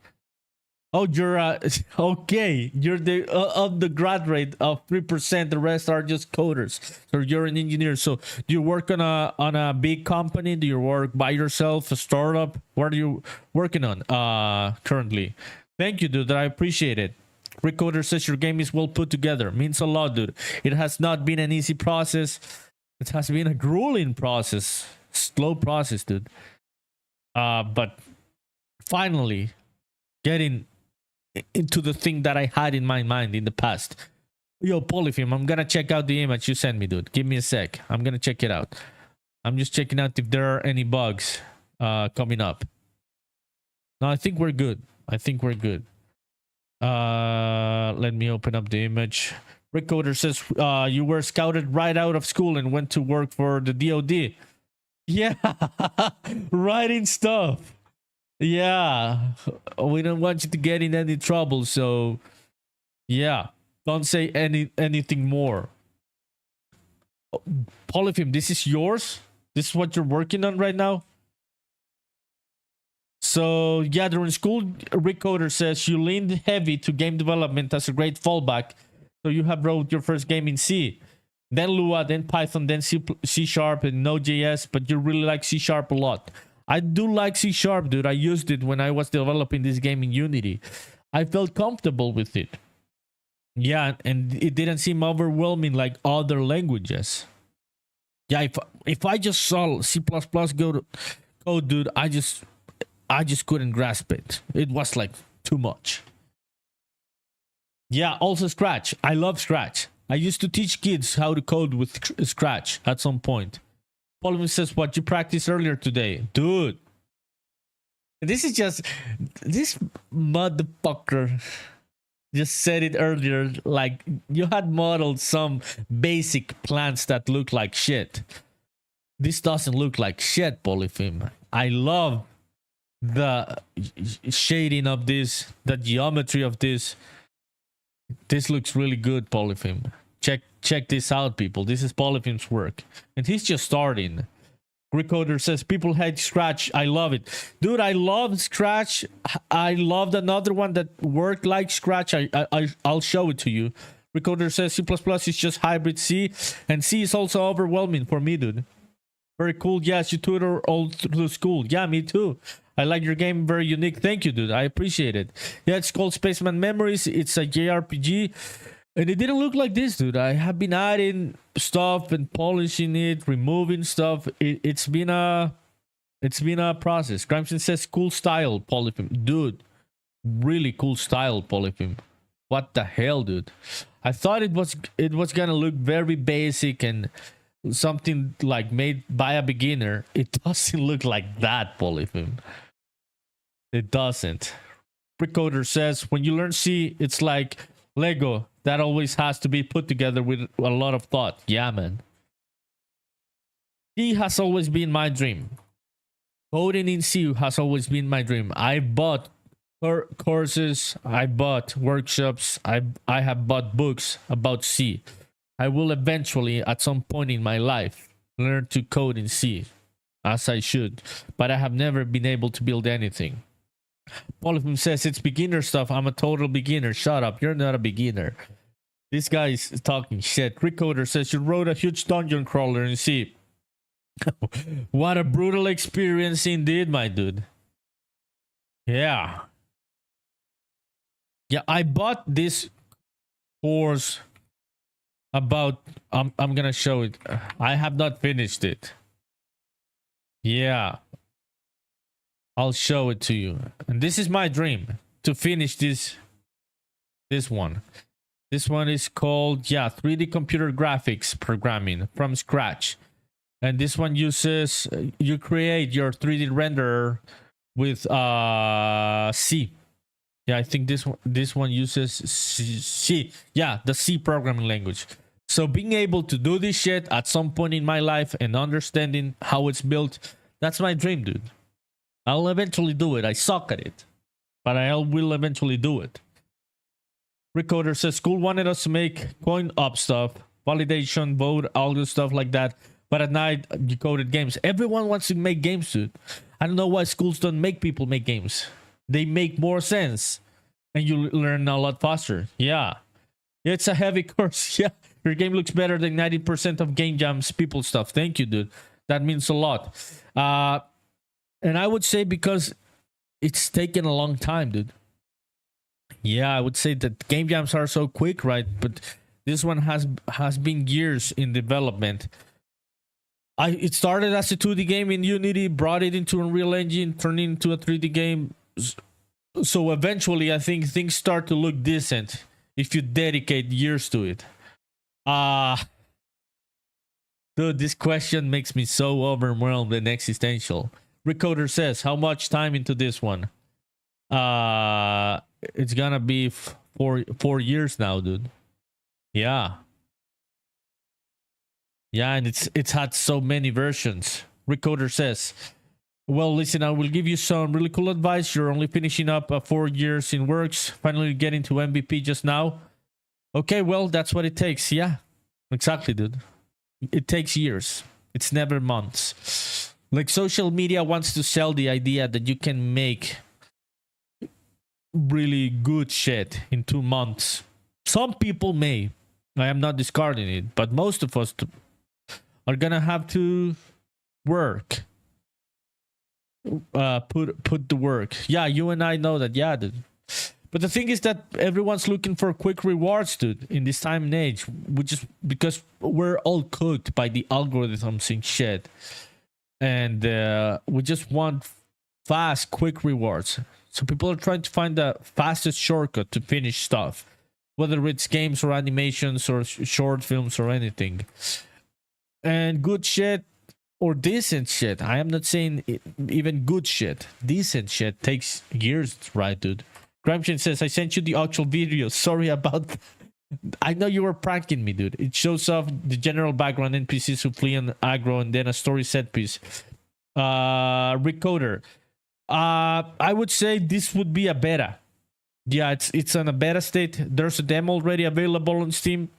Oh, you're okay. You're the of the grad rate of 3%. The rest are just coders. So you're an engineer. So do you work on a big company? Do you work by yourself? A startup? What are you working on currently? Thank you, dude. I appreciate it. Recoder says your game is well put together. Means a lot, dude. It has not been an easy process. It has been a grueling process, slow process, dude. But finally getting into the thing that I had in my mind in the past. Yo, Polyphim, I'm gonna check out the image you sent me, dude. Give me a sec. I'm gonna check it out. I'm just checking out if there are any bugs coming up. No, I think we're good. Let me open up the image. Recoder says you were scouted right out of school and went to work for the DoD. Yeah, writing stuff. Yeah, we don't want you to get in any trouble, so yeah, don't say anything more. Polyphim, this is yours? This is what you're working on right now? So yeah, during school, Recoder says you leaned heavy to game development as a great fallback. So you have wrote your first game in C, then Lua, then Python, then C Sharp and Node.js, but you really like C Sharp a lot. I do like C Sharp, dude. I used it when I was developing this game in Unity. I felt comfortable with it. Yeah, and it didn't seem overwhelming like other languages. Yeah, if I just saw C++ go to code, dude, I just couldn't grasp it. It was like too much. Yeah, also Scratch. I love Scratch. I used to teach kids how to code with Scratch at some point. Polyphim says, what you practiced earlier today? Dude. This motherfucker just said it earlier. Like, you had modeled some basic plants that look like shit. This doesn't look like shit, Polyphim. I love the shading of this, the geometry of this. This looks really good, Polyphim. Check this out, people. This is Polyphim's work, and he's just starting. Recoder says people hate Scratch. I love it, dude. I love Scratch. I loved another one that worked like Scratch. I'll show it to you. Recoder says C++ is just hybrid C, and C is also overwhelming for me, dude. Very cool. Yes, you tutor all through school. Yeah, me too. I like your game. Very unique. Thank you, dude. I appreciate it. Yeah, it's called Spaceman Memories. It's a JRPG. And it didn't look like this, dude. I have been adding stuff and polishing it, removing stuff. It's been a process. Grimson says cool style, Polyphim. Dude, really cool style, Polyphim. What the hell, dude? I thought it was gonna look very basic and something like made by a beginner. It doesn't look like that, Polyphim. It doesn't. Recoder says when you learn C, it's like Lego. That always has to be put together with a lot of thought. Yeah, man. C has always been my dream. Coding in C has always been my dream. I bought courses. I bought workshops. I have bought books about C. I will eventually, at some point in my life, learn to code in C, as I should, but I have never been able to build anything. Polyphone says it's beginner stuff. I'm a total beginner. Shut up. You're not a beginner. This guy is talking shit. Recoder says you wrote a huge dungeon crawler in C. What a brutal experience indeed, my dude. Yeah. Yeah, I bought this course about I'm gonna show it. I have not finished it. Yeah. I'll show it to you. And this is my dream, to finish this one. This one is called 3D computer graphics programming from scratch. And this one uses you create your 3D renderer with C. Yeah, I think this one uses C. Yeah, the C programming language. So being able to do this shit at some point in my life and understanding how it's built, that's my dream, dude. I'll eventually do it. I suck at it, but I will eventually do it. Recorder says school wanted us to make coin up stuff, validation, vote, all this stuff like that. But at night, you coded games. Everyone wants to make games, dude. I don't know why schools don't make people make games. They make more sense, and you learn a lot faster. Yeah, it's a heavy course. Yeah, your game looks better than 90% of Game Jam's people stuff. Thank you, dude. That means a lot. And I would say because it's taken a long time, dude. Yeah, I would say that Game Jams are so quick, right? But this one has been years in development. It started as a 2D game in Unity, brought it into Unreal Engine, turned it into a 3D game. So eventually, I think things start to look decent if you dedicate years to it. Dude, this question makes me so overwhelmed and existential. Recoder says, how much time into this one? It's gonna be 4 years now, dude. Yeah. Yeah, and it's had so many versions. Recoder says, well, listen, I will give you some really cool advice. You're only finishing up 4 years in works, finally getting to MVP just now. Okay, well, that's what it takes. Yeah, exactly, dude. It takes years. It's never months. Like, social media wants to sell the idea that you can make really good shit in 2 months. Some people may. I am not discarding it, but most of us are gonna have to work. Put the work. Yeah, you and I know that. Yeah, dude. But the thing is that everyone's looking for quick rewards, dude, in this time and age, which is because we're all cooked by the algorithms and shit, and we just want fast, quick rewards. So people are trying to find the fastest shortcut to finish stuff, whether it's games or animations or short films or anything. And good shit or decent shit, I am not saying even good shit, decent shit takes years, right, dude? Gramshin says, I sent you the actual video. Sorry about I know you were pranking me, dude. It shows off the general background, NPCs who flee and aggro, and then a story set piece. Recoder. I would say this would be a beta. Yeah, it's on a beta state. There's a demo already available on Steam.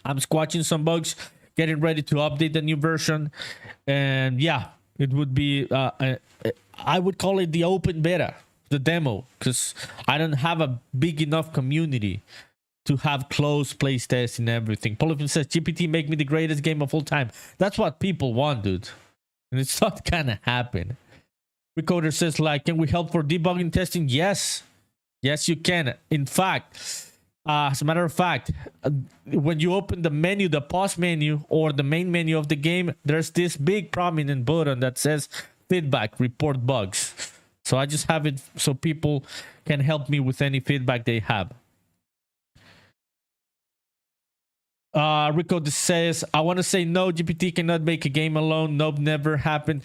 I'm squatching some bugs, getting ready to update the new version. And yeah, it would be, I would call it the open beta, the demo, because I don't have a big enough community to have closed play tests and everything. Polyphone says, GPT make me the greatest game of all time. That's what people want, dude. And it's not gonna happen. Recoder says, like, can we help for debugging testing? Yes. Yes, you can. In fact, as a matter of fact, when you open the menu, the pause menu or the main menu of the game, there's this big prominent button that says feedback, report bugs. So I just have it so people can help me with any feedback they have. Rico says, I want to say no, GPT cannot make a game alone. Nope, never happened.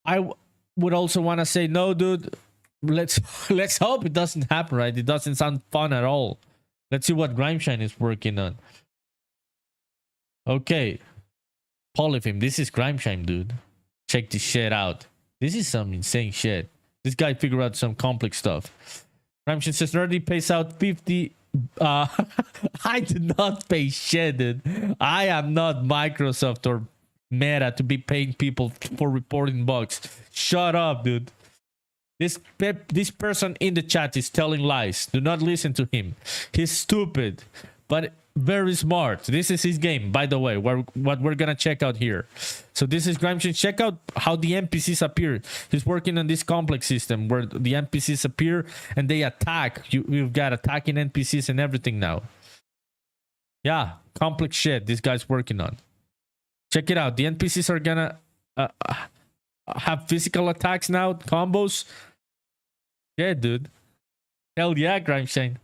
I would also want to say no, dude. Let's hope it doesn't happen, right? It doesn't sound fun at all. Let's see what Grimeshine is working on. Okay. Polyphim, this is Grimeshine, dude. Check this shit out. This is some insane shit. This guy figured out some complex stuff. Grimeshine says, Nerdy pays out 50 I did not pay shit, dude. I am not Microsoft or Meta to be paying people for reporting bugs. Shut up, dude. This person in the chat is telling lies. Do not listen to him. He's stupid, but very smart. This is his game, by the way. What we're gonna check out here. So this is Grimeshin. Check out how the NPCs appear. He's working on this complex system where the NPCs appear and they attack. You've got attacking NPCs and everything now. Yeah, complex shit this guy's working on. Check it out. The NPCs are gonna have physical attacks now, combos. Yeah, dude. Hell yeah, Grimeshane.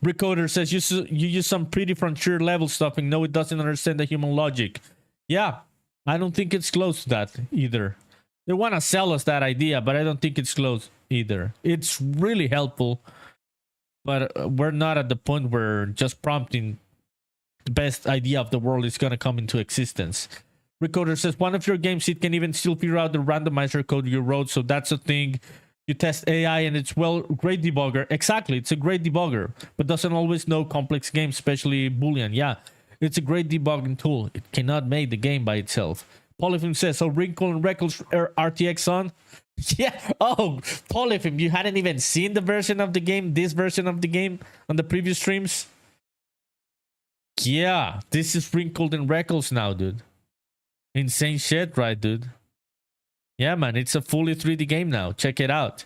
Recoder says you use some pretty frontier level stuff and no, it doesn't understand the human logic. Yeah, I don't think it's close to that either. They want to sell us that idea, but I don't think it's close either. It's really helpful, but we're not at the point where just prompting the best idea of the world is going to come into existence. Recoder says one of your games, it can even still figure out the randomizer code you wrote, so that's a thing. You test AI and it's, well, great debugger. Exactly, it's a great debugger, but doesn't always know complex games, especially Boolean. Yeah, it's a great debugging tool. It cannot make the game by itself. Polyphim says, so Wrinkle and Reckles RTX on? Yeah, oh, Polyphim, you hadn't even seen the version of the game, this version of the game on the previous streams? Yeah, this is Wrinkled and Reckles now, dude. Insane shit, right, dude? Yeah, man, it's a fully 3D game now. Check it out.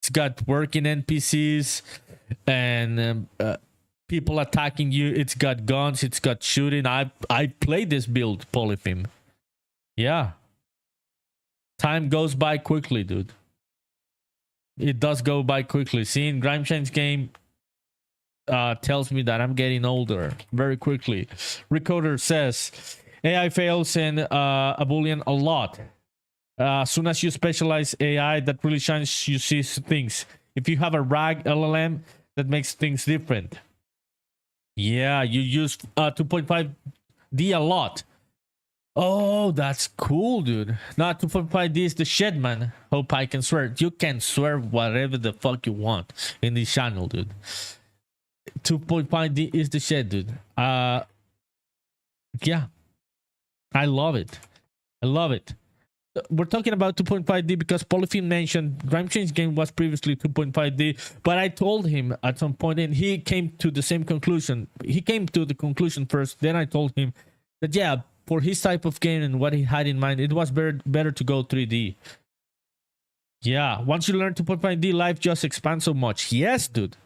It's got working NPCs and people attacking you. It's got guns. It's got shooting. I played this build, Polyphim. Yeah. Time goes by quickly, dude. It does go by quickly. Seeing Grimeshine's game tells me that I'm getting older very quickly. Recoder says, AI fails in a Boolean a lot. As soon as you specialize AI, that really shines, you see things. If you have a RAG LLM, that makes things different. Yeah, you use 2.5D a lot. Oh, that's cool, dude. Not 2.5D is the shit, man. Hope I can swear. You can swear whatever the fuck you want in this channel, dude. 2.5D is the shit, dude. Yeah. I love it. I love it. We're talking about 2.5D because Polyphim mentioned Grimeshine's game was previously 2.5D, but I told him at some point, and he came to the same conclusion. He came to the conclusion first, then I told him that, yeah, for his type of game and what he had in mind, it was better to go 3D. Yeah, once you learn 2.5D, life just expands so much. Yes, dude.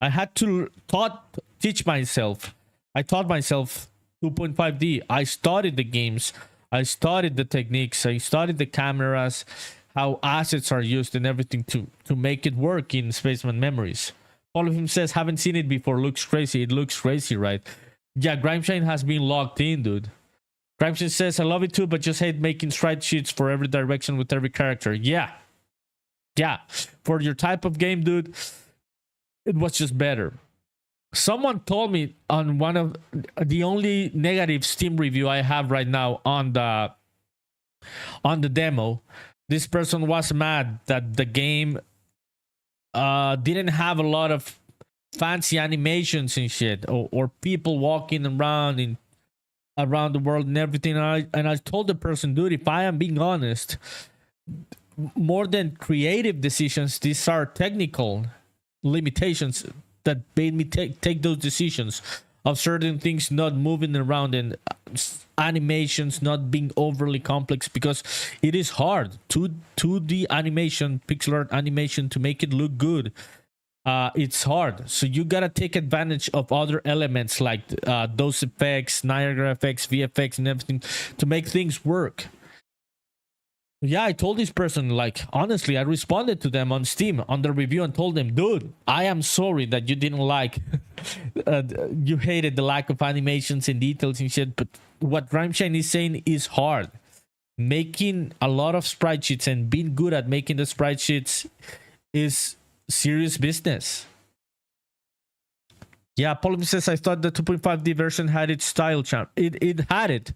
I had to teach myself. I taught myself 2.5D. I studied the games. I studied the techniques. I studied the cameras, how assets are used and everything to make it work in Spaceman Memories. All of him says, haven't seen it before. Looks crazy. It looks crazy, right? Yeah, Grimeshine has been locked in, dude. Grimeshine says, I love it too, but just hate making sprite sheets for every direction with every character. Yeah. Yeah. For your type of game, dude, it was just better. Someone told me on one of the only negative Steam review I have right now on the demo, this person was mad that the game didn't have a lot of fancy animations and shit, or people walking around around the world and everything. And I told the person, dude, if I am being honest, more than creative decisions, these are technical limitations that made me take those decisions of certain things not moving around and animations not being overly complex, because it is hard to 2D animation, pixel art animation, to make it look good. It's hard, so you gotta take advantage of other elements like those effects, Niagara effects, VFX and everything to make things work. Yeah, I told this person, like, honestly, I responded to them on Steam on the review and told them, dude, I am sorry that you didn't like, you hated the lack of animations and details and shit, but what Grimeshine is saying is hard. Making a lot of sprite sheets and being good at making the sprite sheets is serious business. Yeah, Polym says, I thought the 2.5D version had its style charm. It had it,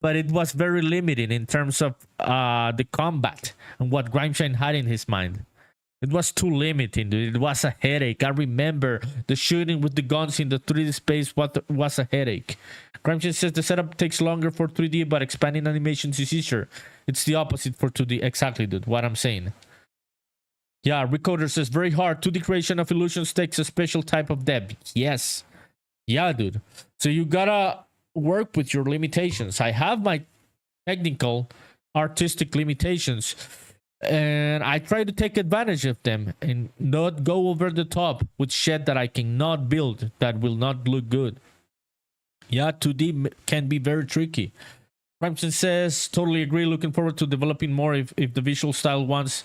but it was very limited in terms of the combat and what Grimeshine had in his mind. It was too limiting, dude. It was a headache. I remember the shooting with the guns in the 3D space was a headache. Crimson says the setup takes longer for 3D, but expanding animations is easier. It's the opposite for 2D. Exactly, dude. What I'm saying. Yeah, Recoder says very hard. 2D creation of illusions takes a special type of depth. Yes. Yeah, dude. So you gotta work with your limitations. I have my technical, artistic limitations, and I try to take advantage of them and not go over the top with shit that I cannot build, that will not look good. Yeah, 2D can be very tricky. Crimson says, totally agree. Looking forward to developing more if the visual style once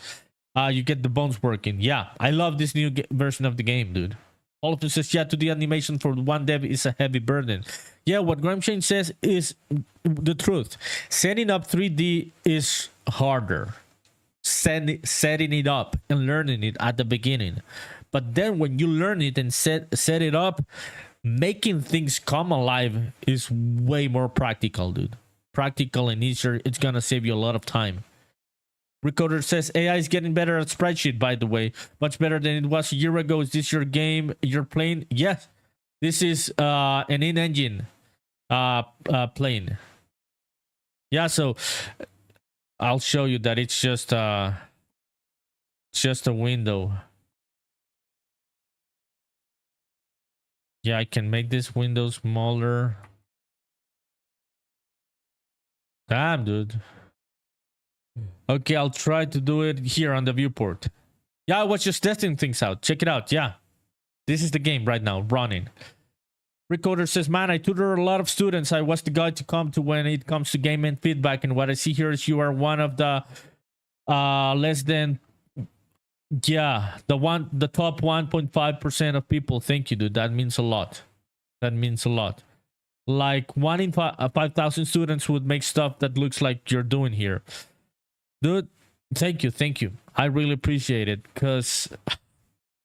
you get the bones working. Yeah, I love this new version of the game, dude. All of them says, yeah, 2D animation for one dev is a heavy burden. Yeah, what Gramshane says is the truth. Setting up 3D is harder. Setting it up and learning it at the beginning. But then when you learn it and set it up, making things come alive is way more practical, dude. Practical and easier. It's gonna save you a lot of time. Recoder says AI is getting better at spreadsheet, by the way. Much better than it was a year ago. Is this your game you're playing? Yes. This is an in-engine plane. Yeah, so I'll show you that it's just a window. Yeah, I can make this window smaller. Damn, dude. Okay, I'll try to do it here on the viewport. Yeah, I was just testing things out. Check it out. Yeah, this is the game right now running. Recorder says, man, I tutor a lot of students. I was the guy to come to when it comes to game and feedback. And what I see here is you are one of the less than, yeah, the top 1.5% of people. Thank you, dude. That means a lot. That means a lot. Like 1 in 5,000 students would make stuff that looks like you're doing here. Dude, thank you. I really appreciate it, because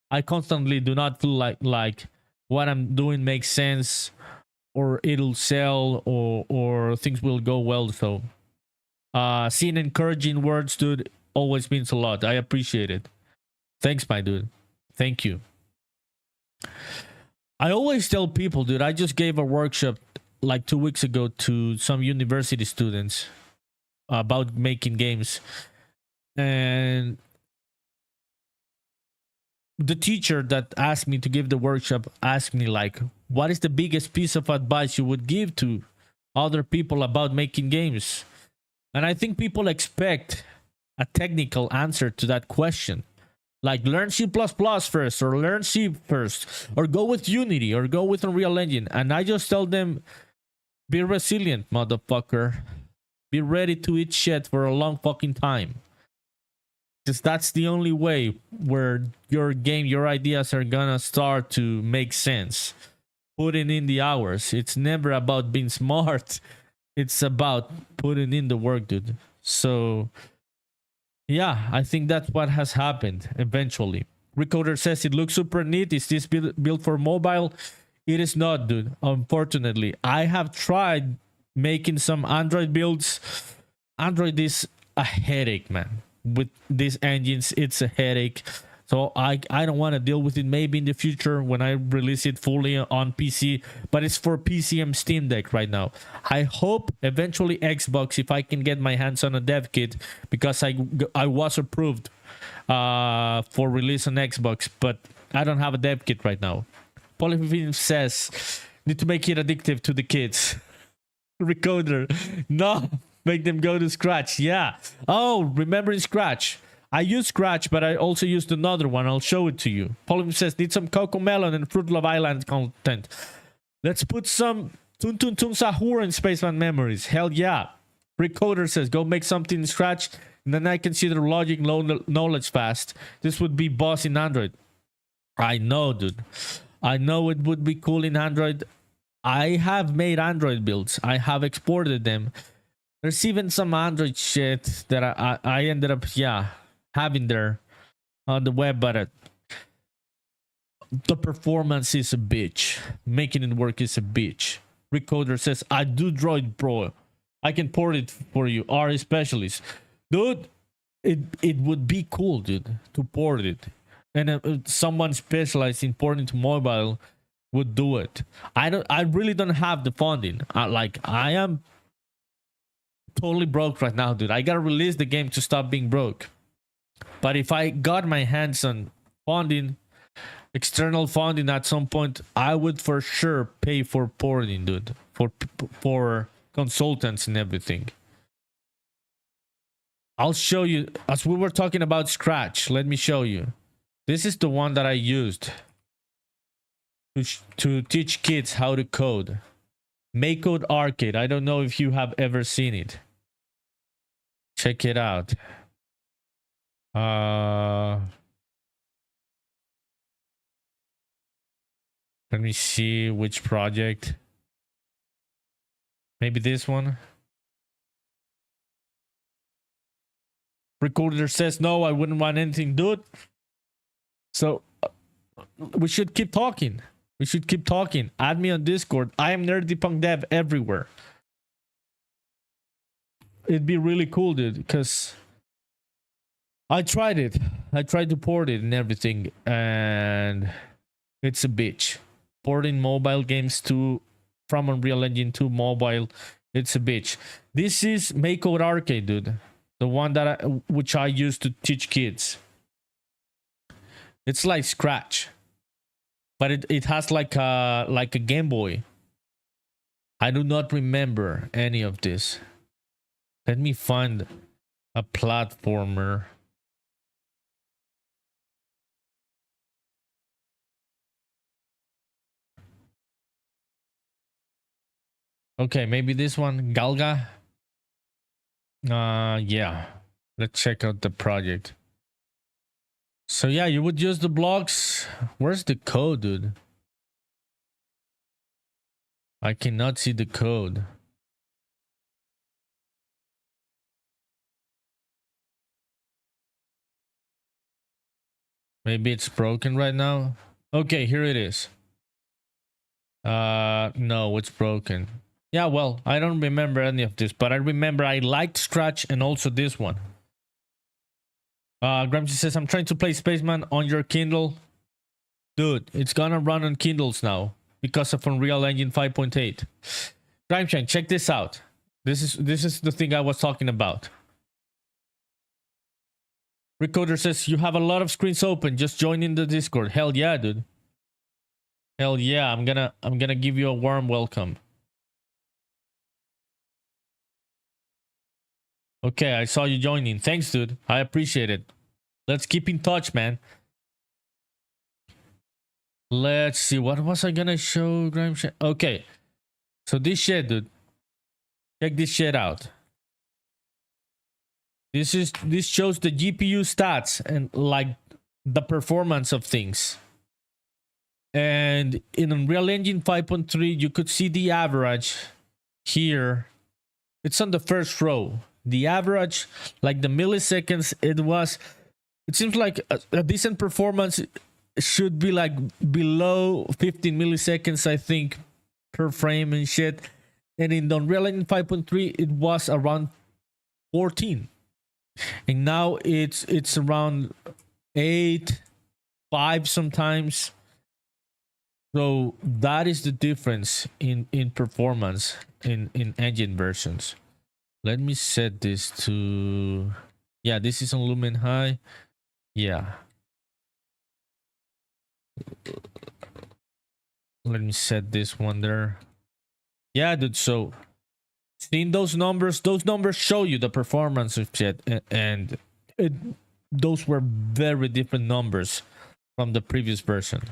I constantly do not feel like what I'm doing makes sense, or it'll sell, or things will go well. So seeing encouraging words, dude, always means a lot. I appreciate it. Thanks, my dude. Thank you. I always tell people, dude, I just gave a workshop like 2 weeks ago to some university students about making games, and the teacher that asked me to give the workshop asked me, like, what is the biggest piece of advice you would give to other people about making games? And I think people expect a technical answer to that question, like learn C++ first, or learn C first, or go with Unity, or go with Unreal Engine. And I just tell them, be resilient, motherfucker. Be ready to eat shit for a long fucking time. Because that's the only way where your game, your ideas are gonna start to make sense. Putting in the hours. It's never about being smart. It's about putting in the work, dude. So, yeah, I think that's what has happened eventually. Recoder says it looks super neat. Is this built for mobile? It is not, dude. Unfortunately, I have tried making some Android builds. Android is a headache, man. With these engines, it's a headache. So I don't want to deal with it. Maybe in the future when I release it fully on PC, but it's for PC and Steam Deck right now. I hope eventually Xbox, if I can get my hands on a dev kit, because I was approved for release on Xbox, but I don't have a dev kit right now. Polyfilm says, need to make it addictive to the kids. Recoder, no, make them go to Scratch. Yeah. Oh, remembering Scratch. I use Scratch, but I also used another one. I'll show it to you. Polyfilm says, need some Coco Melon and Fruit Love Island content. Let's put some Tun Tun Tun Sahur in Spaceman Memories. Hell yeah. Recoder says, go make something in Scratch, and then I consider logic knowledge fast. This would be boss in Android. I know, dude. I know it would be cool in Android. I have made Android builds. I have exported them. There's even some Android shit that I ended up, yeah, having there on the web, but the performance is a bitch. Making it work is a bitch. Recoder says, I do Droid Pro. I can port it for you. RE Specialist. Dude, it would be cool, dude, to port it, and someone specialized in porting to mobile would do it. I really don't have the funding. I am totally broke right now, dude. I gotta release the game to stop being broke. But if I got my hands on funding, external funding at some point, I would for sure pay for porting, dude, for consultants and everything. I'll show you, as we were talking about Scratch, let me show you. This is the one that I used to teach kids how to code. Make Code Arcade. I don't know if you have ever seen it. Check it out. Let me see which project. Maybe this one. Recorder says no, I wouldn't want anything, dude. So we should keep talking. We should keep talking. Add me on Discord. I am NerdyPunkDev everywhere. It'd be really cool, dude, because I tried it. I tried to port it and everything, and it's a bitch. Porting mobile games from Unreal Engine to mobile, it's a bitch. This is Make Code Arcade, dude. The one that which I used to teach kids. It's like Scratch, but it has like a Game Boy. I do not remember any of this. Let me find a platformer. Okay, maybe this one, Galga. Yeah. Let's check out the project. So yeah, you would use the blocks. Where's the code, dude? I cannot see the code. Maybe it's broken right now. Okay, here it is. No, it's broken. Yeah, well, I don't remember any of this, but I remember I liked Scratch and also this one. Gramsci says, I'm trying to play Spaceman on your Kindle. Dude, it's gonna run on Kindles now because of Unreal Engine 5.8. Gramsci, check this out. This is the thing I was talking about. Recorder says, you have a lot of screens open. Just join in the Discord. Hell yeah, dude. Hell yeah, I'm gonna give you a warm welcome. Okay, I saw you joining. Thanks, dude. I appreciate it. Let's keep in touch, man. Let's see. What was I gonna show, Graham? Okay. So this shit, dude. Check this shit out. This shows the GPU stats and like the performance of things. And in Unreal Engine 5.3, you could see the average here. It's on the first row. The average, like the milliseconds, it seems like a decent performance should be like below 15 milliseconds, I think, per frame and shit. And in the Unreal Engine 5.3, it was around 14. And now it's around 8, 5 sometimes. So that is the difference in performance in engine versions. Let me set this to, yeah, this is on Lumen High. Yeah. Let me set this one there. Yeah, dude, so seeing those numbers show you the performance of shit, and those were very different numbers from the previous version.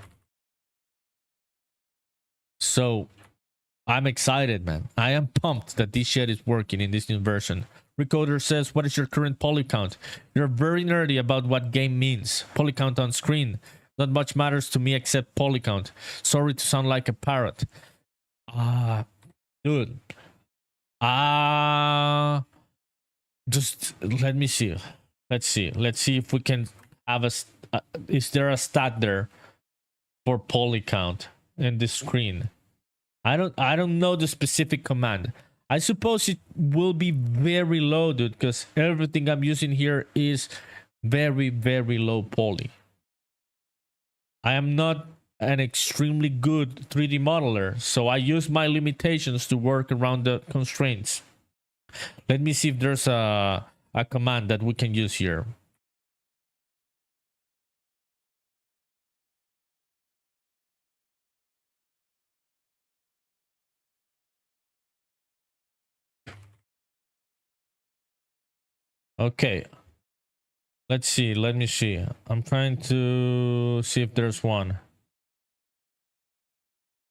So I'm excited, man. I am pumped that this shit is working in this new version. Recorder says, what is your current poly count? You're very nerdy about what game means. Poly count on screen. Not much matters to me except poly count. Sorry to sound like a parrot. Dude. Just let me see. Let's see if we can have is there a stat there for poly count in the screen? I don't know the specific command. I suppose it will be very low, dude, because everything I'm using here is very, very low poly. I am not an extremely good 3D modeler, so I use my limitations to work around the constraints. Let me see if there's a command that we can use here. Okay. Let's see. Let me see. I'm trying to see if there's one.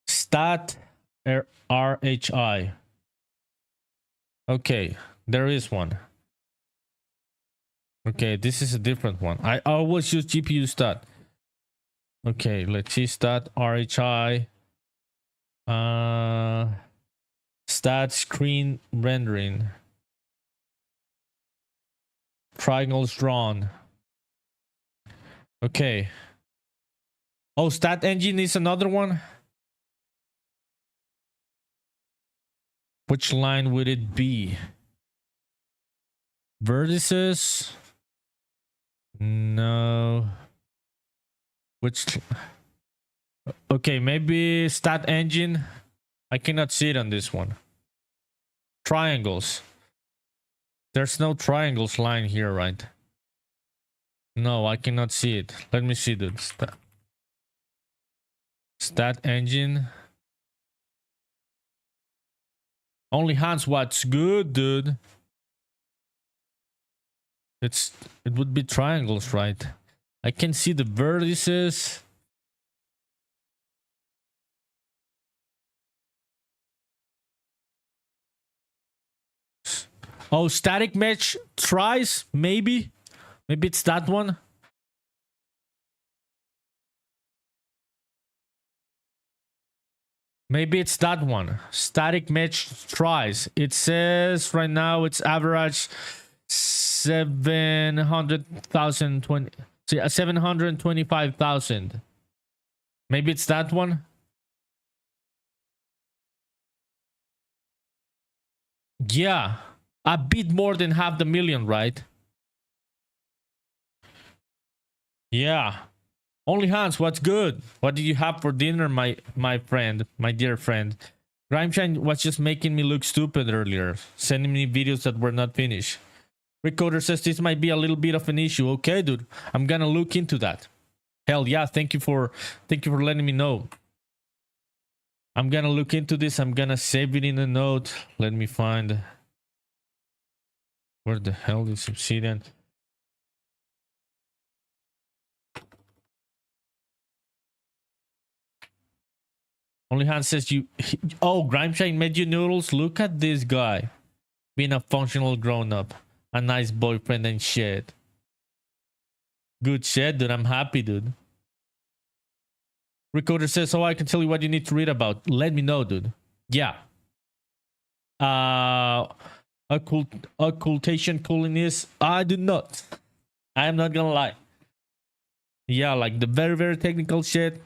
Stat RHI. Okay, there is one. Okay, this is a different one. I always use GPU stat. Okay, let's see. Stat RHI. Stat screen rendering. Triangles drawn. Okay. Oh, stat engine is another one. Which line would it be? Vertices? No. Which? Okay, maybe stat engine. I cannot see it on this one. Triangles. There's no triangles line here, right? No, I cannot see it. Let me see the stat engine. Only Hans, what's good, dude? It would be triangles, right? I can see the vertices. Oh, static mesh tries, maybe it's that one. Maybe it's that one. Static mesh tries. It says right now it's average 725,000. Maybe it's that one. Yeah, a bit more than 500,000, right? Yeah. Only Hans, what's good? What did you have for dinner, my friend, my dear friend? Grimeshine was just making me look stupid earlier, sending me videos that were not finished. Recorder says this might be a little bit of an issue. Okay, dude, I'm gonna look into that. Hell yeah, thank you for letting me know. I'm gonna look into this. I'm gonna save it in a note. Let me find where the hell is Obsidian. Only Hans says you. Oh, Grimeshine made you noodles. Look at this guy, being a functional grown-up, a nice boyfriend and shit. Good shit, dude. I'm happy, dude. Recorder says, "Oh, I can tell you what you need to read about." Let me know, dude. Yeah. Occultation cooling is. I do not. I am not gonna lie. Yeah, like the very, very technical shit.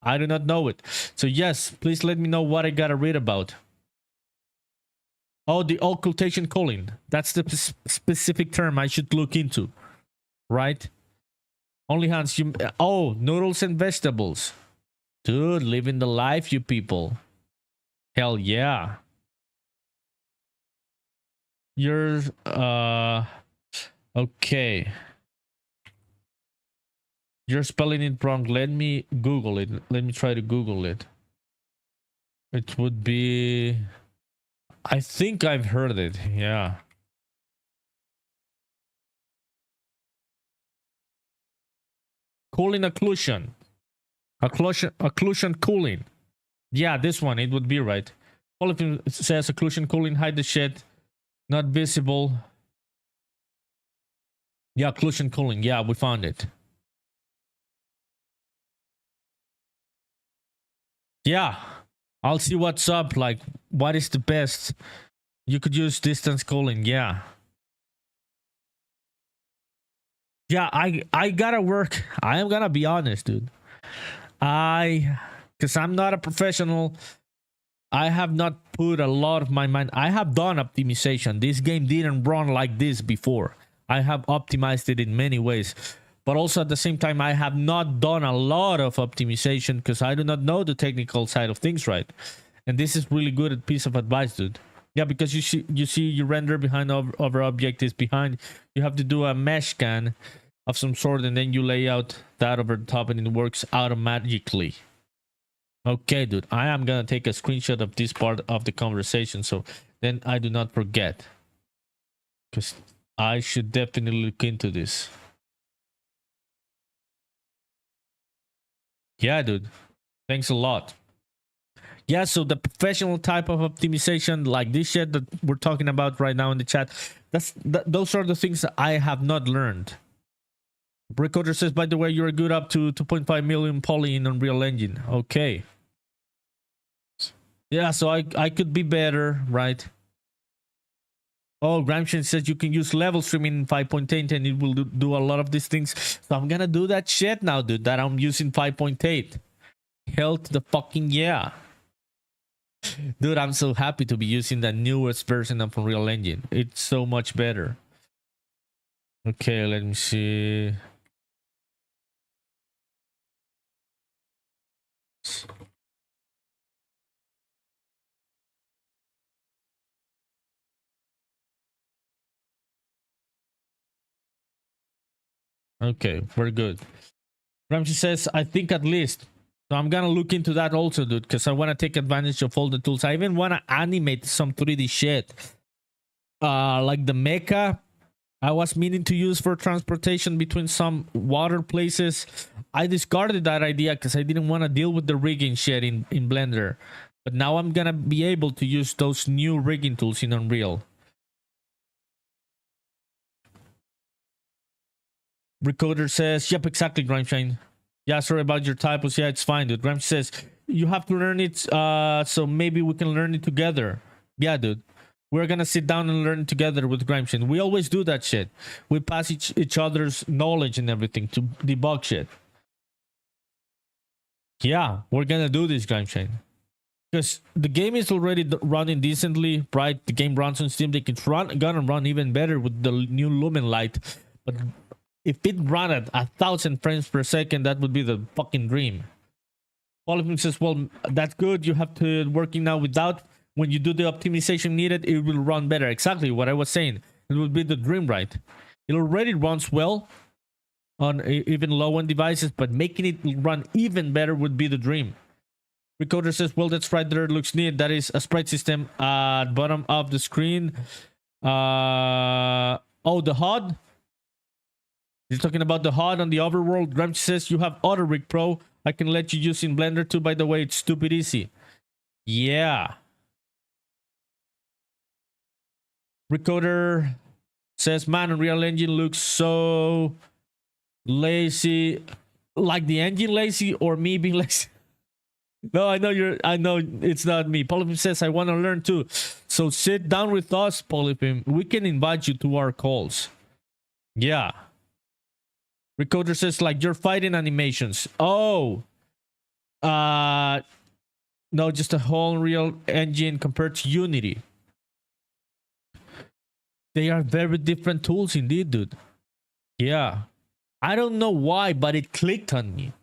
I do not know it. So yes, please let me know what I gotta read about. Oh, the occultation cooling. That's the specific term I should look into. Right? Only Hans, you... Oh, noodles and vegetables. Dude, living the life, you people. Hell yeah. You're... Okay. You're spelling it wrong. Let me Google it. Let me try to Google it. It would be... I think I've heard it. Yeah. Cooling occlusion. Occlusion cooling. Yeah, this one. It would be right. All of it says occlusion cooling. Hide the shit. Not visible. Yeah, occlusion cooling. Yeah, we found it. Yeah. I'll see what's up. Like, what is the best? You could use distance cooling. Yeah. Yeah, I gotta work. I am gonna be honest, dude. Because I'm not a professional. I have not put a lot of my mind. I have done optimization. This game didn't run like this before. I have optimized it in many ways. But also at the same time, I have not done a lot of optimization because I do not know the technical side of things, right? And this is really good piece of advice, dude. Yeah, because you see your render behind over object is behind. You have to do a mesh scan of some sort, and then you lay out that over the top, and it works automatically. Okay, dude, I am gonna take a screenshot of this part of the conversation so then I do not forget, because I should definitely look into this. Yeah, dude, thanks a lot. Yeah, so the professional type of optimization, like this shit that we're talking about right now in the chat, those are the things that I have not learned. Recorder says, by the way, you're good up to 2.5 million poly in Unreal Engine. Okay. Yeah, so I could be better, right? Oh, Gramshin says you can use level streaming in 5.8 and it will do a lot of these things. So I'm gonna do that shit now, dude, that I'm using 5.8. Hell to the fucking yeah. Dude, I'm so happy to be using the newest version of Unreal Engine. It's so much better. Okay, let me see. Okay, we're good. Ramsey says, I think at least. So I'm gonna look into that also, dude, because I want to take advantage of all the tools. I even want to animate some 3D shit. Like the mecha I was meaning to use for transportation between some water places. I discarded that idea because I didn't want to deal with the rigging shit in Blender. But now I'm gonna be able to use those new rigging tools in Unreal. Recorder says, yep, exactly, Grimeshine. Yeah, sorry about your typos. Yeah, it's fine, dude. Grimeshine says, you have to learn it, so maybe we can learn it together. Yeah, dude. We're gonna sit down and learn together with Grimeshine. We always do that shit. We pass each other's knowledge and everything to debug shit. Yeah, we're gonna do this, Grimeshine. Because the game is already running decently, right? The game runs on Steam. They can gonna run even better with the new Lumen Light. But if it ran at 1,000 frames per second, that would be the fucking dream. Polyphone says, well, that's good. You have to working now without. When you do the optimization needed, it will run better. Exactly what I was saying. It would be the dream, right? It already runs well on even low-end devices, but making it run even better would be the dream. Recorder says, well, that's right there. It looks neat. That is a sprite system at bottom of the screen. Oh, the HUD? You're talking about the HUD on the overworld. Gramsci says you have Auto Rig Pro. I can let you use in Blender too. By the way, it's stupid easy. Yeah. Recorder says, man, Unreal Engine looks so lazy. Like the engine lazy or me being lazy? No, I know it's not me. Polyphim says, I want to learn too. So sit down with us, Polyphim. We can invite you to our calls. Yeah. Recorder says, like your fighting animations. Oh. No, just a whole Unreal Engine compared to Unity. They are very different tools indeed, dude. Yeah. I don't know why, but it clicked on me.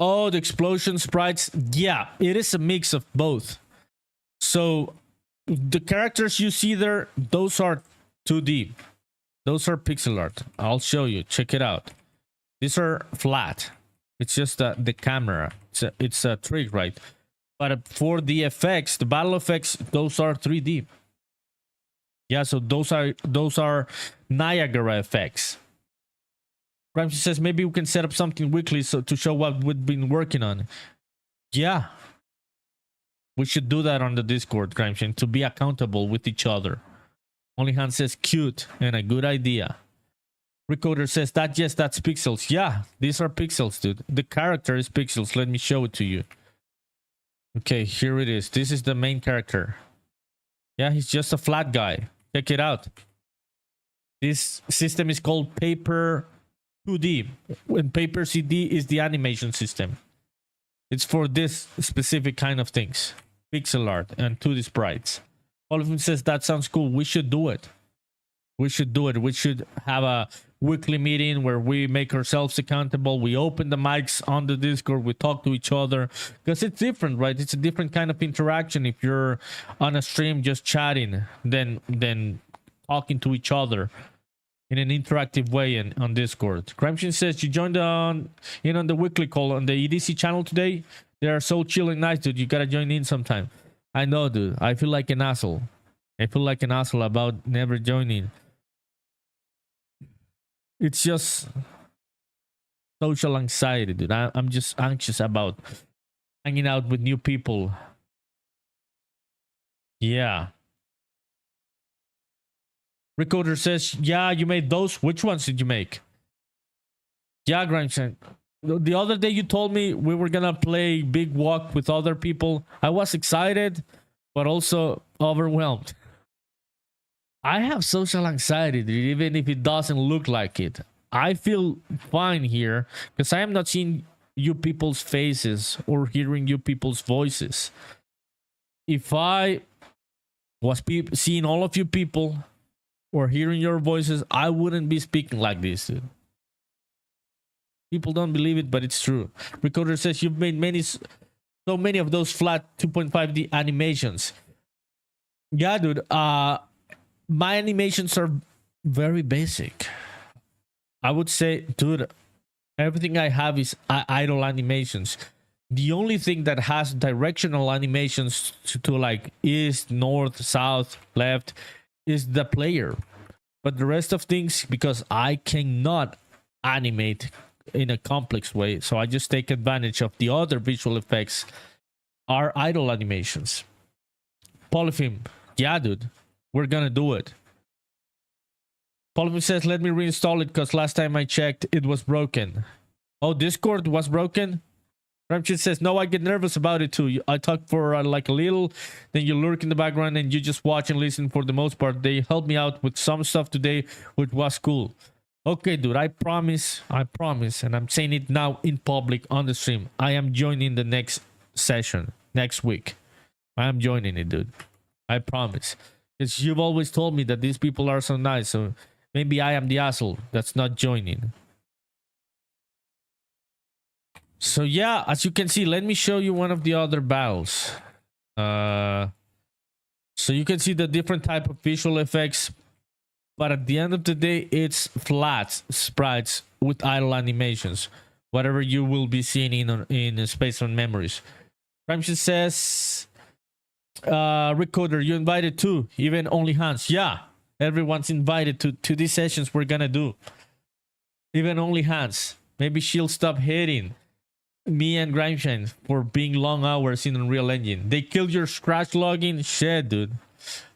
Oh, the explosion sprites. Yeah, it is a mix of both. So the characters you see there, those are 2D. Those are pixel art. I'll show you. Check it out. These are flat. It's just the camera. It's a trick, right? But for the effects, the battle effects, those are 3D. Yeah, so those are Niagara effects. Gramsci says maybe we can set up something weekly so to show what we've been working on. Yeah. We should do that on the Discord, Gramsci, to be accountable with each other. Onlyhan says cute and a good idea. Recorder says that yes, that's pixels. Yeah, these are pixels, dude. The character is pixels. Let me show it to you. Okay, here it is. This is the main character. Yeah, he's just a flat guy. Check it out. This system is called Paper 2D. And Paper CD is the animation system. It's for this specific kind of things. Pixel art and 2D sprites. All of them says that sounds cool. We should do it. We should do it. We should have a weekly meeting where we make ourselves accountable. We open the mics on the Discord. We talk to each other because it's different, right? It's a different kind of interaction if you're on a stream just chatting than talking to each other in an interactive way on Discord. Crimson says you joined on the weekly call on the EDC channel today. They are so chill and nice, dude. You gotta join in sometime. I know, dude. I feel like an asshole. I feel like an asshole about never joining. It's just social anxiety, dude. I'm just anxious about hanging out with new people. Yeah. Recorder says, yeah, you made those. Which ones did you make? Yeah, Grindson. The other day you told me we were gonna play Big Walk with other people. I was excited, but also overwhelmed. I have social anxiety, dude, even if it doesn't look like it. I feel fine here because I am not seeing you people's faces or hearing you people's voices. If I was seeing all of you people or hearing your voices, I wouldn't be speaking like this, dude. People don't believe it, but it's true. Recorder says you've made so many of those flat 2.5D animations. Yeah, dude. My animations are very basic. I would say, dude, everything I have is idle animations. The only thing that has directional animations to like east, north, south, left is the player. But the rest of things, because I cannot animate in a complex way, so I just take advantage of the other visual effects, are idle animations. Polyfilm, yeah, dude. We're gonna do it. Polyfilm says, let me reinstall it because last time I checked, it was broken. Oh, Discord was broken? Ramchit says, no, I get nervous about it too. I talk for like a little, then you lurk in the background and you just watch and listen for the most part. They helped me out with some stuff today, which was cool. Okay, dude, I promise, and I'm saying it now in public on the stream. I am joining the next session next week. I am joining it, dude. I promise. Because you've always told me that these people are so nice, so maybe I am the asshole that's not joining. So yeah, as you can see, let me show you one of the other battles. So you can see the different type of visual effects, but at the end of the day, it's flat sprites with idle animations. Whatever you will be seeing in Spaceman Memories. Ramsey says, Recorder, you invited too, even only Hans. Yeah, everyone's invited to these sessions we're gonna do. Even only Hans. Maybe she'll stop hating me and Grimeshine for being long hours in Unreal Engine. They killed your scratch login? Shit, dude.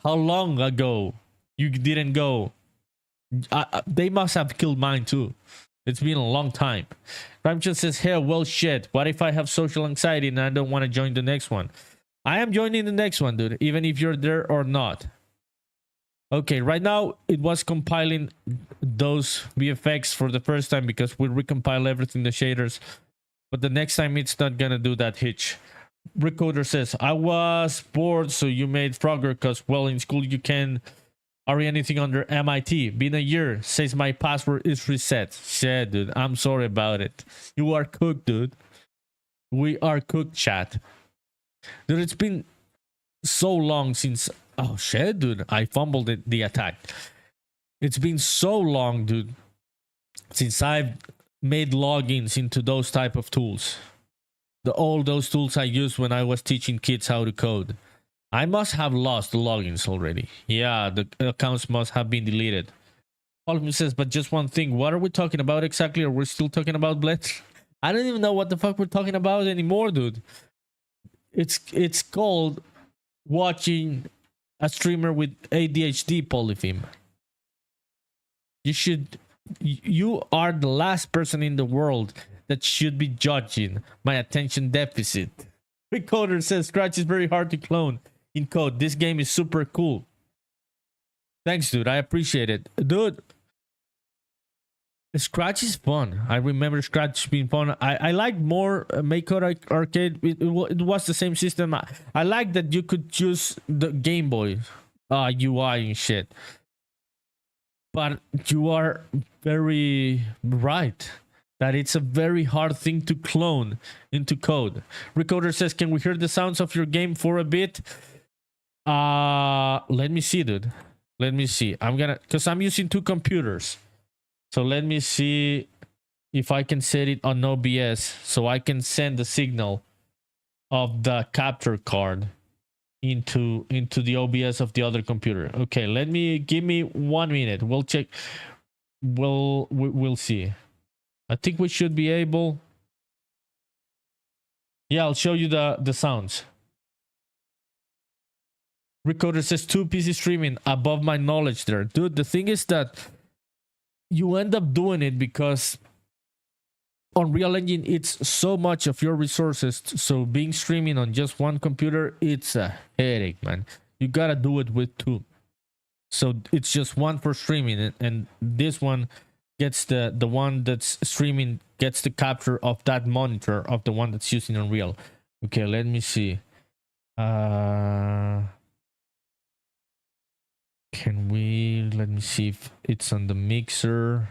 How long ago you didn't go? They must have killed mine too. It's been a long time. Grimeshine says, hey, well, shit. What if I have social anxiety and I don't want to join the next one? I am joining the next one, dude, even if you're there or not. Okay, right now it was compiling those VFX for the first time because we recompile everything, the shaders. But the next time it's not gonna do that hitch. Recorder says, I was bored, so you made Frogger because, well, in school you can RE anything under MIT. Been a year, says my password is reset. Shit, dude, I'm sorry about it. You are cooked, dude. We are cooked, chat. Dude, it's been so long since... Oh, shit, dude. I fumbled the attack. It's been so long, dude, since I've made logins into those type of tools. All those tools I used when I was teaching kids how to code. I must have lost the logins already. Yeah, the accounts must have been deleted. All of me says, but just one thing. What are we talking about exactly? Are we still talking about Blitz? I don't even know what the fuck we're talking about anymore, dude. It's called watching a streamer with ADHD, Polytheme. You are the last person in the world that should be judging my attention deficit. Recorder says Scratch is very hard to clone in code. This game is super cool. Thanks, dude. I appreciate it. Dude, Scratch is fun. I remember Scratch being fun. I like more Makeout Arcade. It was the same system. I like that you could choose the Game Boy UI and shit. But you are very right that it's a very hard thing to clone into code. Recorder says, "Can we hear the sounds of your game for a bit?" Let me see, dude. Let me see. Because I'm using 2 computers. So let me see if I can set it on OBS so I can send the signal of the capture card into the OBS of the other computer. Okay, give me 1 minute. We'll check. We'll see. I think we should be able. Yeah, I'll show you the sounds. Recorder says 2 PC streaming above my knowledge there. Dude, the thing is that you end up doing it because on Unreal Engine, it's so much of your resources. So being streaming on just 1 computer, it's a headache, man. You gotta do it with 2. So it's just 1 for streaming, and this one gets the one that's streaming gets the capture of that monitor of the one that's using Unreal. Okay, let me see. Let me see if it's on the mixer.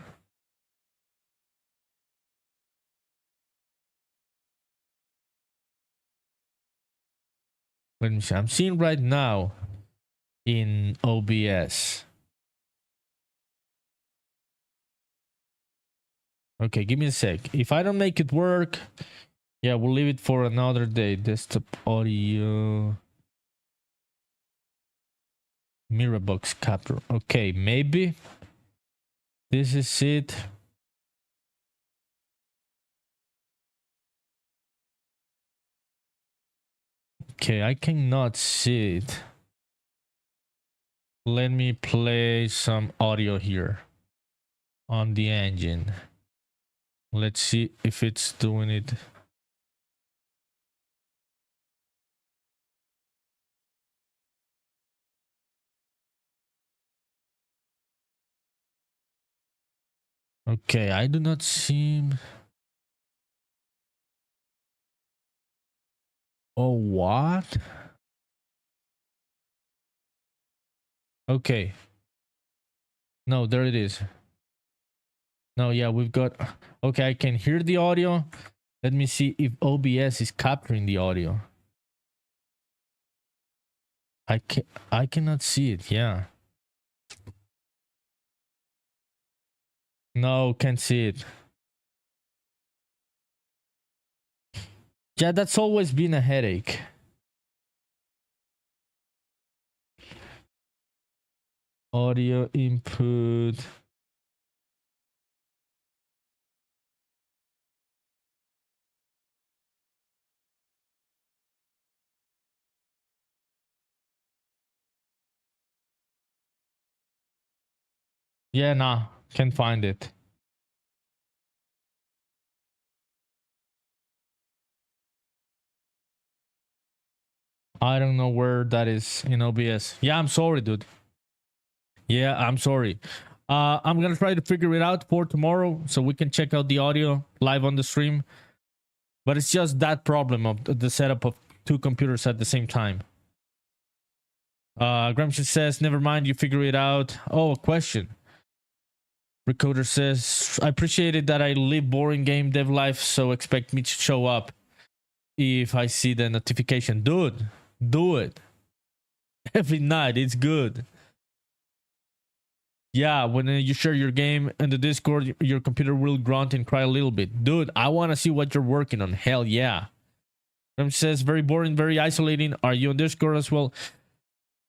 Let me see. I'm seeing right now in OBS. Okay, give me a sec. If I don't make it work, yeah, we'll leave it for another day. Desktop audio. Mirrorbox capture. Okay, maybe this is it. Okay, I cannot see it. Let me play some audio here on the engine. Let's see if it's doing it. Okay, I do not seem. Oh, what? Okay. No, there it is. No, yeah, we've got. Okay, I can hear the audio. Let me see if OBS is capturing the audio. I cannot see it. Yeah. No, can't see it. Yeah, that's always been a headache. Audio input. Yeah, nah, can't find it. I don't know where that is in OBS. Yeah, I'm sorry, dude. Yeah, I'm sorry. I'm gonna try to figure it out for tomorrow so we can check out the audio live on the stream. But it's just that problem of the setup of 2 computers at the same time. Gramsci says, never mind, you figure it out. Oh, a question. Recorder says, I appreciated that I live boring game dev life, so expect me to show up if I see the notification. Dude, do it. Every night, it's good. Yeah, when you share your game in the Discord, your computer will grunt and cry a little bit. Dude, I want to see what you're working on. Hell yeah. Rem says, very boring, very isolating. Are you on Discord as well?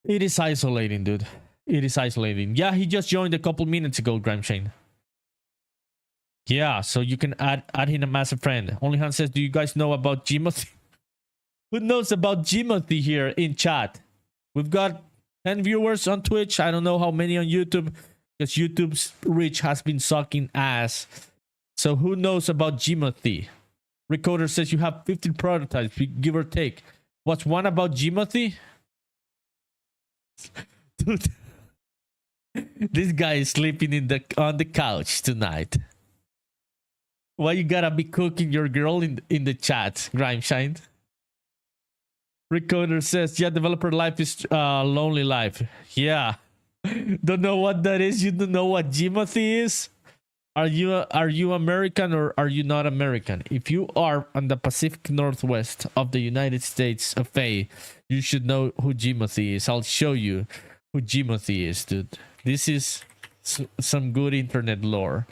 It is isolating, dude. It is isolating. Yeah, he just joined a couple minutes ago, Gramshane. Yeah, so you can add him as a friend. Onlyhan says, do you guys know about Jimothy? Who knows about Jimothy here in chat? We've got 10 viewers on Twitch. I don't know how many on YouTube, because YouTube's reach has been sucking ass. So who knows about Jimothy? Recorder says you have 15 prototypes, give or take. What's one about Jimothy? Dude, this guy is sleeping on the couch tonight. Why you gotta be cooking your girl in the chat, Grimeshine? Recorder says, yeah, developer life is lonely life. Yeah. Don't know what that is. You don't know what Jimothy is? Are you American or are you not American? If you are on the Pacific Northwest of the United States of A, you should know who Jimothy is. I'll show you who Jimothy is, dude. This is some good internet lore.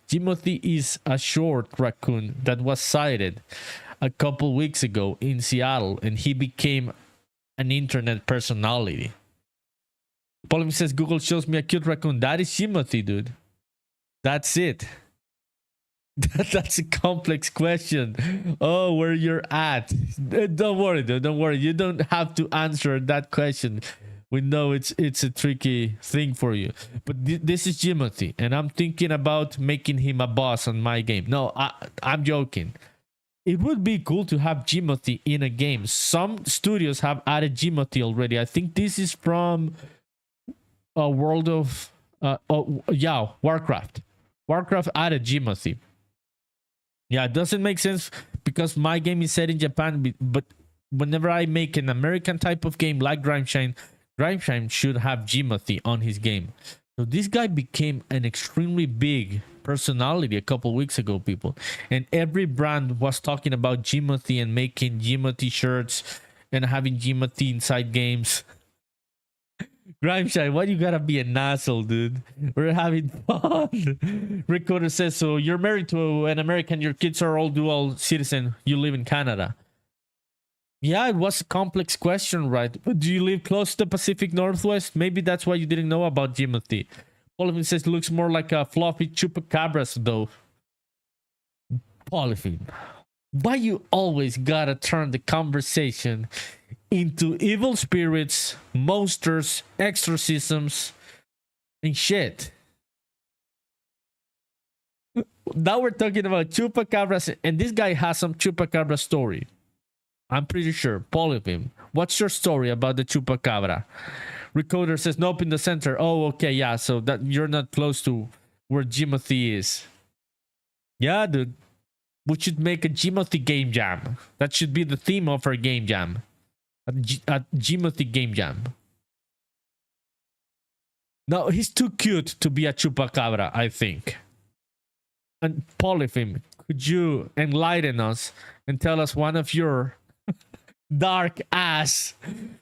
Jimothy is a short raccoon that was sighted a couple weeks ago in Seattle, and he became an internet personality. Pauline says, Google shows me a cute raccoon. That is Jimothy, dude. That's it. That's a complex question. Oh, where you're at. Don't worry, dude. Don't worry. You don't have to answer that question. We know it's a tricky thing for you. But this is Jimothy, and I'm thinking about making him a boss on my game. No, I'm joking. It would be cool to have Jimothy in a game. Some studios have added Jimothy already. I think this is from a World of... Warcraft. Warcraft added Jimothy. Yeah, it doesn't make sense because my game is set in Japan, but whenever I make an American type of game like Grimeshine should have Jimothy on his game. So this guy became an extremely big personality a couple weeks ago, people. And every brand was talking about Jimothy and making Jimothy shirts and having Jimothy inside games. Grimeshine, why you gotta be an asshole, dude? We're having fun. Recorder says, so you're married to an American, your kids are all dual citizen, you live in Canada. Yeah, it was a complex question, right? But do you live close to the Pacific Northwest? Maybe that's why you didn't know about Jimothy. Polyphene says, looks more like a fluffy chupacabras, though. Polyphene, why you always gotta turn the conversation into evil spirits, monsters, exorcisms, and shit? Now we're talking about chupacabras, and this guy has some chupacabra story. I'm pretty sure. Polyphene, what's your story about the chupacabra? Recorder says, nope, in the center. Oh, okay, yeah, so that you're not close to where Jimothy is. Yeah, dude. We should make a Jimothy game jam. That should be the theme of our game jam. A Jimothy game jam. No, he's too cute to be a chupacabra, I think. And Polyphene, could you enlighten us and tell us one of your dark ass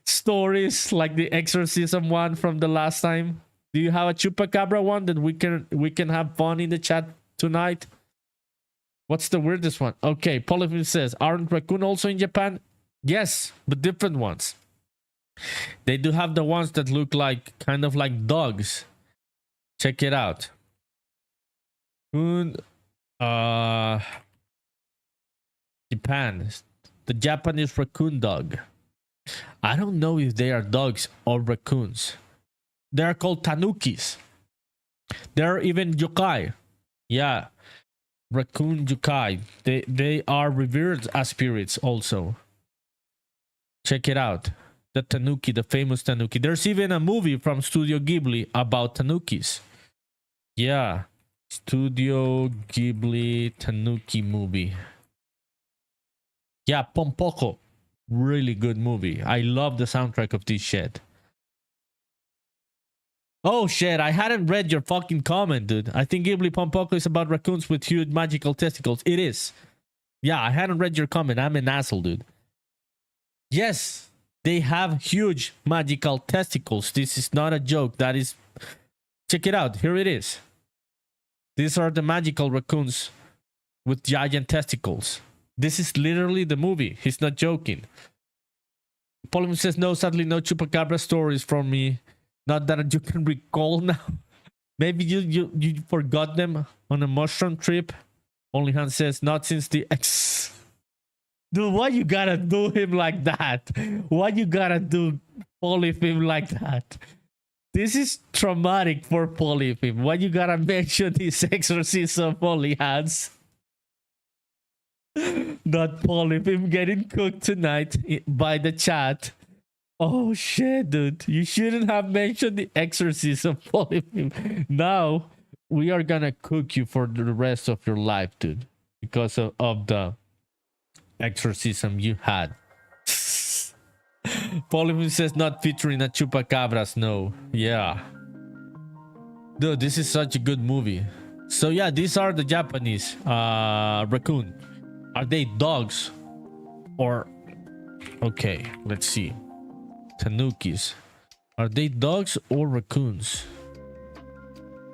stories like the exorcism one from the last time? Do you have a chupacabra one that we can have fun in the chat tonight? What's the weirdest one? Okay, Polyphene says, aren't raccoon also in Japan? Yes, but different ones. They do have the ones that look like kind of like dogs. Check it out. Japan. The Japanese raccoon dog. I don't know if they are dogs or raccoons. They are called tanukis. There are even yokai. Yeah. Raccoon yokai. They are revered as spirits also. Check it out. The tanuki, the famous tanuki. There's even a movie from Studio Ghibli about tanukis. Yeah. Studio Ghibli tanuki movie. Yeah, Pompoko. Really good movie. I love the soundtrack of this shit. Oh shit, I hadn't read your fucking comment, dude. I think Ghibli Pompoko is about raccoons with huge magical testicles. It is. Yeah, I hadn't read your comment. I'm an asshole, dude. Yes, they have huge magical testicles. This is not a joke. That is... Check it out. Here it is. These are the magical raccoons with giant testicles. This is literally the movie. He's not joking. Polymer says, no, sadly, no chupacabra stories from me. Not that you can recall now. Maybe you forgot them on a mushroom trip. Only Hans says, not since the ex... Dude, why you gotta do him like that? Why you gotta do Polyphene like that? This is traumatic for Polyphene. Why you gotta mention his exorcism, Poly Hans? Not Polyphene getting cooked tonight by the chat. Oh shit, dude. You shouldn't have mentioned the exorcism, Polyphene. Now, we are gonna cook you for the rest of your life, dude. because of the exorcism you had. Polyphone says not featuring a chupacabras. No. Yeah. Dude, this is such a good movie. So yeah, these are the Japanese raccoon. Are they dogs or okay, let's see. Tanukis. Are they dogs or raccoons?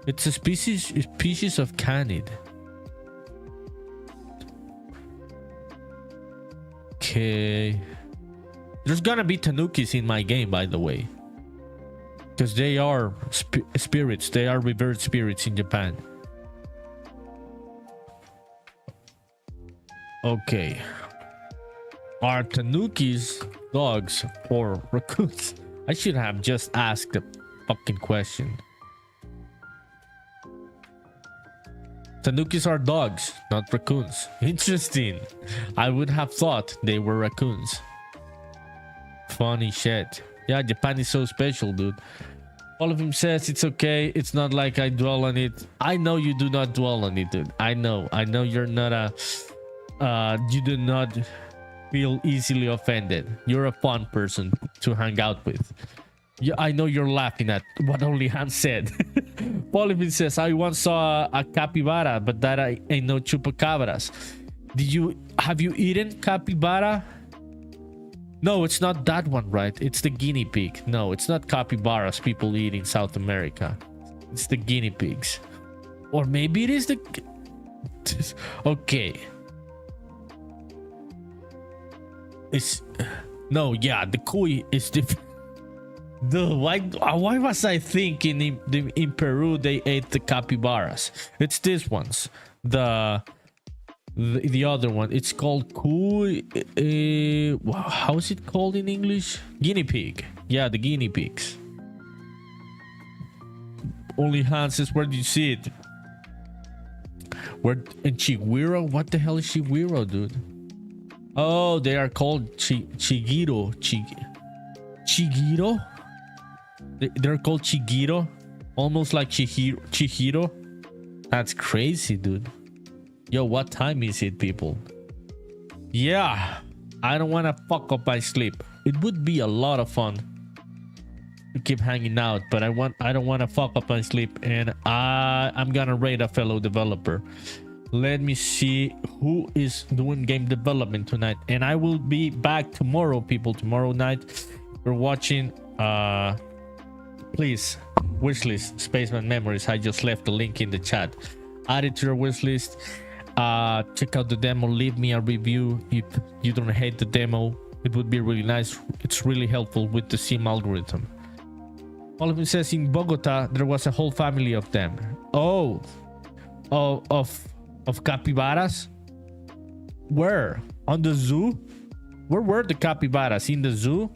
It's a species of canid. Okay. There's gonna be tanukis in my game, by the way. Because they are spirits. They are revered spirits in Japan. Okay. Are tanukis dogs or raccoons? I should have just asked the fucking question. Tanukis are dogs, not raccoons. Interesting. I would have thought they were raccoons. Funny shit. Yeah, Japan is so special, dude. All of him says it's okay. It's not like I dwell on it. I know you do not dwell on it, dude. I know you're not a you do not feel easily offended. You're a fun person to hang out with. Yeah, I know you're laughing at what only Hans said. Polyphone says, I once saw a capybara, but that ain't no chupacabras. Have you eaten capybara? No, it's not that one, right? It's the guinea pig. No, it's not capybaras people eat in South America. It's the guinea pigs. Or maybe it is the... Okay. It's... No, yeah, the koi is different. Dude, why was I thinking in Peru they ate the capybaras? It's these ones. The other one. It's called koi. How is it called in English? Guinea pig. Yeah, the guinea pigs. Only Hans says, where do you see it? Where in Chiguro? What the hell is Chiguro, dude? Oh, they are called Chigiro. Chigiro? They're called Chigiro, almost like Chihiro. That's crazy, dude. Yo, what time is it, people? Yeah, I don't want to fuck up my sleep. It would be a lot of fun to keep hanging out, but I don't want to fuck up my sleep, and I'm gonna raid a fellow developer. Let me see who is doing game development tonight, and I will be back tomorrow, people. Tomorrow night, if you're watching, please, wishlist Spaceman Memories. I just left the link in the chat. Add it to your wishlist. Check out the demo. Leave me a review if you don't hate the demo. It would be really nice. It's really helpful with the sim algorithm. All of it says in Bogota there was a whole family of them. Oh, of capybaras. Where? On the zoo? Where were the capybaras? In the zoo?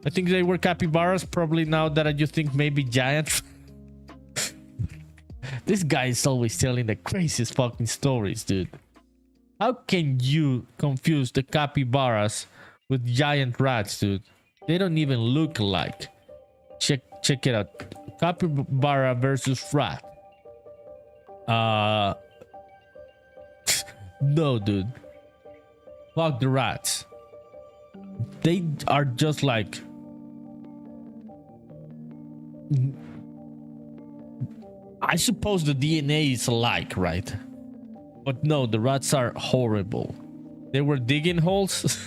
I think they were capybaras. Probably now that I just think maybe giant. This guy is always telling the craziest fucking stories, dude. How can you confuse the capybaras with giant rats, dude? They don't even look alike. Check it out. Capybara versus rat. No, dude. Fuck the rats. They are just like... I suppose the DNA is alike, right? But no, the rats are horrible. They were digging holes.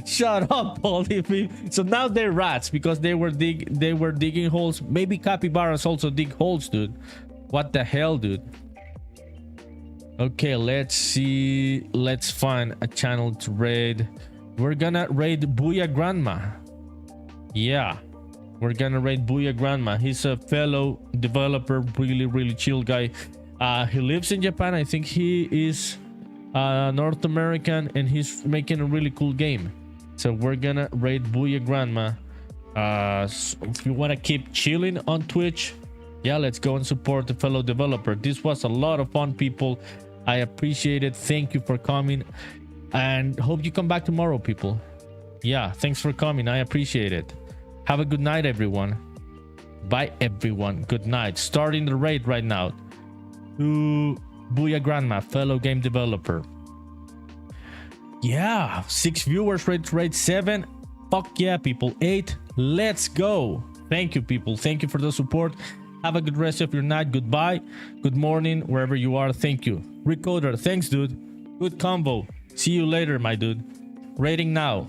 Shut up, Olivia. So now they're rats because they were digging holes. Maybe capybaras also dig holes, dude. What the hell, dude? Okay, let's see. Let's find a channel to raid. We're gonna raid Booyah Grandma. Yeah, we're gonna raid Booyah Grandma. He's a fellow developer, really chill guy. He lives in Japan. I think he is North American, and he's making a really cool game. So we're gonna raid Booyah Grandma. So if you want to keep chilling on Twitch, yeah, let's go and support the fellow developer. This was a lot of fun, people. I appreciate it. Thank you for coming, and hope you come back tomorrow, people. Yeah, thanks for coming. I appreciate it. Have a good night, everyone. Bye, everyone. Good night. Starting the raid right now. 2 Booyah Grandma, fellow game developer. Yeah, 6 viewers, rate 7. Fuck yeah, people. 8. Let's go. Thank you, people. Thank you for the support. Have a good rest of your night. Goodbye. Good morning, wherever you are. Thank you. Recoder, thanks, dude. Good combo. See you later, my dude. Rating now.